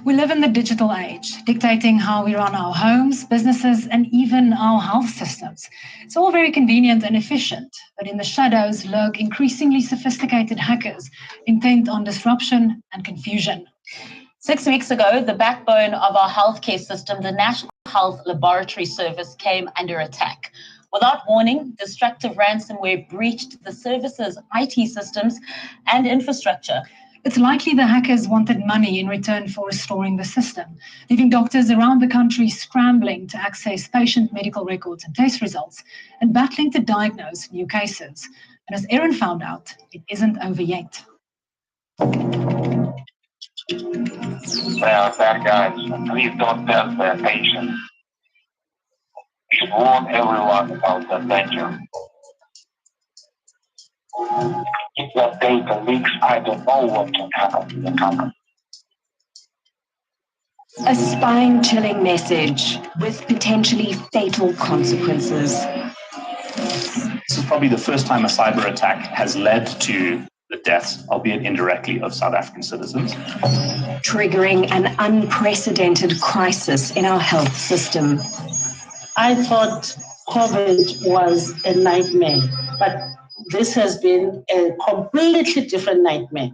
We live in the digital age, dictating how we run our homes, businesses, and even our health systems. It's all very convenient and efficient, but in the shadows lurk increasingly sophisticated hackers intent on disruption and confusion. 6 weeks ago, the backbone of our healthcare system, the National Health Laboratory Service, came under attack. Without warning, destructive ransomware breached the service's IT systems and infrastructure. It's likely the hackers wanted money in return for restoring the system, leaving doctors around the country scrambling to access patient medical records and test results and battling to diagnose new cases. And as Erin found out, it isn't over yet. Well, bad guys, please don't test their patients. We should warn everyone about the danger. If that data leaks, I don't know what can happen to the company. A spine-chilling message with potentially fatal consequences. This is probably the first time a cyber attack has led to the deaths, albeit indirectly, of South African citizens. Triggering an unprecedented crisis in our health system. I thought COVID was a nightmare, but this has been a completely different nightmare.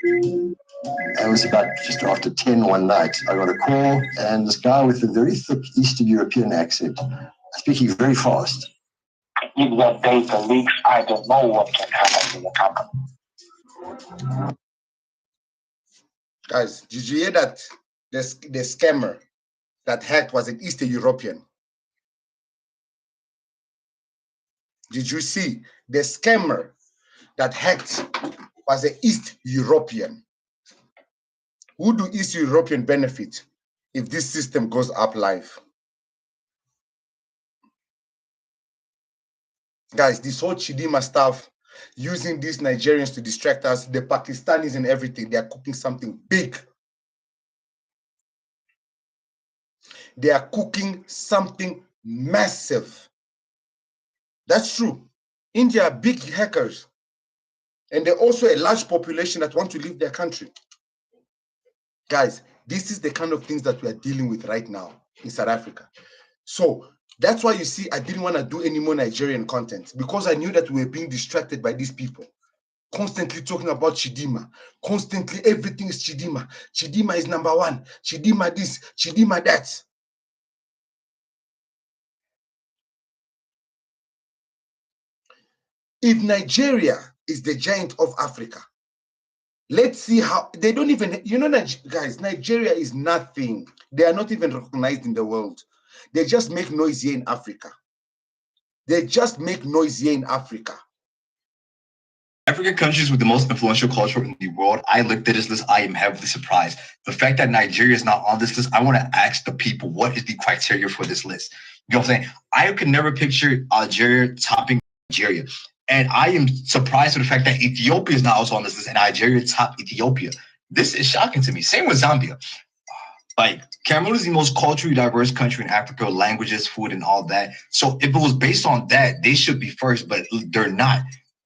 It was about just after 10 one night. I got a call, and this guy with a very thick Eastern European accent, speaking very fast. If that data leaks, I don't know what can happen to the company. Guys, did you hear that the scammer that hacked was an Eastern European? Did you see the scammer that hacked was an East European? Who do East European benefit if this system goes up live? Guys, this whole Chidima stuff, using these Nigerians to distract us, the Pakistanis and everything, they are cooking something big. They are cooking something massive. That's true. India are big hackers. And they're also a large population that want to leave their country. Guys, this is the kind of things that we are dealing with right now in South Africa. So that's why you see, I didn't want to do any more Nigerian content, because I knew that we were being distracted by these people. constantly talking about Chidima. Constantly, everything is Chidima. Chidima is number one. Chidima this, Chidima that. If Nigeria is the giant of Africa, let's see how they don't even, guys, Nigeria is nothing. They are not even recognized in the world. They just make noise here in Africa. They just make noise here in Africa. African countries with the most influential culture in the world, I looked at this list, I am heavily surprised. The fact that Nigeria is not on this list, I want to ask the people, what is the criteria for this list? You know what I'm saying? I could never picture Algeria topping Nigeria. And I am surprised with the fact that Ethiopia is not also on this list and Nigeria top Ethiopia. This is shocking to me. Same with Zambia. Like, Cameroon is the most culturally diverse country in Africa, languages, food, and all that. So if it was based on that, they should be first, but they're not.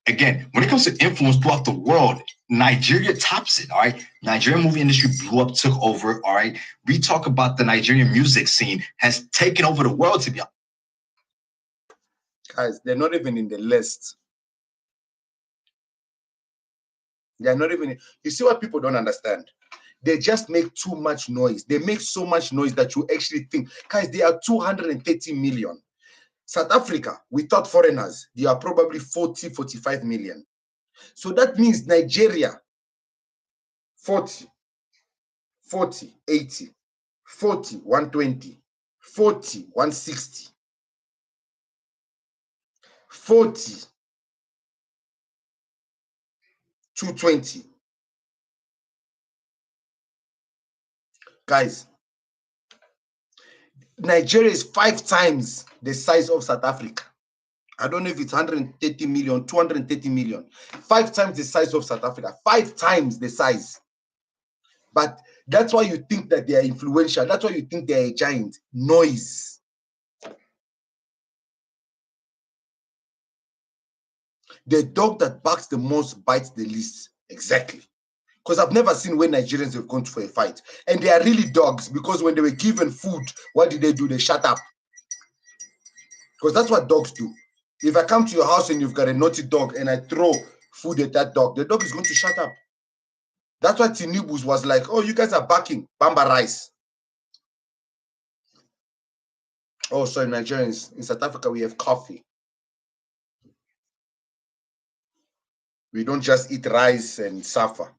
Again, when it comes to influence throughout the world, Nigeria tops it, all right? Nigerian movie industry blew up, took over, all right? We talk about the Nigerian music scene has taken over the world, to be honest. Guys, they're not even in the list. They're not even, you see what people don't understand? They just make too much noise. They make so much noise that you actually think, guys, they are 230 million. South Africa, without foreigners, they are probably 40, 45 million. So that means Nigeria, 40, 80, 40, 120, 40, 160, 40, 220. Guys, Nigeria is 5 times the size of South Africa. I don't know if it's 130 million, 230 million. 5 times the size of South Africa. 5 times the size. But that's why you think that they are influential. That's why you think they are a giant. Noise. The dog that barks the most bites the least. Exactly. Because I've never seen when Nigerians have gone for a fight. And they are really dogs, because when they were given food, what did they do? They shut up. Because that's what dogs do. If I come to your house and you've got a naughty dog and I throw food at that dog, the dog is going to shut up. That's why Tinubus was like, oh, you guys are barking. Bamba rice. Oh, sorry, Nigerians. In South Africa, we have coffee. We don't just eat rice and suffer.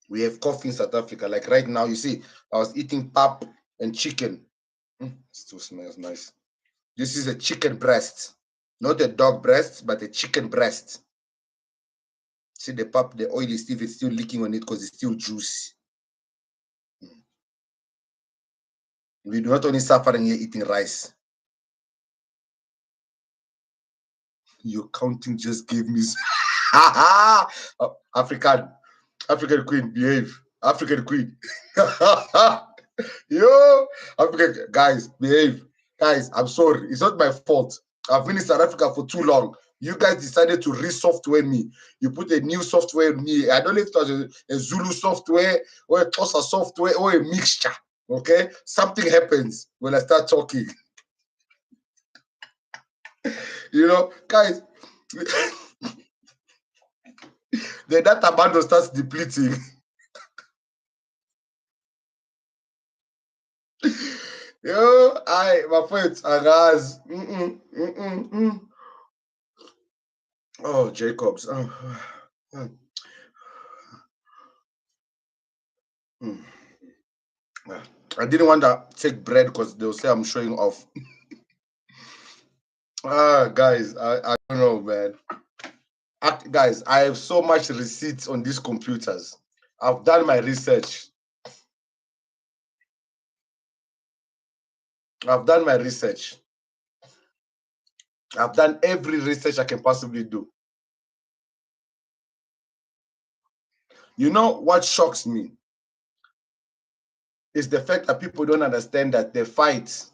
We have coffee in South Africa. Like right now, you see, I was eating pap and chicken. It still smells nice. This is a chicken breast. Not a dog breast, but a chicken breast. See the pap, the oil is still leaking on it because it's still juicy. We do not only suffering here eating rice. Your counting just gave me African queen, behave. African queen. Yo, African guys, behave. Guys, I'm sorry. It's not my fault. I've been in South Africa for too long. You guys decided to re-software me. You put a new software in me. I don't know if it was a Zulu software or a Xhosa software or a mixture. Okay? Something happens when I start talking. You know, guys, the data bundle starts depleting. Yo, my friends, Araz. Oh, Jacobs. I didn't want to take bread because they'll say I'm showing off. Guys, I don't know, man. Guys, I have so much receipts on these computers. I've done my research. I've done my research. I've done every research I can possibly do. You know what shocks me is the fact that people don't understand that the fight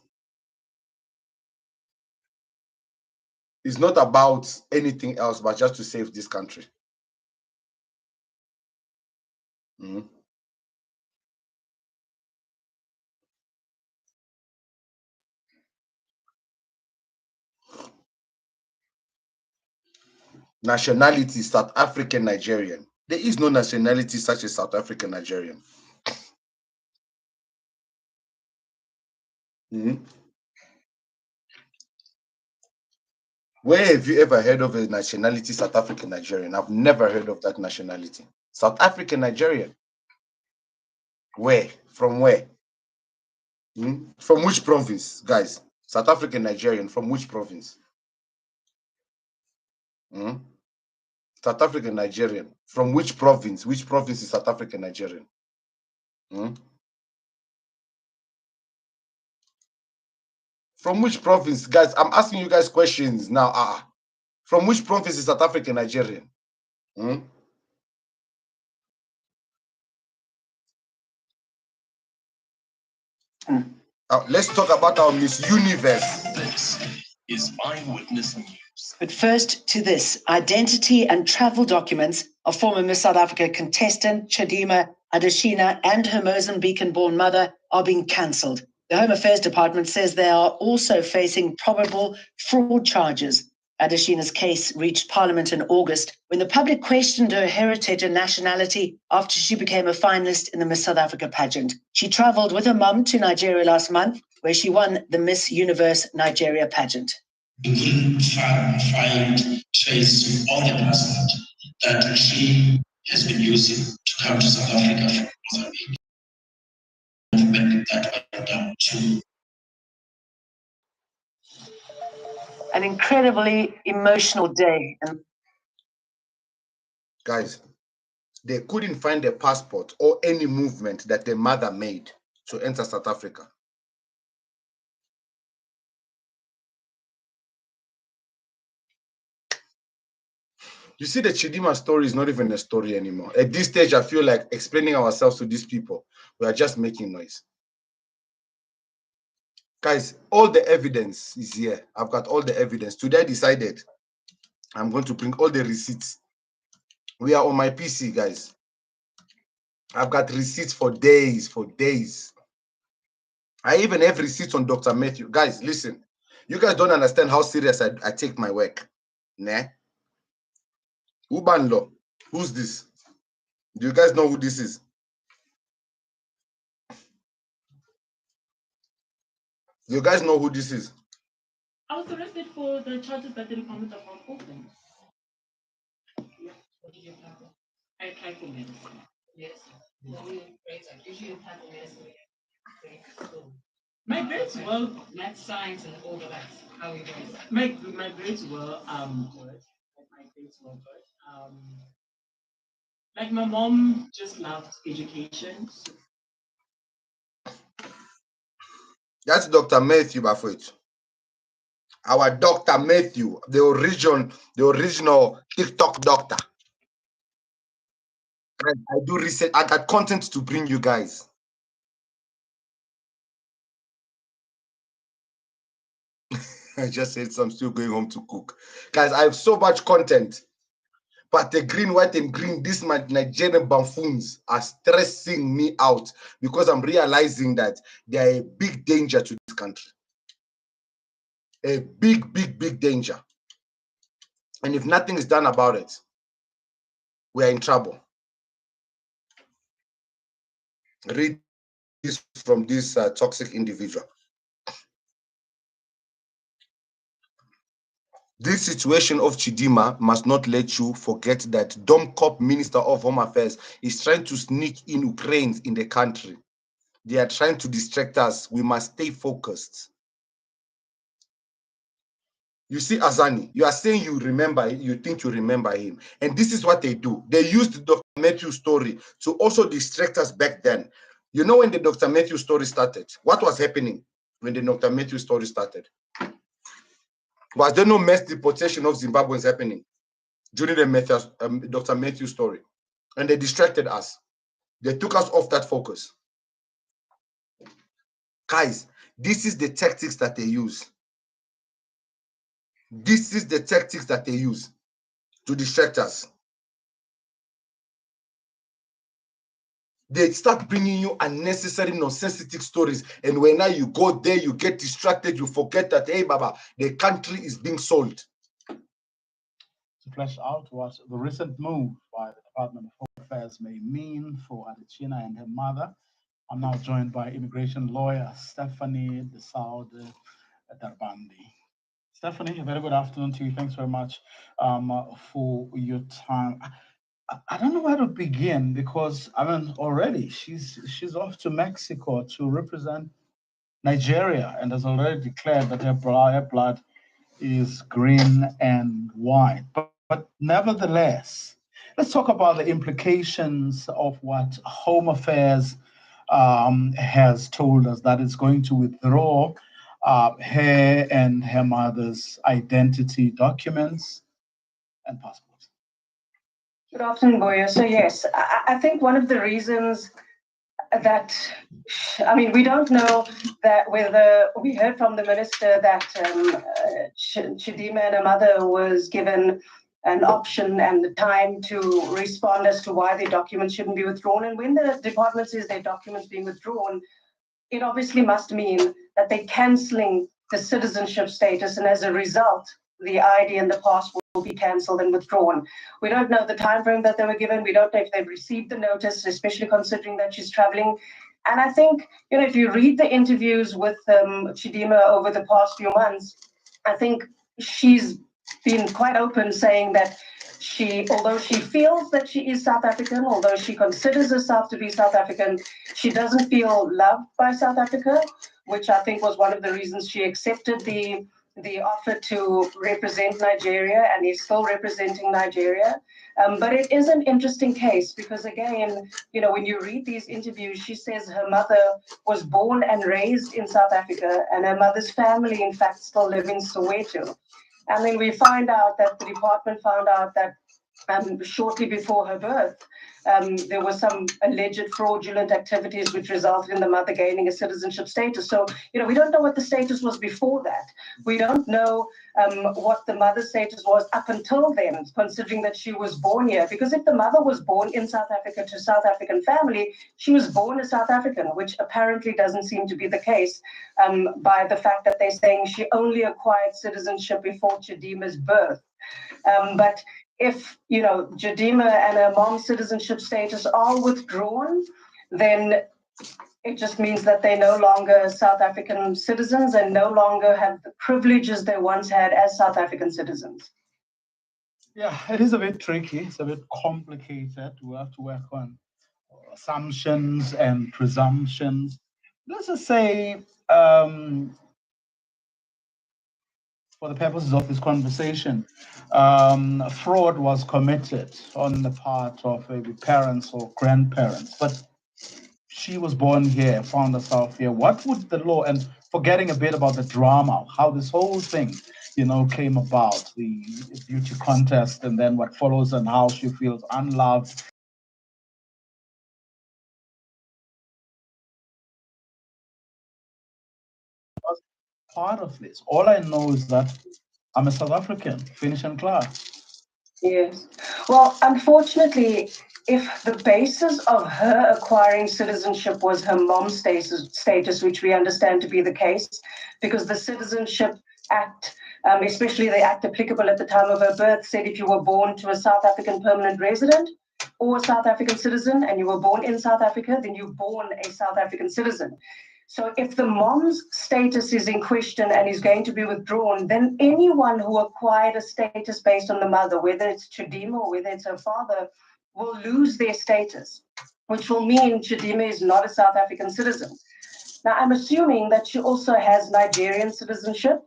is not about anything else but just to save this country. nationality South African Nigerian. There is no nationality such as South African Nigerian. Where have you ever heard of a nationality South African Nigerian? I've never heard of that nationality. South African Nigerian. Where? From where? From which province, guys? South African Nigerian, from which province? South African Nigerian. From which province? Which province is South African Nigerian? From which province? Guys, I'm asking you guys questions now. From which province is South African Nigerian? Let's talk about our Miss Universe. This is Eyewitness News. But first to this, identity and travel documents of former Miss South Africa contestant Chidima Adeshina and her Mozambican-born mother are being cancelled. The Home Affairs Department says they are also facing probable fraud charges. Adeshina's case reached Parliament in August when the public questioned her heritage and nationality after she became a finalist in the Miss South Africa pageant. She travelled with her mum to Nigeria last month, where she won the Miss Universe Nigeria pageant. We couldn't find trace on the passport that she has been using to come to South Africa from Mozambique. That went down to an incredibly emotional day. Guys, they couldn't find a passport or any movement that the mother made to enter South Africa. You see, the Chidima story is not even a story anymore. At this stage, I feel like explaining ourselves to these people, we are just making noise. Guys, all the evidence is here. I've got all the evidence. Today I decided I'm going to bring all the receipts. We are on my PC, guys. I've got receipts for days, I even have receipts on Dr. Matthew. Guys, listen. You guys don't understand how serious I take my work. Nah. Ubanlo. Who's this? Do you guys know who this is? You guys know who this is? I was arrested for the charges that the Department of Health opened. Yeah. What did you apply for? I applied for medicine. Yes. Usually apply for medicine. My grades were math, science, and all of that. How are you guys? My grades were good. My grades were good. Like my mom just loved education. So That's Dr. Matthew Bafwit. Our Dr. Matthew, the original TikTok doctor. I do research. I got content to bring you guys. I just said so I'm still going home to cook. Guys, I have so much content. But the green, white, and green, these Nigerian buffoons are stressing me out because I'm realizing that they are a big danger to this country. A big, big, big danger. And if nothing is done about it, we are in trouble. Read this from this toxic individual. This situation of Chidima must not let you forget that Dom Kop, Minister of Home Affairs, is trying to sneak in Ukrainians in the country. They are trying to distract us. We must stay focused. You see, Azani, you are saying you remember, you think you remember him. And this is what they do. They used Dr. Matthew's story to also distract us back then. You know when the Dr. Matthew story started? What was happening when the Dr. Matthew story started? Was there no mass deportation of Zimbabweans happening during the Dr. Matthew story? And they distracted us. They took us off that focus. Guys, this is the tactics that they use. This is the tactics that they use to distract us. They start bringing you unnecessary, non-sensitive stories. And when now you go there, you get distracted, you forget that, hey, Baba, the country is being sold. to flesh out what the recent move by the Department of Home Affairs may mean for Adesina and her mother. I'm now joined by immigration lawyer Stephanie de Saude Darbandi. Stephanie, a very good afternoon to you. Thanks very much for your time. I don't know where to begin because I mean already she's off to Mexico to represent Nigeria and has already declared that her blood is green and white. But nevertheless, let's talk about the implications of what Home Affairs has told us, that it's going to withdraw her and her mother's identity documents and passports. Good afternoon, Boya. So yes, I think one of the reasons that, I mean, we don't know that whether we heard from the minister that Chidima and her mother was given an option and the time to respond as to why their documents shouldn't be withdrawn. And when the department says their documents being withdrawn, it obviously must mean that they're cancelling the citizenship status, and as a result, the ID and the passport will be cancelled and withdrawn. We don't know the time frame that they were given. We don't know if they've received the notice, especially considering that she's traveling. And I think, you know, if you read the interviews with Chidima over the past few months, I think she's been quite open saying that although she feels that she is South African, although she considers herself to be South African, she doesn't feel loved by South Africa, which I think was one of the reasons she accepted the offer to represent Nigeria and is still representing Nigeria. But it is an interesting case because, again, you know, when you read these interviews, she says her mother was born and raised in South Africa and her mother's family, in fact, still live in Soweto. And then we find out that the department found out that shortly before her birth, there was some alleged fraudulent activities which resulted in the mother gaining a citizenship status. So, you know, we don't know what the status was before that. We don't know what the mother's status was up until then, considering that she was born here. Because if the mother was born in South Africa to a South African family, she was born a South African, which apparently doesn't seem to be the case by the fact that they're saying she only acquired citizenship before Chidima's birth. But if, you know, Chidima and her mom's citizenship status are withdrawn, then it just means that they're no longer South African citizens and no longer have the privileges they once had as South African citizens. Yeah, it is a bit tricky. It's a bit complicated. We have to work on assumptions and presumptions. Let's just say, for the purposes of this conversation, fraud was committed on the part of maybe parents or grandparents, but she was born here, found herself here. What would the law, and forgetting a bit about the drama, how this whole thing, you know, came about, the beauty contest, and then what follows and how she feels unloved. Part of this. All I know is that I'm a South African, finishing class. Yes. Well, unfortunately, if the basis of her acquiring citizenship was her mom's status, which we understand to be the case, because the Citizenship Act, especially the act applicable at the time of her birth, said if you were born to a South African permanent resident or a South African citizen and you were born in South Africa, then you're born a South African citizen. So if the mom's status is in question and is going to be withdrawn, then anyone who acquired a status based on the mother, whether it's Chidima or whether it's her father, will lose their status, which will mean Chidima is not a South African citizen. Now, I'm assuming that she also has Nigerian citizenship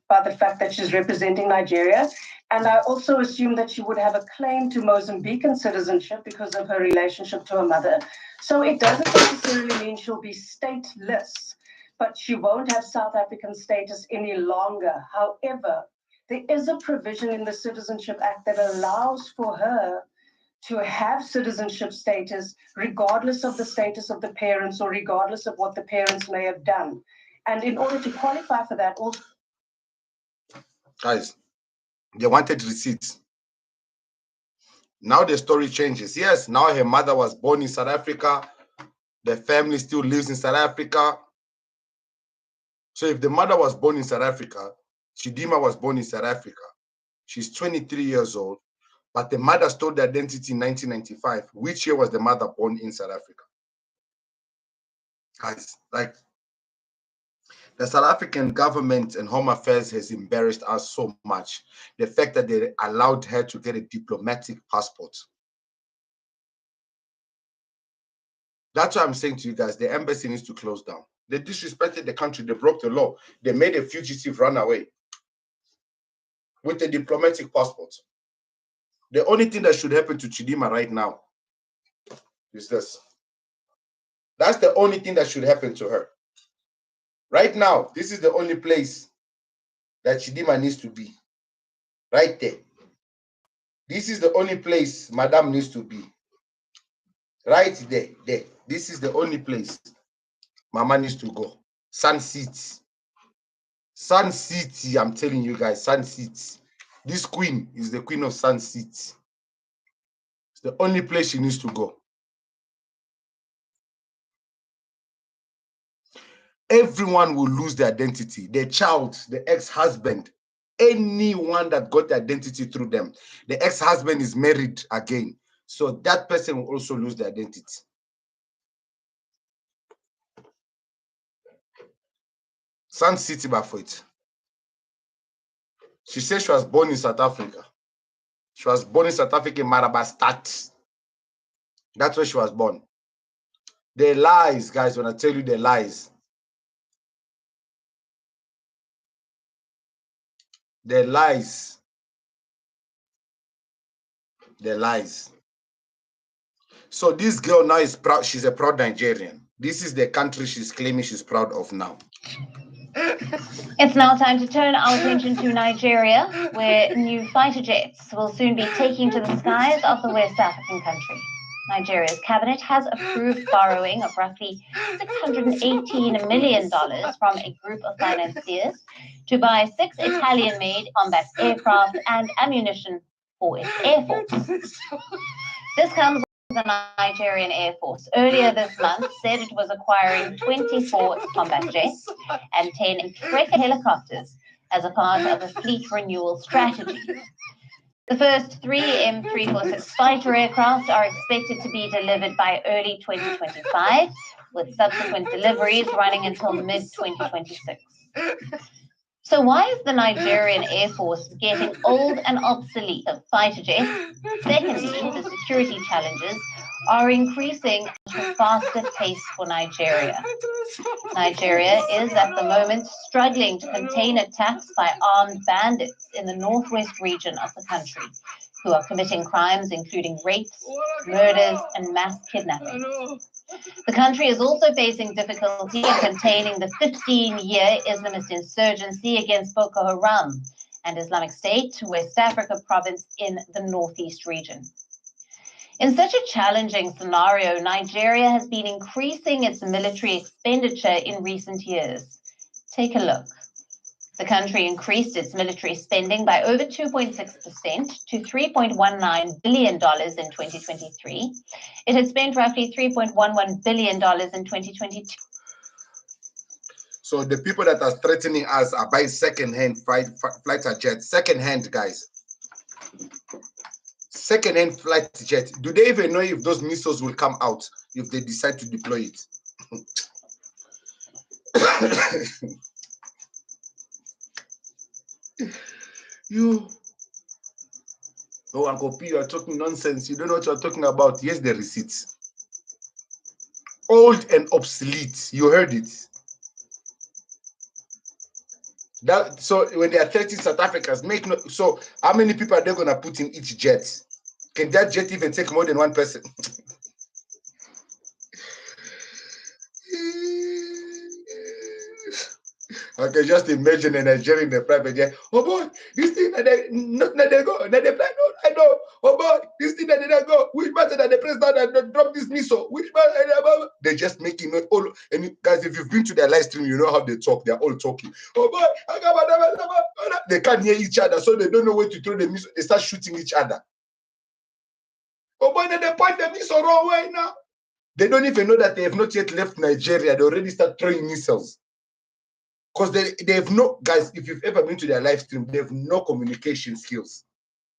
by the fact that she's representing Nigeria. And I also assume that she would have a claim to Mozambican citizenship because of her relationship to her mother. So it doesn't necessarily mean she'll be stateless, but she won't have South African status any longer. However, there is a provision in the Citizenship Act that allows for her to have citizenship status regardless of the status of the parents or regardless of what the parents may have done. And in order to qualify for that, also... Guys, they wanted receipts. Now the story changes. Yes, now her mother was born in South Africa. The family still lives in South Africa. So if the mother was born in South Africa, Chidima was born in South Africa, She's 23 years old, but the mother stole the identity in 1995. Which year was the mother born in South Africa? Guys, like, the South African government and Home Affairs has embarrassed us so much. The fact that they allowed her to get a diplomatic passport. That's what I'm saying to you guys. The embassy needs to close down. They disrespected the country. They broke the law. They made a fugitive run away with a diplomatic passport. The only thing that should happen to Chidima right now is this. That's the only thing that should happen to her. Right now, this is the only place that Chidima needs to be. Right there. This is the only place Madame needs to be. Right there. There. This is the only place Mama needs to go. Sun City. Sun City, I'm telling you guys, Sun City. This queen is the queen of Sun City. It's the only place she needs to go. Everyone will lose their identity. Their child, the ex-husband, anyone that got the identity through them. The ex-husband is married again. So that person will also lose their identity. Sun City Baffoit. She said she was born in South Africa. She was born in South Africa in Marabastad. That's where she was born. The lies, guys, when I tell you the lies. The lies. The lies. So this girl now is proud. She's a proud Nigerian. This is the country she's claiming she's proud of now. It's now time to turn our attention to Nigeria, where new fighter jets will soon be taking to the skies of the West African country. Nigeria's cabinet has approved borrowing of roughly $618 million from a group of financiers to buy 6 Italian-made combat aircraft and ammunition for its air force. This comes the Nigerian Air Force earlier this month said it was acquiring 24 combat jets and 10 Tracker helicopters as a part of a fleet renewal strategy. The first 3 M346 fighter aircraft are expected to be delivered by early 2025, with subsequent deliveries running until mid-2026. So why is the Nigerian Air Force getting old and obsolete fighter jets? Secondly, the security challenges are increasing at a faster pace for Nigeria. Nigeria is at the moment struggling to contain attacks by armed bandits in the northwest region of the country, who are committing crimes including rapes, murders, and mass kidnapping. The country is also facing difficulty in containing the 15-year Islamist insurgency against Boko Haram and Islamic State, West Africa province in the northeast region. In such a challenging scenario, Nigeria has been increasing its military expenditure in recent years. Take a look. The country increased its military spending by over 2.6% to $3.19 billion in 2023. It had spent roughly $3.11 billion in 2022. So the people that are threatening us are buying second-hand fighter jets. Second-hand, guys. Second-hand flight jet. Do they even know if those missiles will come out if they decide to deploy it? Oh, Uncle P, you are talking nonsense. You don't know what you're talking about. Here's the receipts. Old and obsolete. You heard it. So when they are threatening South Africans, so how many people are they going to put in each jet? Can that jet even take more than one person? I can just imagine a Nigerian in the private jet. Oh boy, this thing that they go, that they fly, no, I know. Oh boy, this thing that they go. Which matter that the president that drop this missile? Which matter? They're just making it all. And guys, if you've been to their live stream, you know how they talk. They're all talking. Oh boy, they can't hear each other, so they don't know where to throw the missile. They start shooting each other. Oh boy, they point the missile wrong way now. They don't even know that they have not yet left Nigeria. They already start throwing missiles. Because they have no, guys, if you've ever been to their live stream, they have no communication skills.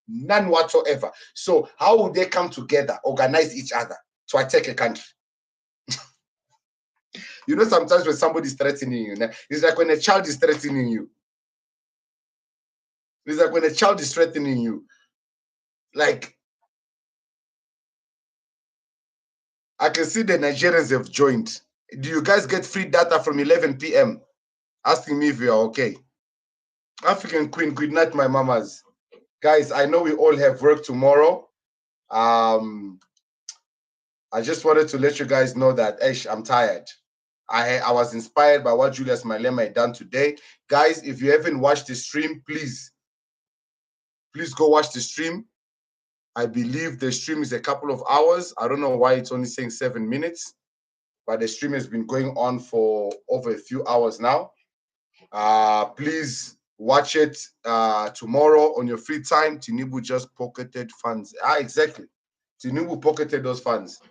None whatsoever. So how would they come together, organize each other to attack a country? You know, sometimes when somebody's threatening you, it's like when a child is threatening you. It's like when a child is threatening you. Like, I can see the Nigerians have joined. Do you guys get free data from 11 p.m. asking me if you're okay? African Queen, good night, my mamas. Guys, I know we all have work tomorrow. I just wanted to let you guys know that, I'm tired. I was inspired by what Julius Malema had done today. Guys, if you haven't watched the stream, please go watch the stream. I believe the stream is a couple of hours. I don't know why it's only saying 7 minutes, but the stream has been going on for over a few hours now. Please watch it tomorrow on your free time. Tinubu just pocketed funds. Exactly. Tinubu pocketed those funds.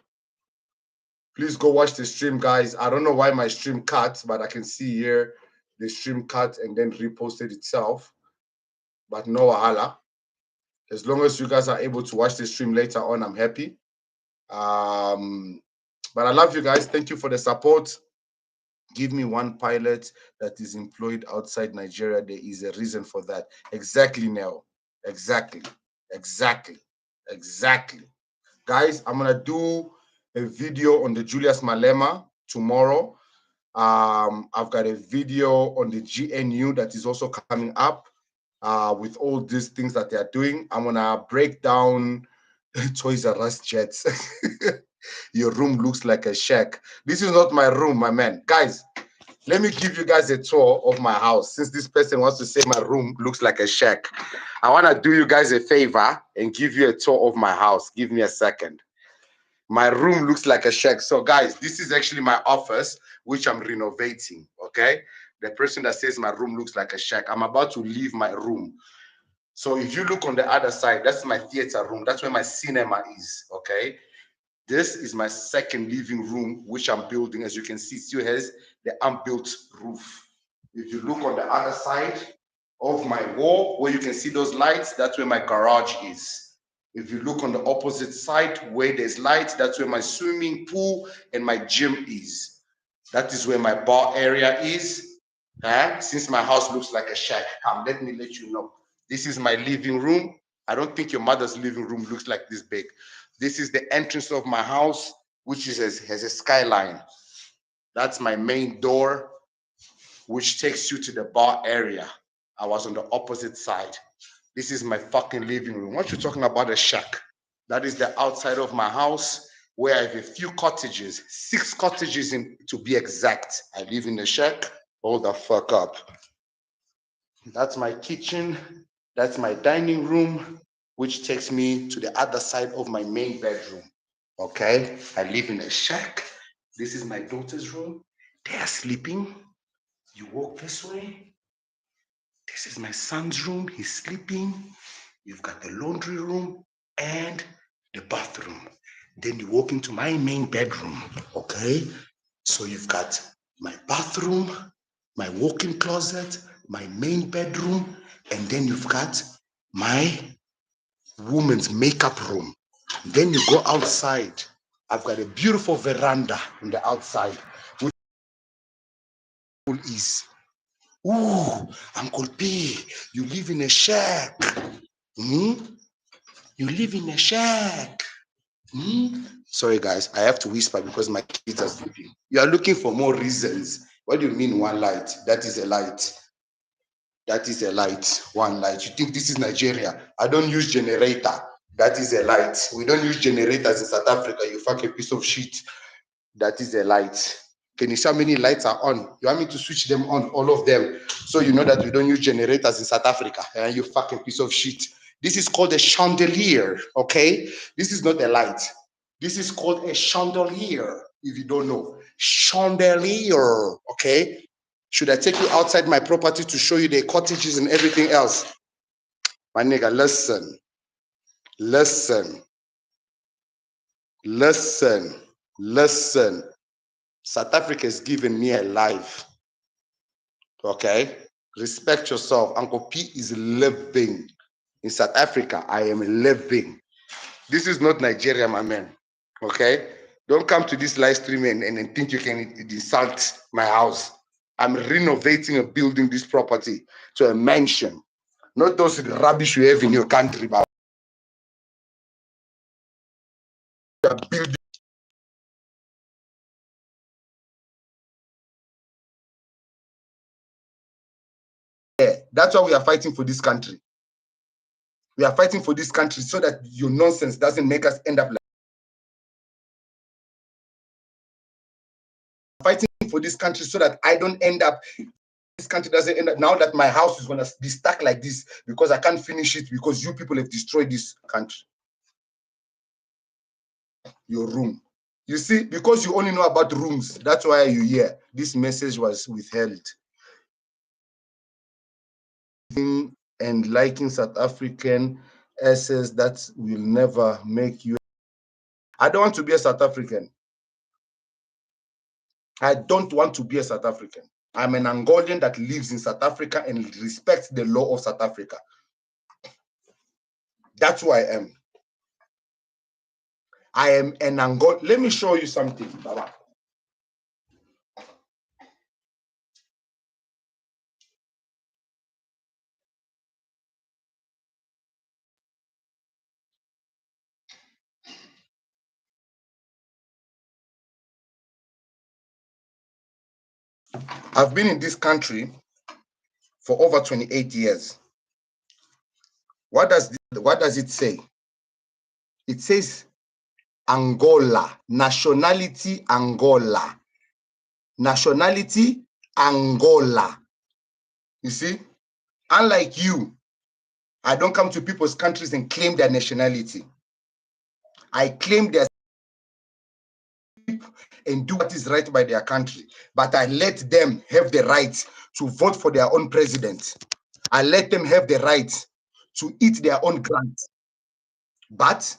Please go watch the stream, guys. I don't know why my stream cut, but I can see here the stream cut and then reposted itself. But no wahala. As long as you guys are able to watch the stream later on, I'm happy. But I love you guys. Thank you for the support. Give me one pilot that is employed outside Nigeria. There is a reason for that. Exactly, Nell. Exactly. Guys, I'm going to do a video on the Julius Malema tomorrow. I've got a video on the GNU that is also coming up with all these things that they are doing. I'm going to break down Toys R Us jets. Your room looks like a shack. This is not my room, my man. Guys, let me give you guys a tour of my house. Since this person wants to say my room looks like a shack, I want to do you guys a favor and give you a tour of my house. Give me a second. My room looks like a shack. So guys, this is actually my office, which I'm renovating, okay? The person that says my room looks like a shack, I'm about to leave my room. So if you look on the other side, that's my theater room. That's where my cinema is, okay? This is my second living room, which I'm building. As you can see, it still has the unbuilt roof. If you look on the other side of my wall, where you can see those lights, that's where my garage is. If you look on the opposite side where there's lights, that's where my swimming pool and my gym is. That is where my bar area is. Since my house looks like a shack, let me let you know. This is my living room. I don't think your mother's living room looks like this big. This is the entrance of my house, which has a skyline. That's my main door, which takes you to the bar area. I was on the opposite side. This is my fucking living room. What you talking about a shack? That is the outside of my house where I have a few cottages, 6 cottages to be exact. I live in the shack. Hold the fuck up. That's my kitchen. That's my dining room, which takes me to the other side of my main bedroom. Okay, I live in a shack. This is my daughter's room. They are sleeping. You walk this way. This is my son's room. He's sleeping. You've got the laundry room and the bathroom. Then you walk into my main bedroom. Okay, so you've got my bathroom, my walk-in closet, my main bedroom, and then you've got my woman's makeup room. Then you go outside. I've got a beautiful veranda on the outside, which is, ooh, Uncle P, you live in a shack. You live in a shack. Sorry, guys, I have to whisper because my kids are sleeping. You are looking for more reasons. What do you mean one light? That is a light. That is a light. One light. You think this is Nigeria? I don't use generator. That is a light. We don't use generators in South Africa. You fucking piece of shit. That is a light. Can you see how many lights are on? You want me to switch them on, all of them, so you know that we don't use generators in South Africa. You fucking piece of shit. This is called a chandelier, okay? This is not a light. This is called a chandelier, if you don't know. Chandelier, okay? Should I take you outside my property to show you the cottages and everything else? My nigga, listen. South Africa has given me a life. Okay? Respect yourself. Uncle P is living. In South Africa, I am living. This is not Nigeria, my man. Okay? Don't come to this live stream and think you can insult my house. I'm renovating and building this property to a mansion. Not those rubbish you have in your country, but building. Yeah, that's why we are fighting for this country. We are fighting for this country so that your nonsense doesn't make us end up like fighting for this country so that I don't end up, this country doesn't end up, now that my house is going to be stuck like this because I can't finish it because you people have destroyed this country. Your room. You see, because you only know about rooms, that's why you're here. This message was withheld. And liking South African essays that will never make you. I don't want to be a South African. I don't want to be a South African. I'm an Angolan that lives in South Africa and respects the law of South Africa. That's who I am. I am an Angolan. Let me show you something, Baba. I've been in this country for over 28 years. What does it say? It says Angola, nationality Angola, nationality Angola. You see, unlike you, I don't come to people's countries and claim their nationality. I claim their and do what is right by their country, but I let them have the right to vote for their own president. I let them have the right to eat their own grants. But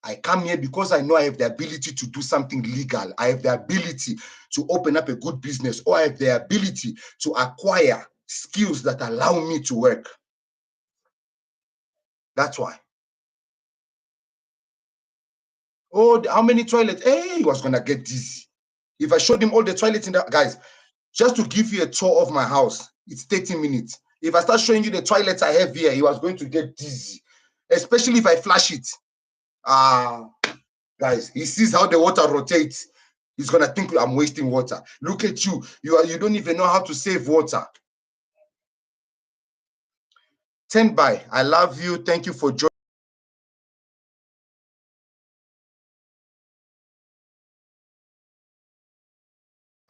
I come here because I know I have the ability to do something legal. I have the ability to open up a good business, or I have the ability to acquire skills that allow me to work. That's why. Oh, how many toilets? Hey, he was gonna get dizzy. If I showed him all the toilets in the guys, just to give you a tour of my house, it's 30 minutes. If I start showing you the toilets I have here, he was going to get dizzy, especially if I flash it. Guys, he sees how the water rotates. He's gonna think I'm wasting water. Look at you. You don't even know how to save water. 10 by. I love you. Thank you for joining.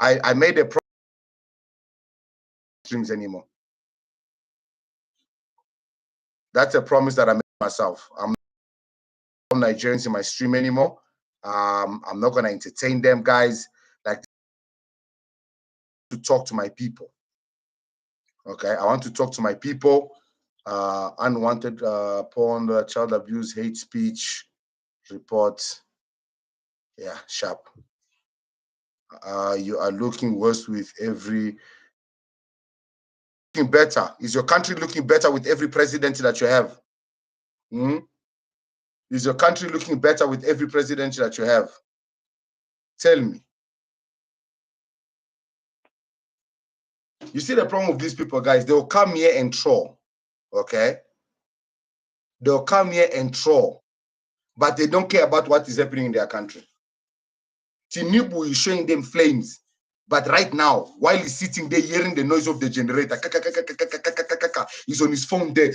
I made a promise streams anymore. That's a promise that I made myself. I'm not Nigerians in my stream anymore. I'm not gonna entertain them, guys. Like to talk to my people. Okay, I want to talk to my people. Unwanted porn, child abuse, hate speech, reports. Yeah, sharp. You are looking worse with every. Looking better. Is your country looking better with every president that you have? Is your country looking better with every president that you have? Tell me. You see the problem with these people, guys? They'll come here and troll. Okay? They'll come here and troll, but they don't care about what is happening in their country. Tinubu is showing them flames, but right now, while he's sitting there hearing the noise of the generator, he's on his phone there,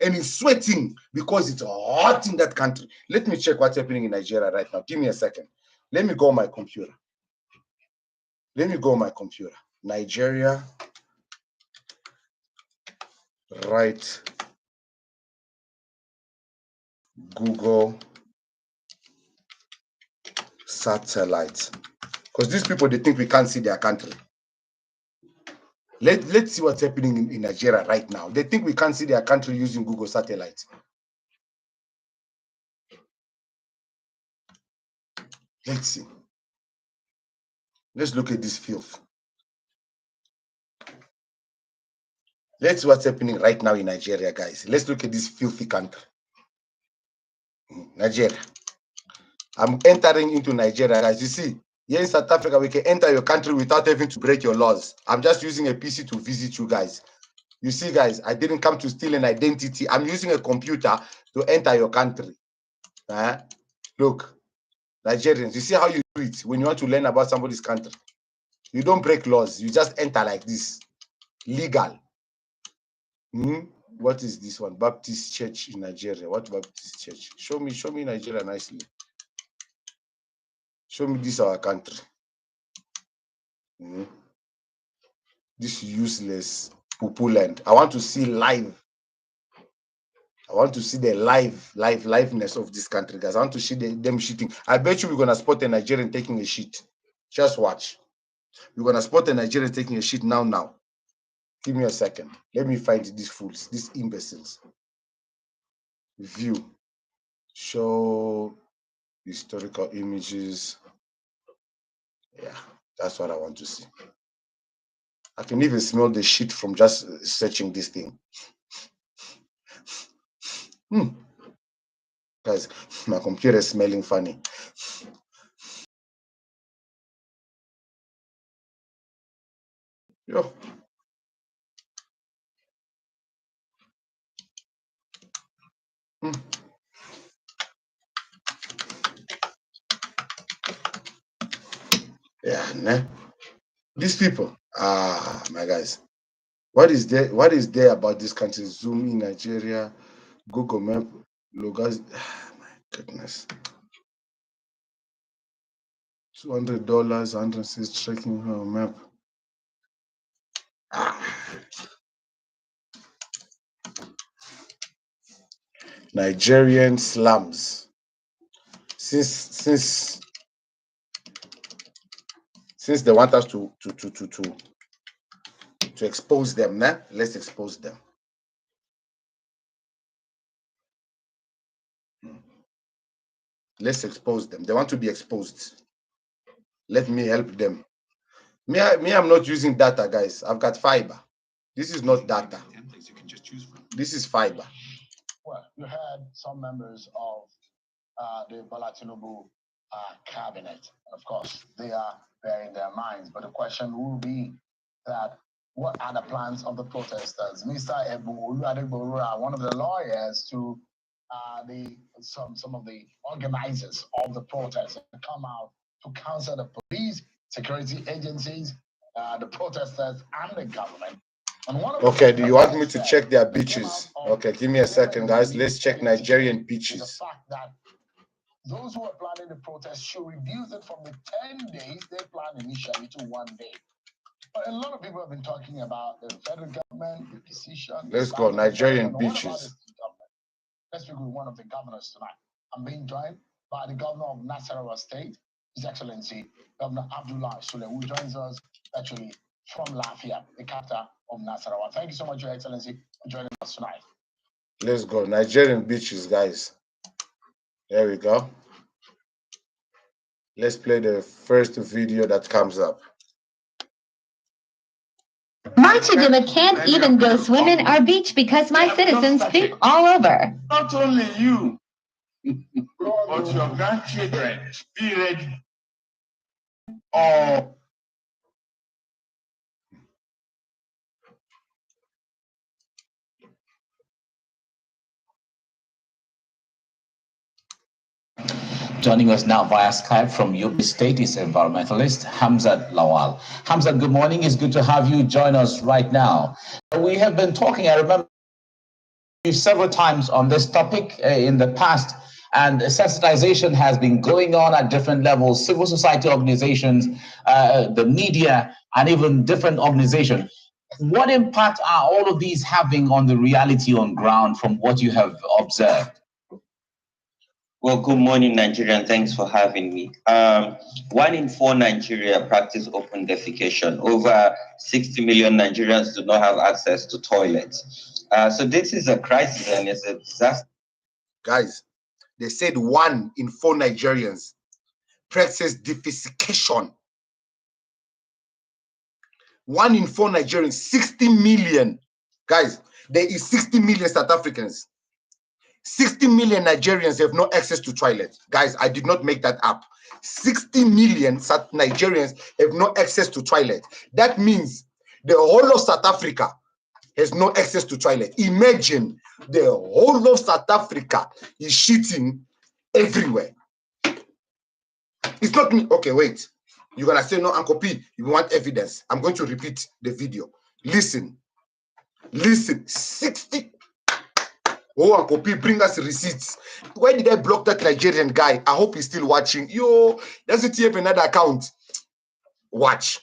and he's sweating because it's hot in that country. Let me check what's happening in Nigeria right now. Give me a second. Let me go on my computer. Let me go on my computer. Nigeria, right, Google satellite. Because these people, they think we can't see their country. Let's see what's happening in Nigeria right now. They think we can't see their country using Google satellite. Let's see. Let's look at this filth. Let's see what's happening right now in Nigeria, guys. Let's look at this filthy country. Nigeria. I'm entering into Nigeria, guys. You see, here in South Africa, we can enter your country without having to break your laws. I'm just using a PC to visit you guys. You see, guys, I didn't come to steal an identity. I'm using a computer to enter your country. Look, Nigerians, you see how you do it when you want to learn about somebody's country. You don't break laws. You just enter like this. Legal. What is this one? Baptist Church in Nigeria. What Baptist Church? Show me Nigeria nicely. Show me this our country. This useless poo land. I want to see live. I want to see the liveness of this country, guys. I want to see them shitting. I bet you we're gonna spot a Nigerian taking a shit. Just watch. We're gonna spot a Nigerian taking a shit now. Give me a second. Let me find these fools, these imbeciles. View. Show historical images. Yeah, that's what I want to see. I can even smell the shit from just searching this thing. Guys, my computer is smelling funny. Yo. Yeah, nah. These people, my guys. What is there about this country? Zoom in Nigeria, Google Map, logos. My goodness. $200, 106 tracking map. Nigerian slums. Since they want us to expose them, nah? Let's expose them. Let's expose them. They want to be exposed. Let me help them. Me, I'm not using data, guys. I've got fiber. This is not data. This is fiber. Well, you had some members of the Bola Tinubu cabinet. Of course, they are bearing their minds. But the question will be that what are the plans of the protesters? Mr. Ebu Oluwadegboro, one of the lawyers to some of the organizers of the protest, come out to counsel the police, security agencies, the protesters, and the government. Okay, do you want me to check their beaches? Okay, give me a second, guys. Let's check Nigerian beaches. Those who are planning the protest should reduce it from the 10 days they planned initially to 1 day. But a lot of people have been talking about the federal government, the decision. Let's go, Nigerian beaches. Let's speak with one of the governors tonight. I'm being joined by the governor of Nasarawa State, His Excellency, Governor Abdullah Sule, who joins us actually from Lafia, the capital of Nasarawa. Thank you so much, Your Excellency, for joining us tonight. Let's go, Nigerian beaches, guys. There we go. Let's play the first video that comes up. My Chidima can't even go swim in our beach because my citizens poop all over. Not only you, but your grandchildren be ready. Or Joining us now via Skype from Yobe State is environmentalist Hamzat Lawal. Hamzat, good morning. It's good to have you join us right now. We have been talking, I remember you several times on this topic in the past, and sensitization has been going on at different levels, civil society organizations, the media, and even different organizations. What impact are all of these having on the reality on ground from what you have observed? Well, good morning, Nigeria, and thanks for having me. 1 in 4 Nigeria practice open defecation. Over 60 million Nigerians do not have access to toilets. So this is a crisis and it's a disaster. Guys, they said 1 in 4 Nigerians practice defecation. 1 in 4 Nigerians, 60 million. Guys, there is 60 million South Africans. 60 million Nigerians have no access to toilet. Guys, I did not make that up. 60 million Nigerians have no access to toilet. That means the whole of South Africa has no access to toilet. Imagine the whole of South Africa is shitting everywhere. It's not me. Okay, wait. You're going to say, no, Uncle P, you want evidence. I'm going to repeat the video. Listen. Listen. 60. Oh, Uncle P, bring us receipts. Why did I block that Nigerian guy? I hope he's still watching. Yo, doesn't he have another account? Watch.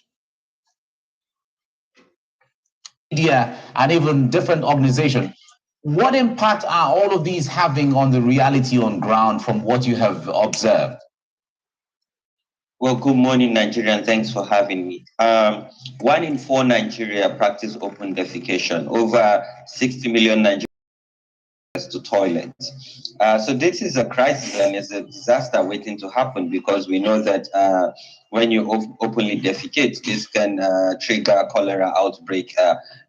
Media and even different organizations. What impact are all of these having on the reality on ground from what you have observed? Well, good morning, Nigeria, and thanks for having me. 1 in 4 Nigeria practice open defecation. Over 60 million Nigerians to toilets. So this is a crisis and it's a disaster waiting to happen, because we know that when you openly defecate, this can trigger a cholera outbreak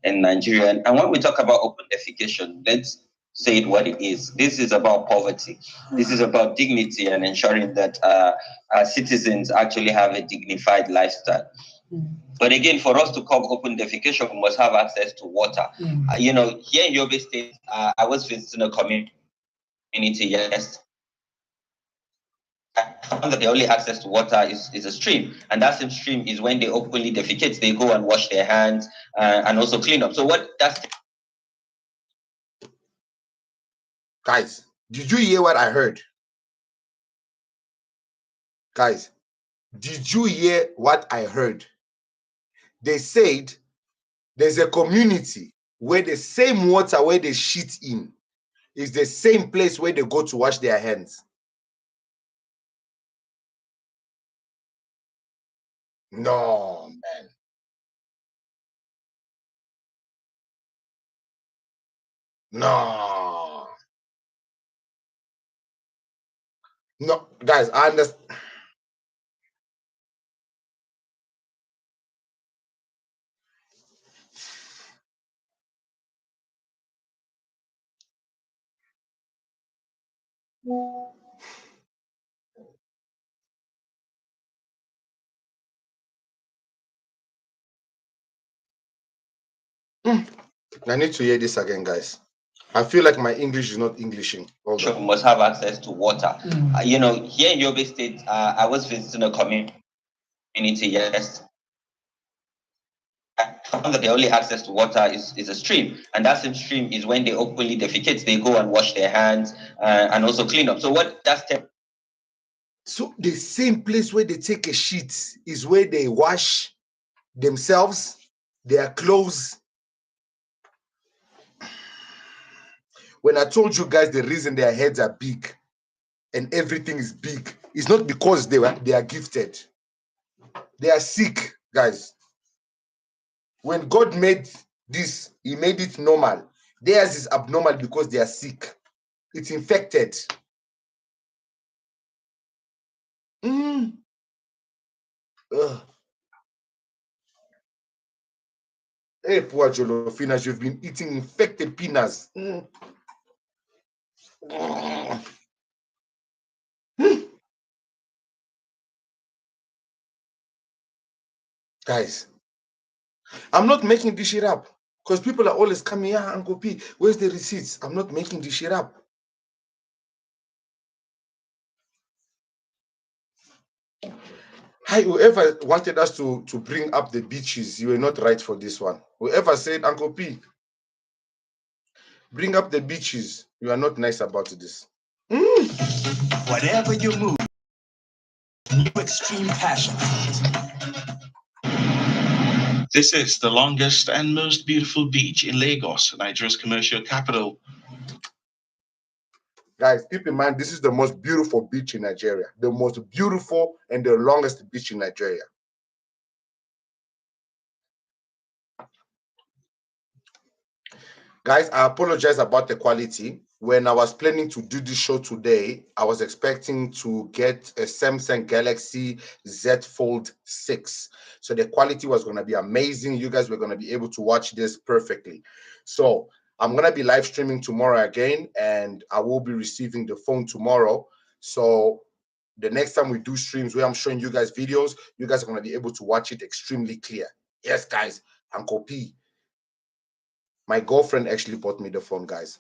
in Nigeria. And when we talk about open defecation, let's say it what it is. This is about poverty. This is about dignity and ensuring that our citizens actually have a dignified lifestyle. But again, for us to curb open defecation, we must have access to water. You know, here in Yobe State, I was visiting a community yesterday. That the only access to water is a stream, and that same stream is when they openly defecate, they go and wash their hands and also clean up. So what that's Guys, did you hear what I heard? Guys, did you hear what I heard? They said there's a community where the same water where they shit in is the same place where they go to wash their hands. No, man. No. No, guys, I understand. I need to hear this again, guys. I feel like my English is not Englishing. Hold on. we must have access to water. You know, here in Yobe State, I was visiting a community yesterday. That the only access to water is a stream, and that same stream is when they openly defecate, they go and wash their hands and also clean up. So what that's So the same place where they take a shit is where they wash themselves, their clothes. When I told you guys the reason their heads are big and everything is big, it's not because they are gifted. They are sick, guys. When God made this, he made it normal. Theirs is abnormal because they are sick. It's infected. Hey, poor Jolofinas, you've been eating infected peanuts. Guys, I'm not making this shit up, because people are always coming here, Uncle P, where's the receipts? I'm not making this shit up. Hi, whoever wanted us to bring up the beaches, you were not right for this one. Whoever said, Uncle P, bring up the beaches, you are not nice about this. Whatever you move, new extreme passion. This is the longest and most beautiful beach in Lagos, Nigeria's commercial capital. Guys, keep in mind, this is the most beautiful beach in Nigeria. The most beautiful and the longest beach in Nigeria. Guys, I apologize about the quality. when I was planning to do this show today, I was expecting to get a Samsung Galaxy Z Fold 6. So the quality was going to be amazing. You guys were going to be able to watch this perfectly. So I'm going to be live streaming tomorrow again, and I will be receiving the phone tomorrow. So the next time we do streams where I'm showing you guys videos, you guys are going to be able to watch it extremely clear. Yes, guys, Uncle P. My girlfriend actually bought me the phone, guys.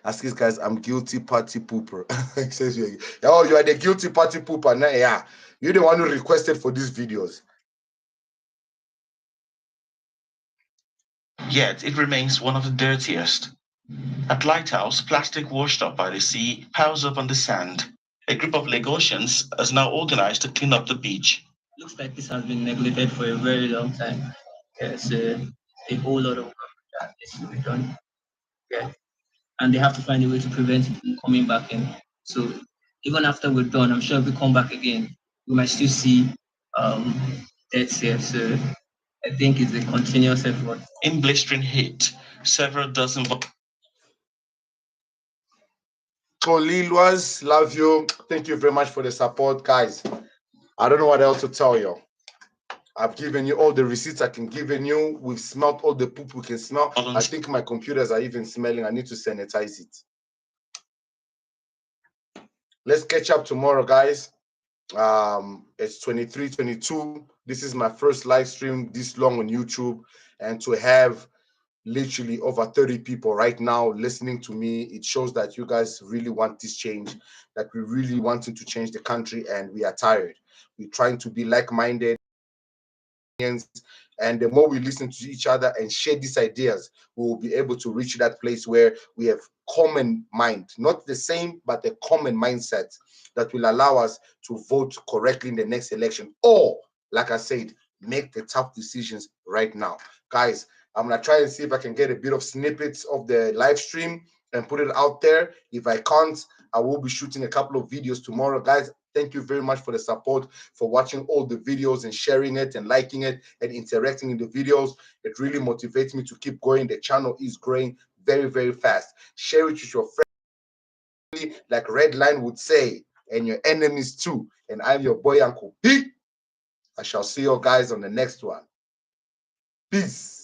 Ask these guys, I'm guilty party pooper. Says you, oh, you are the guilty party pooper. Nah, yeah, you're the one who requested for these videos. Yet it remains one of the dirtiest. At Lighthouse, plastic washed up by the sea piles up on the sand. A group of Lagosians has now organized to clean up the beach. Looks like this has been neglected for a very long time. There's a whole lot of work that needs to be done. Yeah. And they have to find a way to prevent it from coming back in. So even after we're done, I'm sure if we come back again, we might still see deaths here. So I think it's a continuous effort. In blistering heat, several dozen. Colilwas, love you. Thank you very much for the support, guys. I don't know what else to tell you. I've given you all the receipts I can give you. We've smelled all the poop we can smell. I think my computers are even smelling. I need to sanitize it. Let's catch up tomorrow, guys. It's 23:22. This is my first live stream this long on YouTube, and to have literally over 30 people right now listening to me, it shows that you guys really want this change, that we really wanting to change the country, and we are tired. We're trying to be like-minded, and the more we listen to each other and share these ideas, we will be able to reach that place where we have common mind, not the same, but a common mindset that will allow us to vote correctly in the next election, or like I said, make the tough decisions right now. Guys, I'm gonna try and see if I can get a bit of snippets of the live stream and put it out there. If I can't, I will be shooting a couple of videos tomorrow. Guys, thank you very much for the support, for watching all the videos and sharing it and liking it and interacting in the videos. It really motivates me to keep going. The channel is growing very, very fast. Share it with your friends, like Redline would say, and your enemies too. And I'm your boy, Uncle P. I shall see you guys on the next one. Peace.